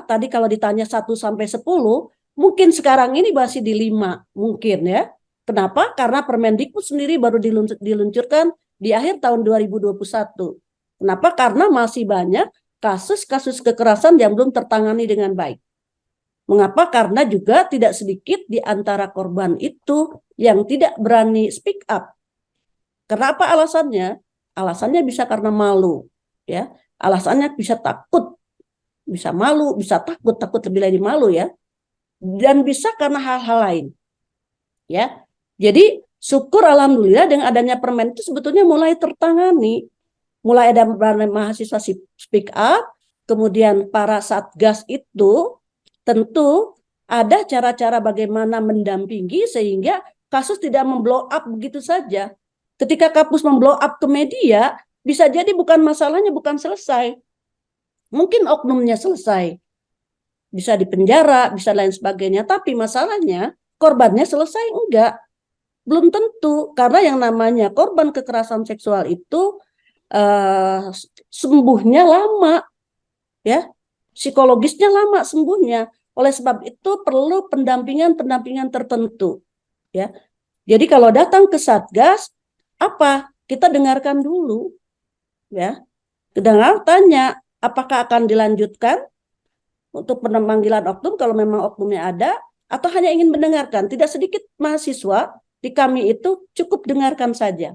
tadi kalau ditanya 1 sampai 10, mungkin sekarang ini masih di 5 mungkin ya. Kenapa? Karena Permendikbud sendiri baru diluncurkan di akhir tahun 2021. Kenapa? Karena masih banyak kasus-kasus kekerasan yang belum tertangani dengan baik. Mengapa? Karena juga tidak sedikit di antara korban itu yang tidak berani speak up. Kenapa alasannya? Alasannya bisa karena malu, ya. Alasannya bisa takut, bisa malu, bisa takut lebih lagi malu ya. Dan bisa karena hal-hal lain. Ya. Jadi syukur alhamdulillah dengan adanya permen itu sebetulnya mulai tertangani. Mulai ada mahasiswa speak up, kemudian para satgas itu tentu ada cara-cara bagaimana mendampingi sehingga kasus tidak memblow up begitu saja. Ketika kampus memblow up ke media, bisa jadi masalahnya bukan selesai. Mungkin oknumnya selesai. Bisa dipenjara, bisa lain sebagainya, tapi masalahnya korbannya selesai enggak. Belum tentu, karena yang namanya korban kekerasan seksual itu sembuhnya lama, ya, psikologisnya lama sembuhnya. Oleh sebab itu perlu pendampingan tertentu, ya. Jadi kalau datang ke Satgas, kita dengarkan dulu, ya. Tanya apakah akan dilanjutkan untuk pemanggilan oknum kalau memang oknumnya ada, atau hanya ingin mendengarkan. Tidak sedikit mahasiswa di kami itu cukup dengarkan saja.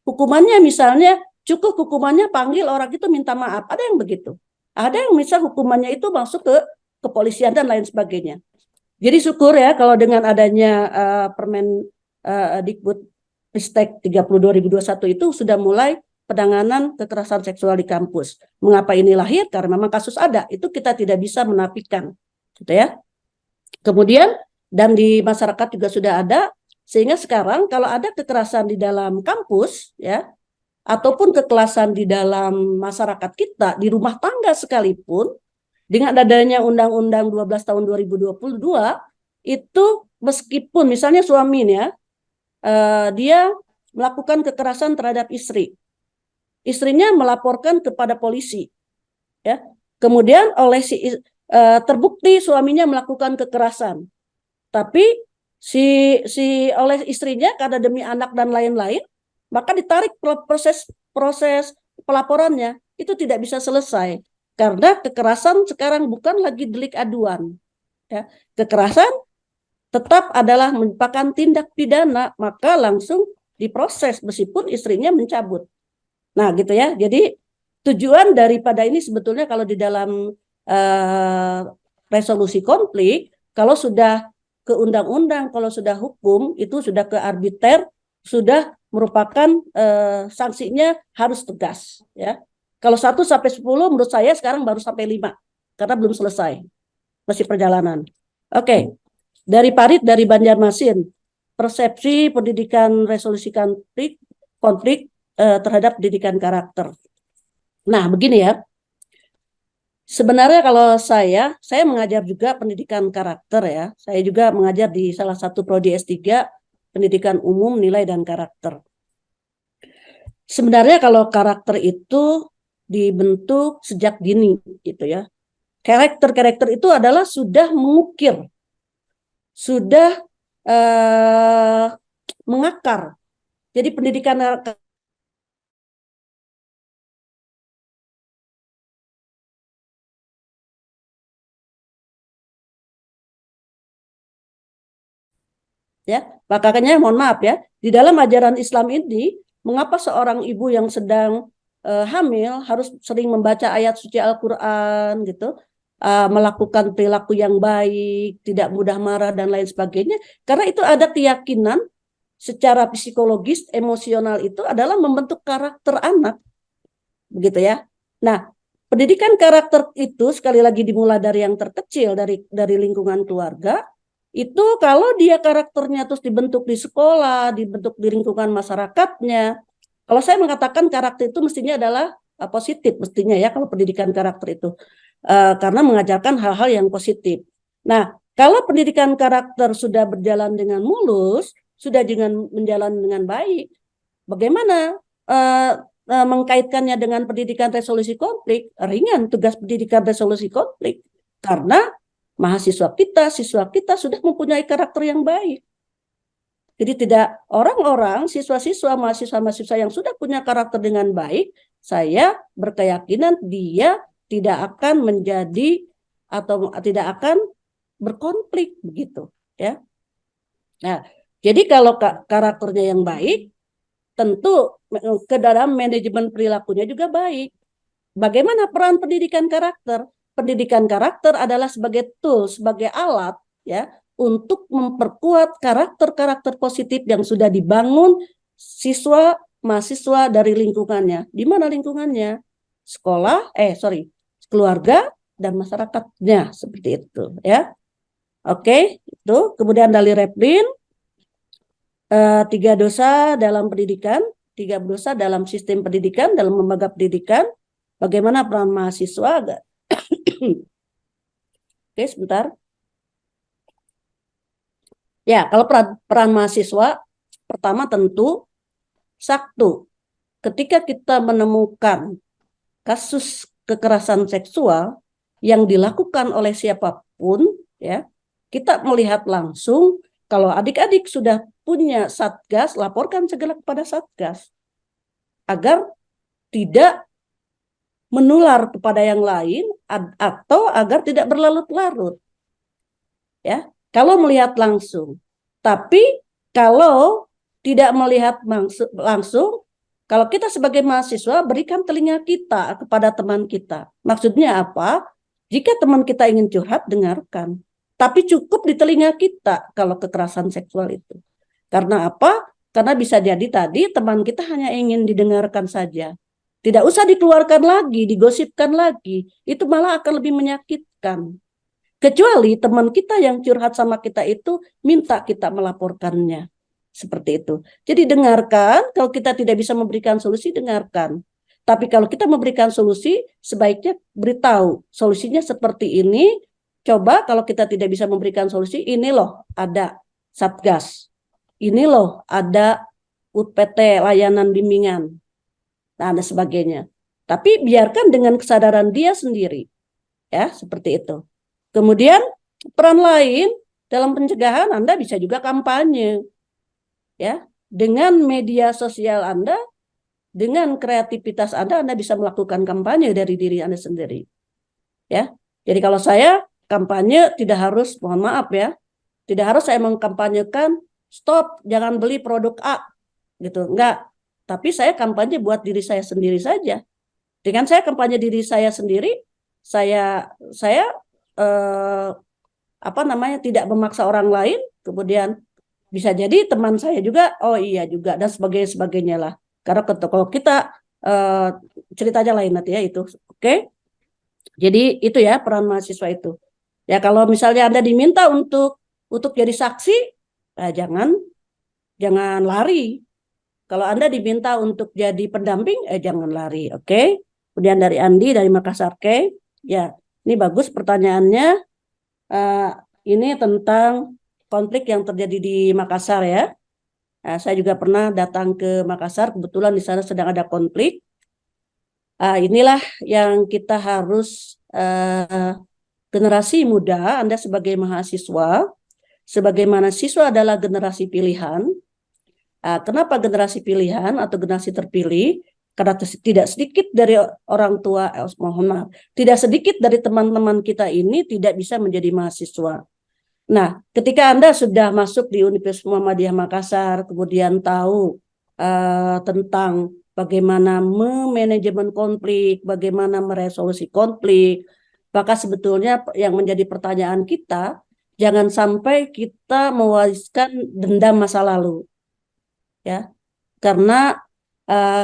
Hukumannya misalnya cukup hukumannya panggil orang itu minta maaf. Ada yang begitu. Ada yang misal hukumannya itu masuk ke kepolisian dan lain sebagainya. Jadi syukur ya kalau dengan adanya Permendikbud Ristek 30 2021 itu sudah mulai penanganan kekerasan seksual di kampus. Mengapa ini lahir? Karena memang kasus ada. Itu kita tidak bisa menafikan. Gitu ya. Kemudian dan di masyarakat juga sudah ada. Sehingga sekarang kalau ada kekerasan di dalam kampus, ya, ataupun kekerasan di dalam masyarakat kita, di rumah tangga sekalipun, dengan adanya Undang-Undang 12 tahun 2022, itu meskipun misalnya suaminya, dia melakukan kekerasan terhadap istri, istrinya melaporkan kepada polisi, ya, kemudian oleh terbukti suaminya melakukan kekerasan, tapi oleh istrinya karena demi anak dan lain-lain, maka ditarik proses pelaporannya. Itu tidak bisa selesai karena kekerasan sekarang bukan lagi delik aduan, ya. Kekerasan tetap adalah merupakan tindak pidana, maka langsung diproses meskipun istrinya mencabut. Nah, gitu ya. Jadi tujuan daripada ini sebetulnya kalau di dalam resolusi konflik, kalau sudah ke undang-undang, kalau sudah hukum, itu sudah ke arbiter, sudah merupakan sanksinya harus tegas, ya. Kalau 1 sampai 10 menurut saya sekarang baru sampai 5 karena belum selesai, masih perjalanan. Oke. Dari Parit dari Banjarmasin, persepsi pendidikan resolusi konflik terhadap pendidikan karakter. Nah, begini ya. Sebenarnya kalau saya mengajar juga pendidikan karakter ya. Saya juga mengajar di salah satu prodi S3 pendidikan umum nilai dan karakter. Sebenarnya kalau karakter itu dibentuk sejak dini gitu ya. Karakter itu adalah sudah mengukir, sudah mengakar. Jadi pendidikan ya, makanya mohon maaf ya, di dalam ajaran Islam ini, mengapa seorang ibu yang sedang hamil harus sering membaca ayat suci Al-Quran gitu, melakukan perilaku yang baik, tidak mudah marah dan lain sebagainya, karena itu ada keyakinan secara psikologis, emosional itu adalah membentuk karakter anak, begitu ya. Nah, pendidikan karakter itu sekali lagi dimulai dari yang terkecil, dari lingkungan keluarga. Itu kalau dia karakternya terus dibentuk di sekolah, dibentuk di lingkungan masyarakatnya. Kalau saya mengatakan karakter itu mestinya adalah positif mestinya ya kalau pendidikan karakter itu. Karena mengajarkan hal-hal yang positif. Nah, kalau pendidikan karakter sudah berjalan dengan mulus, sudah menjalan dengan baik, bagaimana mengkaitkannya dengan pendidikan resolusi konflik? Ringan tugas pendidikan resolusi konflik. Karena mahasiswa kita, siswa kita sudah mempunyai karakter yang baik. Jadi tidak orang-orang, siswa-siswa, mahasiswa-mahasiswa yang sudah punya karakter dengan baik, saya berkeyakinan dia tidak akan menjadi atau tidak akan berkonflik begitu ya. Nah, jadi kalau karakternya yang baik, tentu ke dalam manajemen perilakunya juga baik. Bagaimana peran pendidikan karakter? Pendidikan karakter adalah sebagai tool, sebagai alat ya untuk memperkuat karakter-karakter positif yang sudah dibangun siswa mahasiswa dari lingkungannya. Di mana lingkungannya? Sekolah, keluarga dan masyarakatnya seperti itu ya. Oke, itu kemudian dari Replin 3 dosa dalam pendidikan, 3 dosa dalam sistem pendidikan, dalam lembaga pendidikan, bagaimana peran mahasiswa. Oke, sebentar. Ya, kalau peran mahasiswa, pertama tentu satu, ketika kita menemukan kasus kekerasan seksual yang dilakukan oleh siapapun, ya, kita melihat langsung kalau adik-adik sudah punya satgas, laporkan segera kepada satgas agar tidak menular kepada yang lain atau agar tidak berlarut-larut. Ya, kalau melihat langsung. Tapi kalau tidak melihat langsung, kalau kita sebagai mahasiswa berikan telinga kita kepada teman kita. Maksudnya apa? Jika teman kita ingin curhat, dengarkan. Tapi cukup di telinga kita kalau kekerasan seksual itu. Karena apa? Karena bisa jadi tadi teman kita hanya ingin didengarkan saja. Tidak usah dikeluarkan lagi, digosipkan lagi. Itu malah akan lebih menyakitkan. Kecuali teman kita yang curhat sama kita itu minta kita melaporkannya. Seperti itu. Jadi dengarkan, kalau kita tidak bisa memberikan solusi, dengarkan. Tapi kalau kita memberikan solusi, sebaiknya beritahu solusinya seperti ini. Coba kalau kita tidak bisa memberikan solusi, ini loh ada Satgas. Ini loh ada UPT, layanan bimbingan. Nah, dan sebagainya. Tapi biarkan dengan kesadaran dia sendiri. Ya, seperti itu. Kemudian peran lain dalam pencegahan Anda bisa juga kampanye. Ya, dengan media sosial Anda, dengan kreativitas Anda bisa melakukan kampanye dari diri Anda sendiri. Ya. Jadi kalau saya kampanye tidak harus, mohon maaf ya, tidak harus saya mengkampanyekan stop, jangan beli produk A gitu. Enggak. Tapi saya kampanye buat diri saya sendiri saja. Dengan saya kampanye diri saya sendiri, saya tidak memaksa orang lain, kemudian bisa jadi teman saya juga, oh iya juga, dan sebagainya lah. Karena kalau kita ceritanya lain nanti ya itu, oke? Jadi itu ya peran mahasiswa itu. Ya kalau misalnya Anda diminta untuk jadi saksi, jangan lari. Kalau Anda diminta untuk jadi pendamping, jangan lari, oke? Kemudian dari Andi dari Makassar, oke? Ya, ini bagus pertanyaannya. Ini tentang konflik yang terjadi di Makassar ya. Nah, saya juga pernah datang ke Makassar, kebetulan di sana sedang ada konflik. Inilah yang kita harus generasi muda, Anda sebagai mahasiswa, sebagaimana siswa adalah generasi pilihan. Kenapa generasi pilihan atau generasi terpilih? Karena tidak sedikit dari orang tua, mohon maaf, tidak sedikit dari teman-teman kita ini tidak bisa menjadi mahasiswa. Nah, ketika Anda sudah masuk di Universitas Muhammadiyah Makassar, kemudian tahu tentang bagaimana memanajemen konflik, bagaimana meresolusi konflik, maka sebetulnya yang menjadi pertanyaan kita, jangan sampai kita mewariskan dendam masa lalu. Ya, karena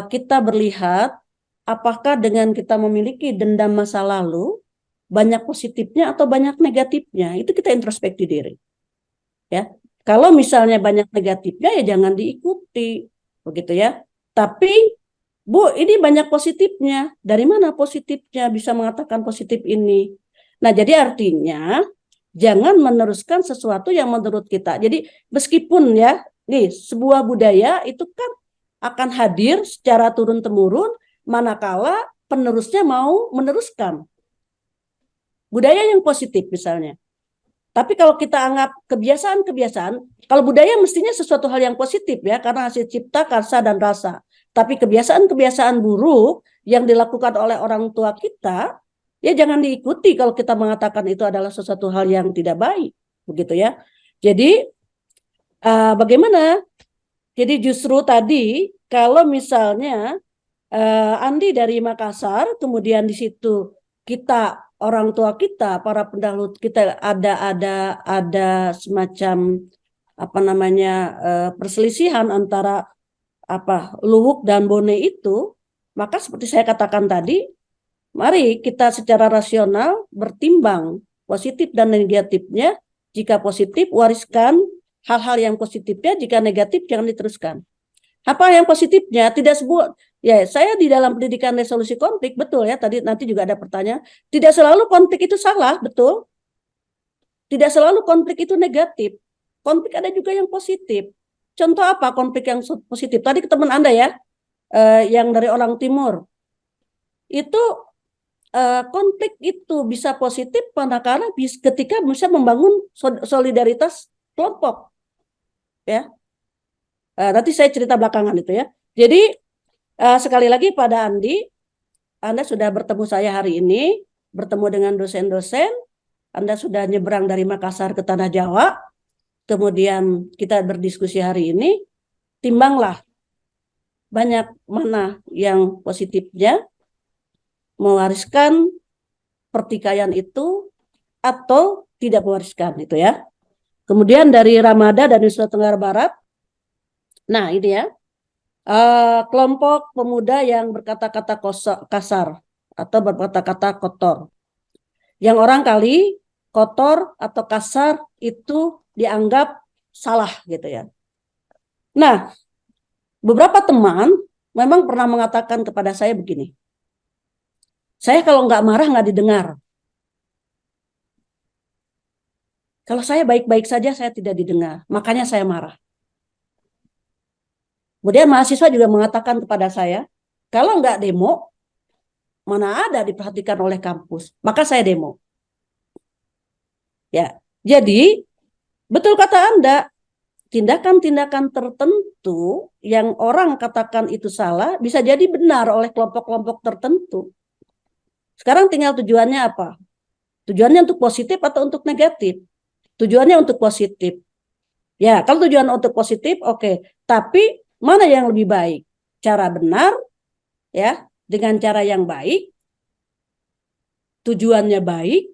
kita berlihat apakah dengan kita memiliki dendam masa lalu, banyak positifnya atau banyak negatifnya, itu kita introspeksi diri. Ya, kalau misalnya banyak negatifnya ya jangan diikuti, begitu ya. Tapi Bu, ini banyak positifnya. Dari mana positifnya bisa mengatakan positif ini? Nah, jadi artinya jangan meneruskan sesuatu yang menurut kita. Jadi meskipun ya, nih sebuah budaya itu kan akan hadir secara turun-temurun manakala penerusnya mau meneruskan budaya yang positif misalnya. Tapi kalau kita anggap kebiasaan-kebiasaan, kalau budaya mestinya sesuatu hal yang positif ya, karena hasil cipta, karsa, dan rasa. Tapi kebiasaan-kebiasaan buruk yang dilakukan oleh orang tua kita, ya jangan diikuti kalau kita mengatakan itu adalah sesuatu hal yang tidak baik, begitu ya. Jadi bagaimana? Jadi justru tadi kalau misalnya Andi dari Makassar, kemudian di situ kita orang tua kita, para pendahulu kita ada semacam apa namanya perselisihan antara Luwuk dan Bone itu, maka seperti saya katakan tadi, mari kita secara rasional bertimbang positif dan negatifnya. Jika positif, wariskan hal-hal yang positifnya, jika negatif jangan diteruskan. Apa yang positifnya? Tidak sebuah, ya saya di dalam pendidikan resolusi konflik, betul ya, tadi nanti juga ada pertanyaan, tidak selalu konflik itu salah, betul. Tidak selalu konflik itu negatif. Konflik ada juga yang positif. Contoh apa konflik yang positif? Tadi teman Anda ya, yang dari orang timur. Itu konflik itu bisa positif karena ketika bisa membangun solidaritas kelompok. Ya. Nanti saya cerita belakangan itu ya. Jadi sekali lagi pada Andi, Anda sudah bertemu saya hari ini, bertemu dengan dosen-dosen, Anda sudah nyebrang dari Makassar ke Tanah Jawa, kemudian kita berdiskusi hari ini, timbanglah banyak mana yang positifnya, mewariskan pertikaian itu atau tidak mewariskan itu ya. Kemudian dari Ramada dan Nusa Tenggara Barat, nah ini ya, kelompok pemuda yang berkata-kata kasar atau berkata-kata kotor. Yang orang kali kotor atau kasar itu dianggap salah gitu ya. Nah, beberapa teman memang pernah mengatakan kepada saya begini, saya kalau nggak marah nggak didengar. Kalau saya baik-baik saja saya tidak didengar, makanya saya marah. Kemudian mahasiswa juga mengatakan kepada saya, kalau nggak demo, mana ada diperhatikan oleh kampus, maka saya demo. Ya, jadi betul kata Anda, tindakan-tindakan tertentu yang orang katakan itu salah bisa jadi benar oleh kelompok-kelompok tertentu. Sekarang tinggal tujuannya apa? Tujuannya untuk positif atau untuk negatif? Tujuannya untuk positif. Ya, kalau tujuan untuk positif, oke. Tapi mana yang lebih baik? Cara benar, ya, dengan cara yang baik, tujuannya baik,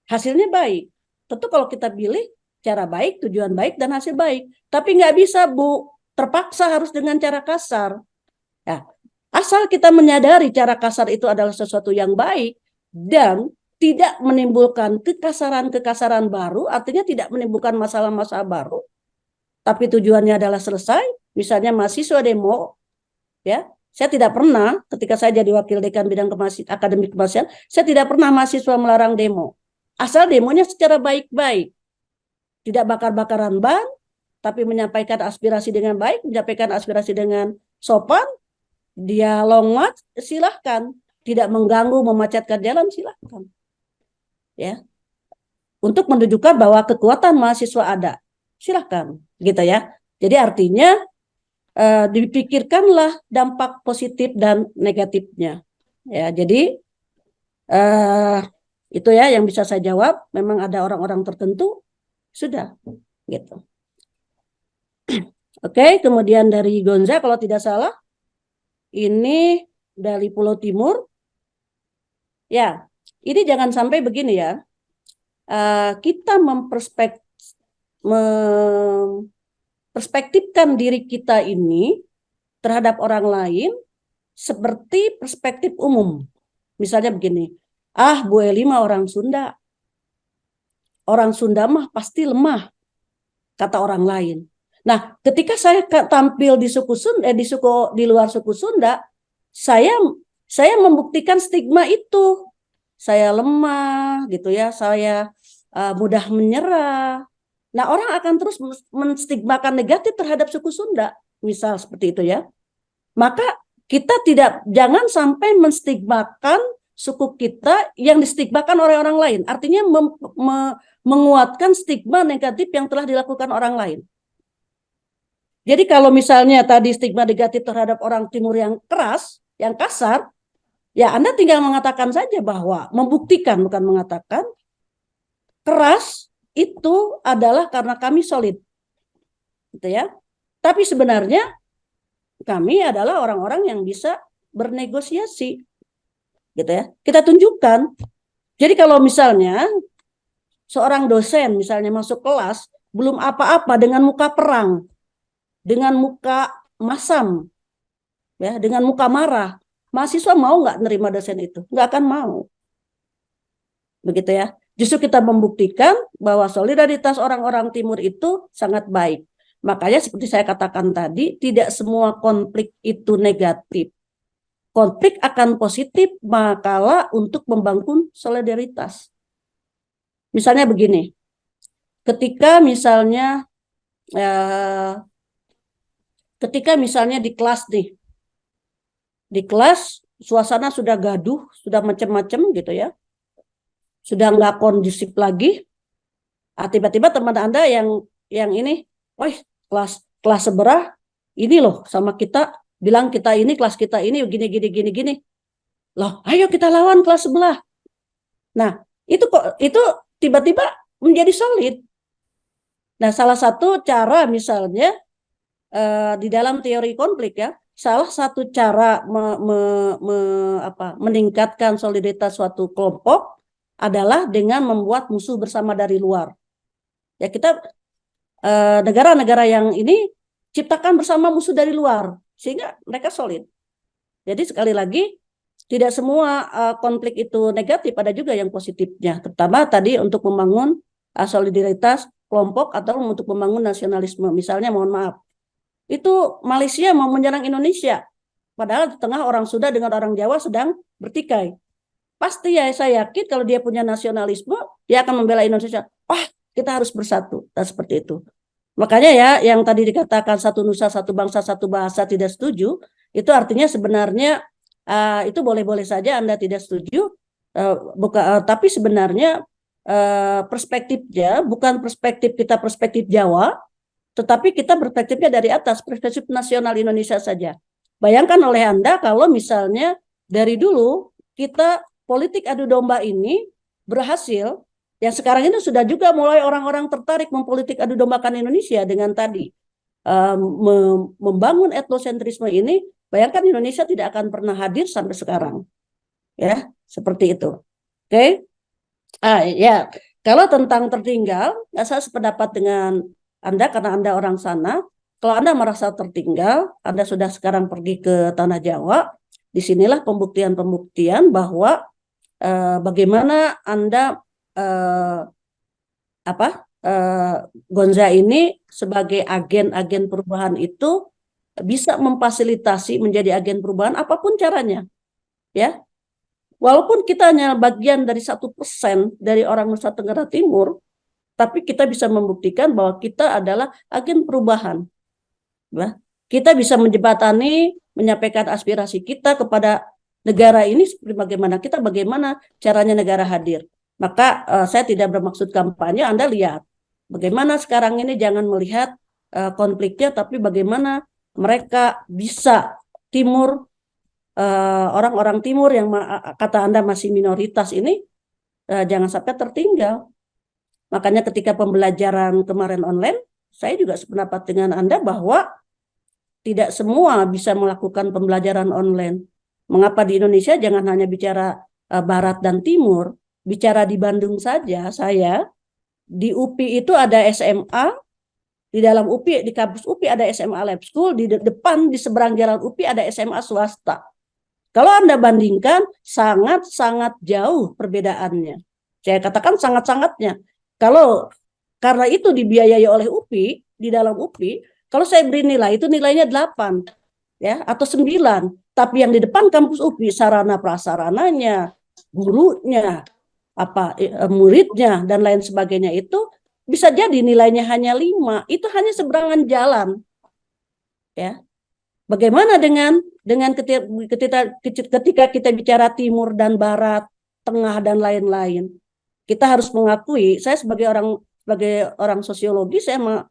hasilnya baik. Tentu kalau kita pilih cara baik, tujuan baik, dan hasil baik. Tapi nggak bisa, Bu, terpaksa harus dengan cara kasar. Ya, asal kita menyadari cara kasar itu adalah sesuatu yang baik dan tidak menimbulkan kekasaran-kekasaran baru, artinya tidak menimbulkan masalah-masalah baru, tapi tujuannya adalah selesai. Misalnya mahasiswa demo, ya, saya tidak pernah ketika saya jadi wakil dekan bidang akademik kemahasiswaan, saya tidak pernah mahasiswa melarang demo. Asal demonya secara baik-baik, tidak bakar-bakaran ban, tapi menyampaikan aspirasi dengan baik, menyampaikan aspirasi dengan sopan, dia long march, silahkan. Tidak mengganggu, memacetkan jalan, silahkan. Ya, untuk menunjukkan bahwa kekuatan mahasiswa ada, silahkan, gitu ya. Jadi artinya dipikirkanlah dampak positif dan negatifnya. Ya, jadi itu ya yang bisa saya jawab. Memang ada orang-orang tertentu, sudah, gitu. Oke, kemudian dari Gonza kalau tidak salah, ini dari Pulau Timur. Ya, ini jangan sampai begini ya. Kita memperspektifkan diri kita ini terhadap orang lain seperti perspektif umum. Misalnya begini, Bu Eli mah orang Sunda. Orang Sunda mah pasti lemah, kata orang lain. Nah, ketika saya tampil di suku Sunda, di luar suku Sunda, saya membuktikan stigma itu. Saya lemah gitu ya, saya mudah menyerah. Nah, orang akan terus menstigmakan negatif terhadap suku Sunda, misal seperti itu ya. Maka kita jangan sampai menstigmakan suku kita yang distigmakan oleh orang lain. Artinya menguatkan stigma negatif yang telah dilakukan orang lain. Jadi kalau misalnya tadi stigma negatif terhadap orang Timur yang keras, yang kasar, ya Anda tinggal mengatakan saja bahwa, membuktikan bukan mengatakan, keras itu adalah karena kami solid. Gitu ya. Tapi sebenarnya kami adalah orang-orang yang bisa bernegosiasi. Gitu ya. Kita tunjukkan. Jadi kalau misalnya seorang dosen misalnya masuk kelas belum apa-apa dengan muka perang, dengan muka masam, ya, dengan muka marah, mahasiswa mau nggak nerima dosen itu? Nggak akan mau. Begitu ya. Justru kita membuktikan bahwa solidaritas orang-orang Timur itu sangat baik. Makanya seperti saya katakan tadi, tidak semua konflik itu negatif. Konflik akan positif manakala untuk membangun solidaritas. Misalnya begini, ketika misalnya di kelas nih, di kelas suasana sudah gaduh, sudah macam-macam gitu ya, sudah nggak kondusif lagi, tiba-tiba teman Anda yang ini, wah kelas seberang ini loh sama kita, bilang kita ini kelas kita ini gini. Loh, ayo kita lawan kelas sebelah. Nah, itu tiba-tiba menjadi solid. Nah, salah satu cara misalnya di dalam teori konflik ya, salah satu cara meningkatkan soliditas suatu kelompok adalah dengan membuat musuh bersama dari luar. Ya, kita negara-negara yang ini ciptakan bersama musuh dari luar sehingga mereka solid. Jadi sekali lagi tidak semua konflik itu negatif, ada juga yang positifnya, terutama tadi untuk membangun solidaritas kelompok atau untuk membangun nasionalisme. Misalnya mohon maaf, itu Malaysia mau menyerang Indonesia, padahal di tengah orang Sunda dengan orang Jawa sedang bertikai. Pasti ya saya yakin kalau dia punya nasionalisme, dia akan membela Indonesia. Wah, kita harus bersatu, dan seperti itu. Makanya ya yang tadi dikatakan satu nusa, satu bangsa, satu bahasa tidak setuju, itu artinya sebenarnya itu boleh-boleh saja Anda tidak setuju, tapi sebenarnya perspektifnya bukan perspektif kita perspektif Jawa, tetapi kita perspektifnya dari atas, perspektif nasional Indonesia saja. Bayangkan oleh Anda kalau misalnya dari dulu kita politik adu domba ini berhasil, yang sekarang ini sudah juga mulai orang-orang tertarik mempolitik adu dombakan Indonesia dengan tadi membangun etnosentrisme ini. Bayangkan Indonesia tidak akan pernah hadir sampai sekarang, ya seperti itu. Oke, ya kalau tentang tertinggal, saya sependapat dengan Anda karena Anda orang sana. Kalau Anda merasa tertinggal, Anda sudah sekarang pergi ke tanah Jawa. Disinilah pembuktian bahwa bagaimana Anda Gonza ini sebagai agen-agen perubahan itu bisa memfasilitasi menjadi agen perubahan apapun caranya, ya. Walaupun kita hanya bagian dari 1% dari orang Nusa Tenggara Timur, tapi kita bisa membuktikan bahwa kita adalah agen perubahan. Ya. Kita bisa menjembatani, menyampaikan aspirasi kita kepada negara ini seperti bagaimana caranya negara hadir. Maka saya tidak bermaksud kampanye, Anda lihat bagaimana sekarang ini jangan melihat konfliknya, tapi bagaimana mereka bisa Timur, orang-orang Timur yang kata Anda masih minoritas ini jangan sampai tertinggal. Makanya ketika pembelajaran kemarin online, saya juga sependapat dengan Anda bahwa tidak semua bisa melakukan pembelajaran online. Mengapa di Indonesia jangan hanya bicara Barat dan Timur, bicara di Bandung saja, saya di UPI itu ada SMA, di dalam UPI, di kampus UPI ada SMA Lab School, di depan, di seberang jalan UPI ada SMA swasta. Kalau Anda bandingkan, sangat-sangat jauh perbedaannya. Saya katakan sangat-sangatnya. Karena itu dibiayai oleh UPI, di dalam UPI, kalau saya beri nilai, itu nilainya 8. ya, atau 9. Tapi yang di depan kampus UPI sarana prasarananya, gurunya, muridnya dan lain sebagainya itu bisa jadi nilainya hanya 5. Itu hanya seberangan jalan. Ya. Bagaimana dengan ketika kita bicara timur dan barat, tengah dan lain-lain? Kita harus mengakui, saya sebagai orang sosiologi,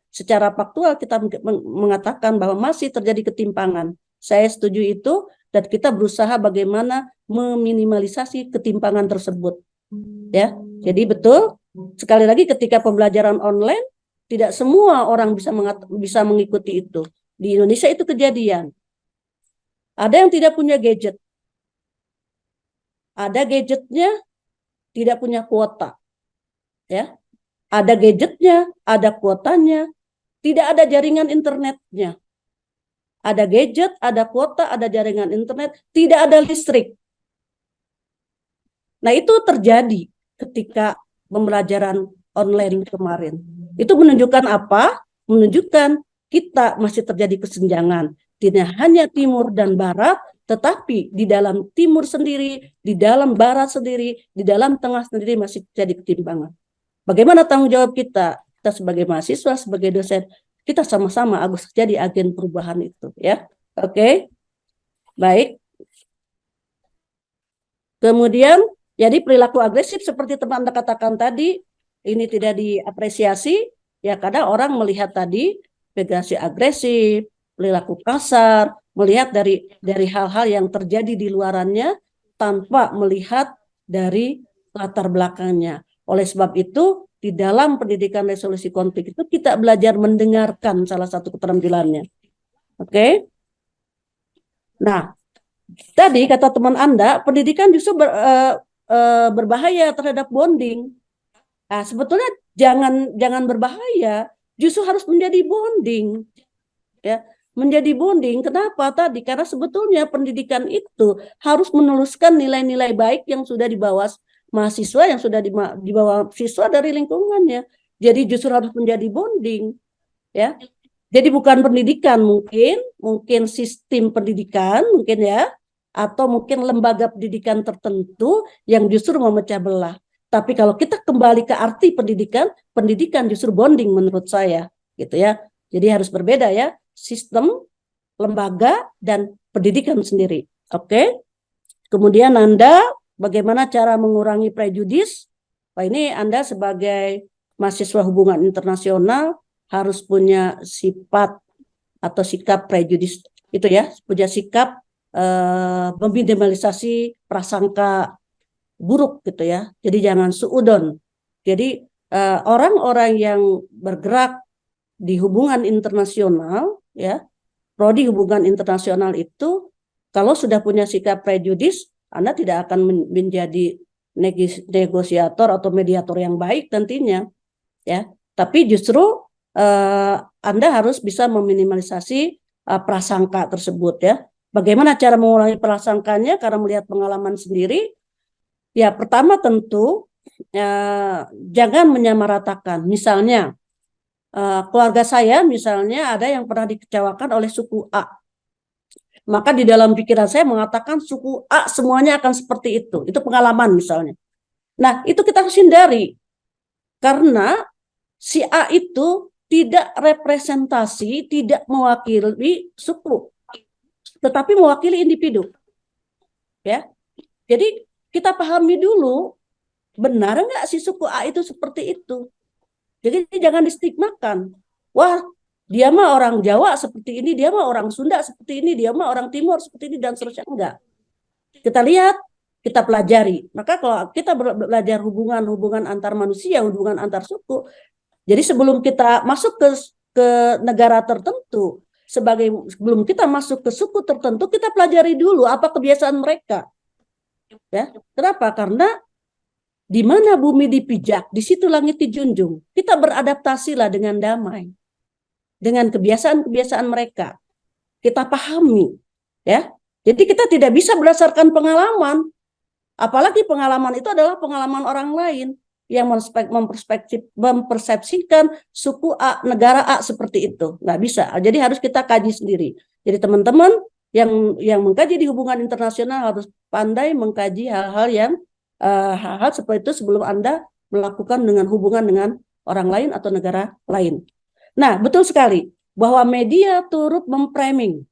secara faktual kita mengatakan bahwa masih terjadi ketimpangan. Saya setuju itu, dan kita berusaha bagaimana meminimalisasi ketimpangan tersebut. Ya, jadi betul. Sekali lagi, ketika pembelajaran online, tidak semua orang bisa mengikuti itu. Di Indonesia itu kejadian. Ada yang tidak punya gadget. Ada gadgetnya, tidak punya kuota. Ya. Ada gadgetnya, ada kuotanya, tidak ada jaringan internetnya. Ada gadget, ada kuota, ada jaringan internet, tidak ada listrik. Nah, itu terjadi ketika pembelajaran online kemarin. Itu menunjukkan apa? Menunjukkan kita masih terjadi kesenjangan. Tidak hanya timur dan barat, tetapi di dalam timur sendiri, di dalam barat sendiri, di dalam tengah sendiri masih terjadi ketimpangan. Bagaimana tanggung jawab kita? Kita sebagai mahasiswa, sebagai dosen, kita sama-sama harus jadi agen perubahan itu, ya. Oke. Baik. Kemudian, jadi perilaku agresif seperti teman Anda katakan tadi, ini tidak diapresiasi, ya, karena orang melihat tadi migrasi agresif, perilaku kasar, melihat dari hal-hal yang terjadi di luarannya tanpa melihat dari latar belakangnya. Oleh sebab itu, di dalam pendidikan resolusi konflik itu kita belajar mendengarkan salah satu keterampilannya. Oke? Nah, tadi kata teman Anda, pendidikan justru berbahaya terhadap bonding. Nah, sebetulnya jangan berbahaya, justru harus menjadi bonding. Ya, menjadi bonding. Kenapa tadi? Karena sebetulnya pendidikan itu harus meneruskan nilai-nilai baik yang sudah dibawa mahasiswa, yang sudah dibawa siswa dari lingkungannya. Jadi justru harus menjadi bonding, ya. Jadi bukan pendidikan, mungkin sistem pendidikan, mungkin ya, atau mungkin lembaga pendidikan tertentu yang justru memecah belah. Tapi kalau kita kembali ke arti pendidikan justru bonding menurut saya, gitu ya. Jadi harus berbeda ya, sistem, lembaga, dan pendidikan sendiri. Oke. Kemudian Anda bagaimana cara mengurangi prejudis? Wah, ini Anda sebagai mahasiswa hubungan internasional harus punya sifat atau sikap prejudis itu ya, punya sikap meminimalisasi prasangka buruk gitu ya. Jadi jangan suudon. Jadi orang-orang yang bergerak di hubungan internasional ya, prodi hubungan internasional itu kalau sudah punya sikap prejudis, Anda tidak akan menjadi negosiator atau mediator yang baik nantinya, ya. Tapi justru Anda harus bisa meminimalisasi prasangka tersebut, ya. Bagaimana cara mengurangi prasangkanya? Karena melihat pengalaman sendiri, ya pertama tentu jangan menyamaratakan. Misalnya keluarga saya misalnya ada yang pernah dikecewakan oleh suku A. Maka di dalam pikiran saya mengatakan suku A semuanya akan seperti itu. Itu pengalaman misalnya. Nah, itu kita harus hindari. Karena si A itu tidak representasi, tidak mewakili suku, tetapi mewakili individu. Ya. Jadi kita pahami dulu, benar nggak si suku A itu seperti itu. Jadi jangan distigmakan. Wah, dia mah orang Jawa seperti ini, dia mah orang Sunda seperti ini, dia mah orang Timur seperti ini, dan seterusnya. Enggak. Kita lihat, kita pelajari. Maka kalau kita belajar hubungan antar manusia, hubungan antar suku, jadi sebelum kita masuk ke negara tertentu, sebelum kita masuk ke suku tertentu, kita pelajari dulu apa kebiasaan mereka. Ya, kenapa? Karena di mana bumi dipijak, di situ langit dijunjung. Kita beradaptasilah dengan damai. Dengan kebiasaan-kebiasaan mereka. Kita pahami. Ya. Jadi kita tidak bisa berdasarkan pengalaman. Apalagi pengalaman itu adalah pengalaman orang lain yang mempersepsikan suku A, negara A seperti itu. Nggak bisa. Jadi harus kita kaji sendiri. Jadi teman-teman, yang mengkaji di hubungan internasional harus pandai mengkaji hal-hal yang hal-hal seperti itu sebelum Anda melakukan dengan hubungan dengan orang lain atau negara lain. Nah, betul sekali bahwa media turut memframing,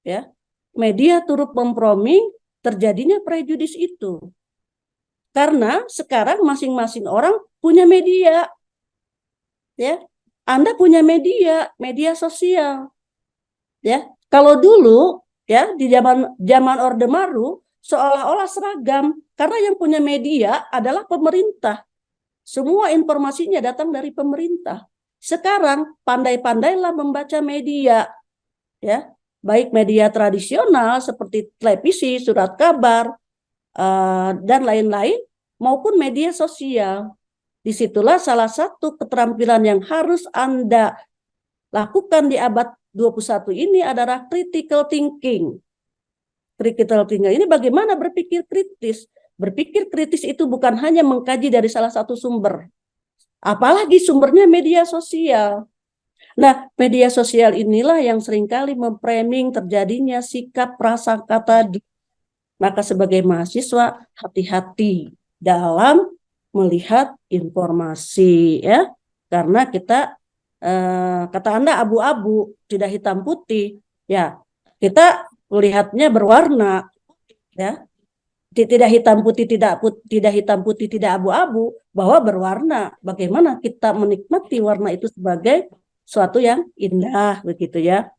ya, media turut memframing terjadinya prejudis itu. Karena sekarang masing-masing orang punya media, ya. Anda punya media sosial, ya. Kalau dulu, ya, di zaman Orde Baru seolah-olah seragam karena yang punya media adalah pemerintah. Semua informasinya datang dari pemerintah. Sekarang pandai-pandailah membaca media, ya, baik media tradisional seperti televisi, surat kabar, dan lain-lain, maupun media sosial. Disitulah salah satu keterampilan yang harus Anda lakukan di abad 21 ini adalah critical thinking. Critical thinking ini bagaimana berpikir kritis. Berpikir kritis itu bukan hanya mengkaji dari salah satu sumber, apalagi sumbernya media sosial. Nah, media sosial inilah yang seringkali memframing terjadinya sikap prasangka tadi. Maka sebagai mahasiswa hati-hati dalam melihat informasi, ya, karena kita kata Anda abu-abu, tidak hitam putih, ya, kita melihatnya berwarna, ya. Tidak hitam putih, tidak hitam putih, tidak abu-abu, bahwa berwarna. Bagaimana kita menikmati warna itu sebagai suatu yang indah, begitu ya.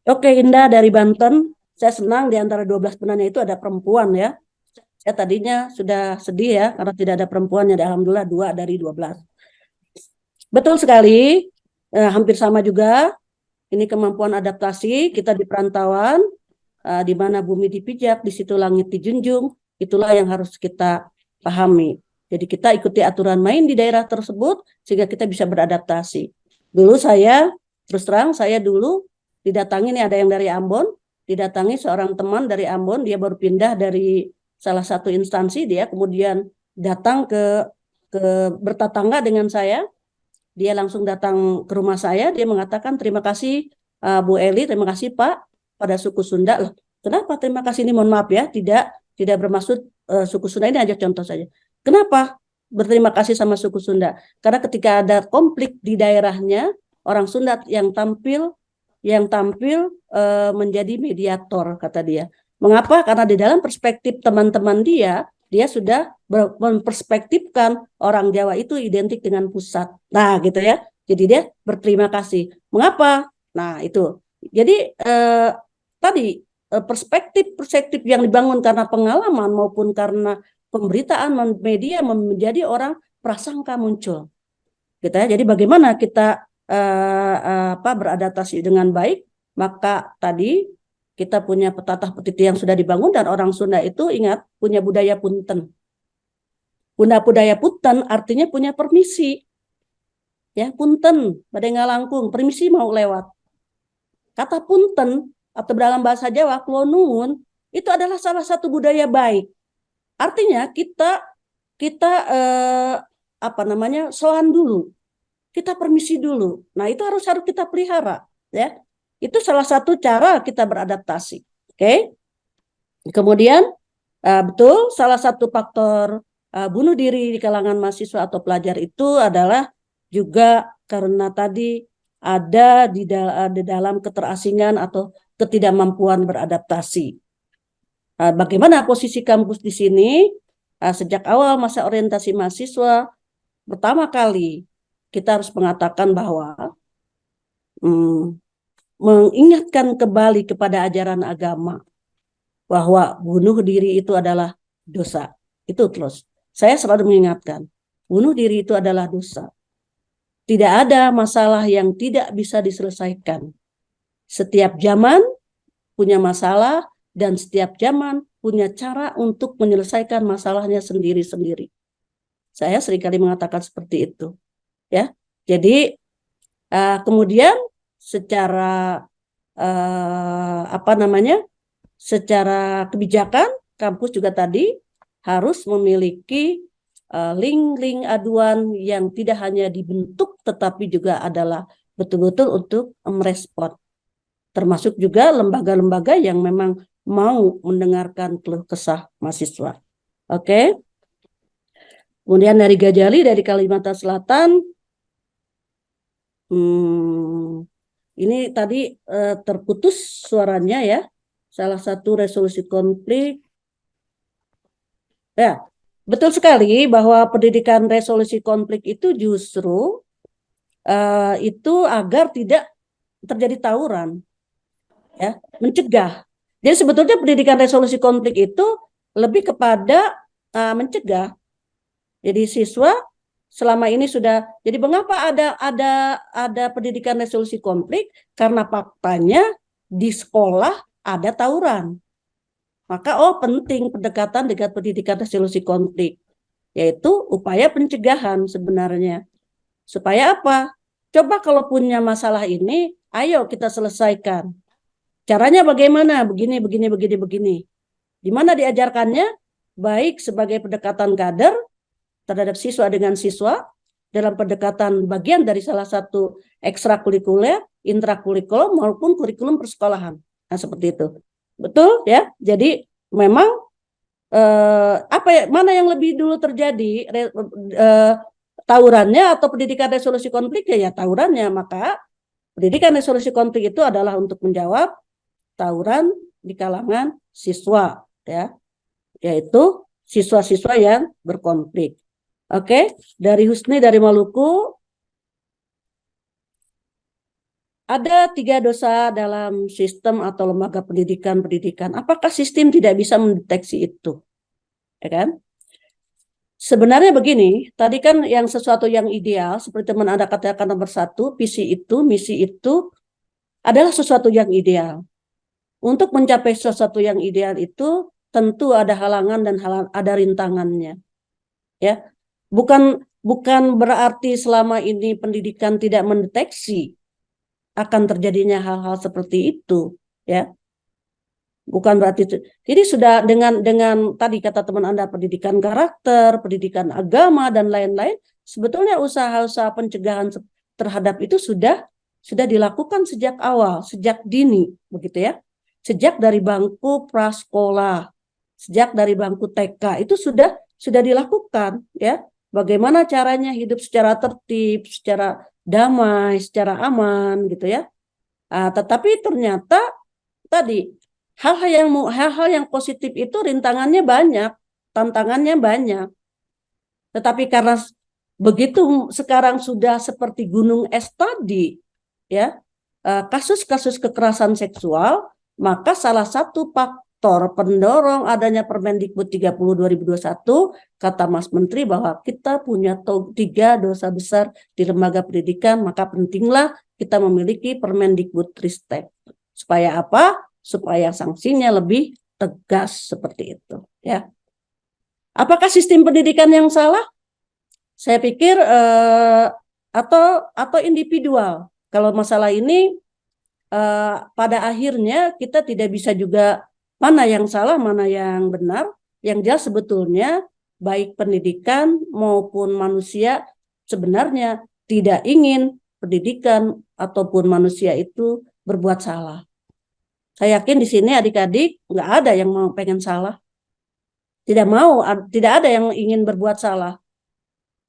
Oke, Indah dari Banten, saya senang di antara 12 penanya itu ada perempuan, ya. Saya tadinya sudah sedih, ya, karena tidak ada perempuannya. Alhamdulillah 2 dari 12. Betul sekali, hampir sama juga. Ini kemampuan adaptasi kita di perantauan, di mana bumi dipijak, di situ langit dijunjung. Itulah yang harus kita pahami. Jadi kita ikuti aturan main di daerah tersebut sehingga kita bisa beradaptasi. Dulu saya, terus terang saya dulu didatangi, nih ada yang dari Ambon, didatangi seorang teman dari Ambon, dia baru pindah dari salah satu instansi, dia kemudian datang ke bertetangga dengan saya. Dia langsung datang ke rumah saya, dia mengatakan terima kasih Bu Eli, terima kasih Pak pada suku Sunda. Loh, kenapa terima kasih ini, mohon maaf ya, tidak bermaksud suku Sunda, ini aja contoh saja. Kenapa berterima kasih sama suku Sunda? Karena ketika ada konflik di daerahnya, orang Sunda yang tampil menjadi mediator, kata dia. Mengapa? Karena di dalam perspektif teman-teman dia sudah memperspektifkan orang Jawa itu identik dengan pusat. Nah, gitu ya. Jadi dia berterima kasih. Mengapa? Nah, itu. Jadi tadi perspektif yang dibangun karena pengalaman maupun karena pemberitaan media menjadi orang prasangka muncul. Gitu ya. Jadi bagaimana kita beradaptasi dengan baik, maka tadi kita punya petatah petiti yang sudah dibangun, dan orang Sunda itu ingat punya budaya punten. Budaya punten artinya punya permisi. Ya, punten, badai ngalangkung, permisi mau lewat. Kata punten atau dalam bahasa Jawa klonuun itu adalah salah satu budaya baik. Artinya kita soan dulu. Kita permisi dulu. Nah, itu harus kita pelihara, ya. Itu salah satu cara kita beradaptasi. Oke. Kemudian betul salah satu faktor bunuh diri di kalangan mahasiswa atau pelajar itu adalah juga karena tadi ada di dalam keterasingan atau ketidakmampuan beradaptasi. Bagaimana posisi kampus di sini? Sejak awal masa orientasi mahasiswa, pertama kali kita harus mengatakan bahwa mengingatkan kembali kepada ajaran agama bahwa bunuh diri itu adalah dosa. Itu terus. Saya selalu mengingatkan, bunuh diri itu adalah dosa. Tidak ada masalah yang tidak bisa diselesaikan. Setiap zaman punya masalah dan setiap zaman punya cara untuk menyelesaikan masalahnya sendiri-sendiri. Saya seringkali mengatakan seperti itu. Ya, jadi kemudian secara secara kebijakan kampus juga tadi harus memiliki link-link aduan yang tidak hanya dibentuk tetapi juga adalah betul-betul untuk merespon. termasuk juga lembaga-lembaga yang memang mau mendengarkan keluh kesah mahasiswa. Oke. Kemudian dari Gajali dari Kalimantan Selatan, ini tadi terputus suaranya ya. Salah satu resolusi konflik. Ya, betul sekali bahwa pendidikan resolusi konflik itu justru itu agar tidak terjadi tawuran, ya, mencegah. Jadi sebetulnya pendidikan resolusi konflik itu lebih kepada mencegah. Jadi siswa selama ini sudah. Jadi mengapa ada pendidikan resolusi konflik? Karena faktanya di sekolah ada tawuran. Maka penting pendekatan dengan pendidikan resolusi konflik, yaitu upaya pencegahan sebenarnya. Supaya apa? Coba kalau punya masalah ini, ayo kita selesaikan. Caranya bagaimana? Begini. Di mana diajarkannya? Baik sebagai pendekatan kader terhadap siswa dengan siswa, dalam pendekatan bagian dari salah satu ekstrakurikuler, intrakurikuler maupun kurikulum persekolahan. Nah, seperti itu. Betul ya? Jadi memang mana yang lebih dulu terjadi? Tawurannya atau pendidikan resolusi konflik? Ya tawurannya. Maka pendidikan resolusi konflik itu adalah untuk menjawab tawuran di kalangan siswa, ya, yaitu siswa-siswa yang berkonflik. Oke, dari Husni dari Maluku, ada 3 dosa dalam sistem atau lembaga pendidikan. Apakah sistem tidak bisa mendeteksi itu? Ya kan? Sebenarnya begini, tadi kan yang sesuatu yang ideal, seperti teman Anda katakan nomor 1, misi itu adalah sesuatu yang ideal. Untuk mencapai sesuatu yang ideal itu tentu ada halangan dan ada rintangannya. Ya. Bukan berarti selama ini pendidikan tidak mendeteksi akan terjadinya hal-hal seperti itu, ya. Bukan berarti itu. Jadi sudah dengan tadi kata teman Anda pendidikan karakter, pendidikan agama dan lain-lain, sebetulnya usaha-usaha pencegahan terhadap itu sudah dilakukan sejak awal, sejak dini, begitu ya. Sejak dari bangku prasekolah, sejak dari bangku TK itu sudah dilakukan, ya. Bagaimana caranya hidup secara tertib, secara damai, secara aman, gitu ya. Tetapi ternyata tadi hal-hal yang positif itu rintangannya banyak, tantangannya banyak. Tetapi karena begitu sekarang sudah seperti gunung es tadi, ya, kasus-kasus kekerasan seksual, maka salah satu faktor pendorong adanya Permendikbud 30 2021, kata Mas Menteri bahwa kita punya 3 dosa besar di lembaga pendidikan, maka pentinglah kita memiliki Permendikbud Ristek. Supaya apa? Supaya sanksinya lebih tegas seperti itu, ya. Apakah sistem pendidikan yang salah? Saya pikir atau individual. Kalau masalah ini pada akhirnya kita tidak bisa juga mana yang salah, mana yang benar. Yang jelas sebetulnya baik pendidikan maupun manusia sebenarnya tidak ingin pendidikan ataupun manusia itu berbuat salah. Saya yakin di sini adik-adik nggak ada yang mau pengen salah. Tidak ada yang ingin berbuat salah.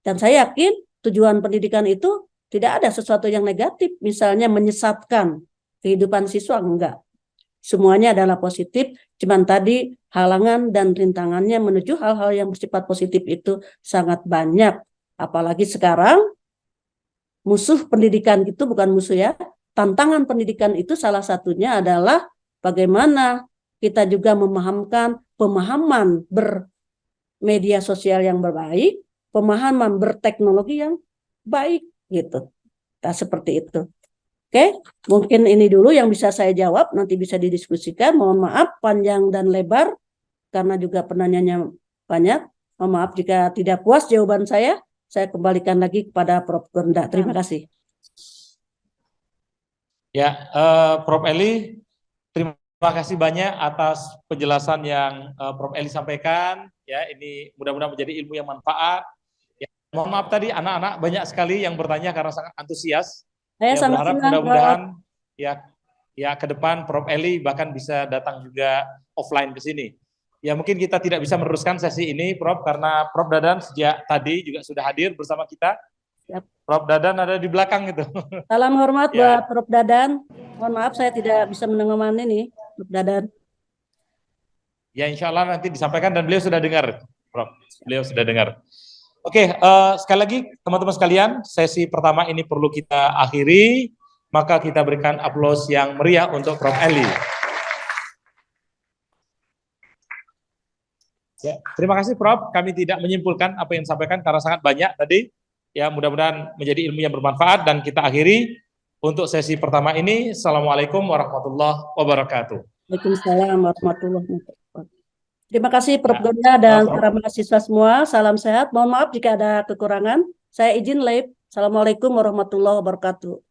Dan saya yakin tujuan pendidikan itu tidak ada sesuatu yang negatif, misalnya menyesatkan kehidupan siswa, enggak. Semuanya adalah positif, cuman tadi halangan dan rintangannya menuju hal-hal yang bersifat positif itu sangat banyak. Apalagi sekarang musuh pendidikan itu bukan musuh ya, tantangan pendidikan itu salah satunya adalah bagaimana kita juga memahamkan pemahaman bermedia sosial yang baik, pemahaman berteknologi yang baik gitu. Nah, seperti itu. Oke, mungkin ini dulu yang bisa saya jawab, nanti bisa didiskusikan. Mohon maaf panjang dan lebar karena juga penanyanya banyak. Mohon maaf jika tidak puas jawaban saya kembalikan lagi kepada Prof. Gonda. Terima kasih.
Ya, Prof. Eli, terima kasih banyak atas penjelasan yang Prof. Eli sampaikan. Ya, ini mudah-mudahan menjadi ilmu yang manfaat. Ya, mohon maaf tadi anak-anak banyak sekali yang bertanya karena sangat antusias.
Saya
ya,
sangat
berharap
senang,
mudah-mudahan ya ya ke depan Prof. Eli bahkan bisa datang juga offline ke sini. Ya mungkin kita tidak bisa meneruskan sesi ini Prof karena Prof Dadan sejak tadi juga sudah hadir bersama kita.
Siap.
Prof Dadan ada di belakang itu.
Salam hormat
Ya.
buat Prof Dadan. Mohon maaf saya tidak bisa mendengarkan ini, Prof Dadan.
Ya insya Allah nanti disampaikan dan beliau sudah dengar, Prof. Beliau sudah dengar. Oke, sekali lagi teman-teman sekalian, sesi pertama ini perlu kita akhiri, maka kita berikan aplaus yang meriah untuk Prof. Eli. Ya, terima kasih Prof. Kami tidak menyimpulkan apa yang disampaikan karena sangat banyak tadi. Ya, mudah-mudahan menjadi ilmu yang bermanfaat dan kita akhiri untuk sesi pertama ini. Assalamualaikum warahmatullahi wabarakatuh.
Waalaikumsalam warahmatullahi wabarakatuh. Terima kasih Prof. Gonda dan para mahasiswa semua. Salam sehat. Mohon maaf jika ada kekurangan. Saya izin live. Assalamualaikum warahmatullahi wabarakatuh.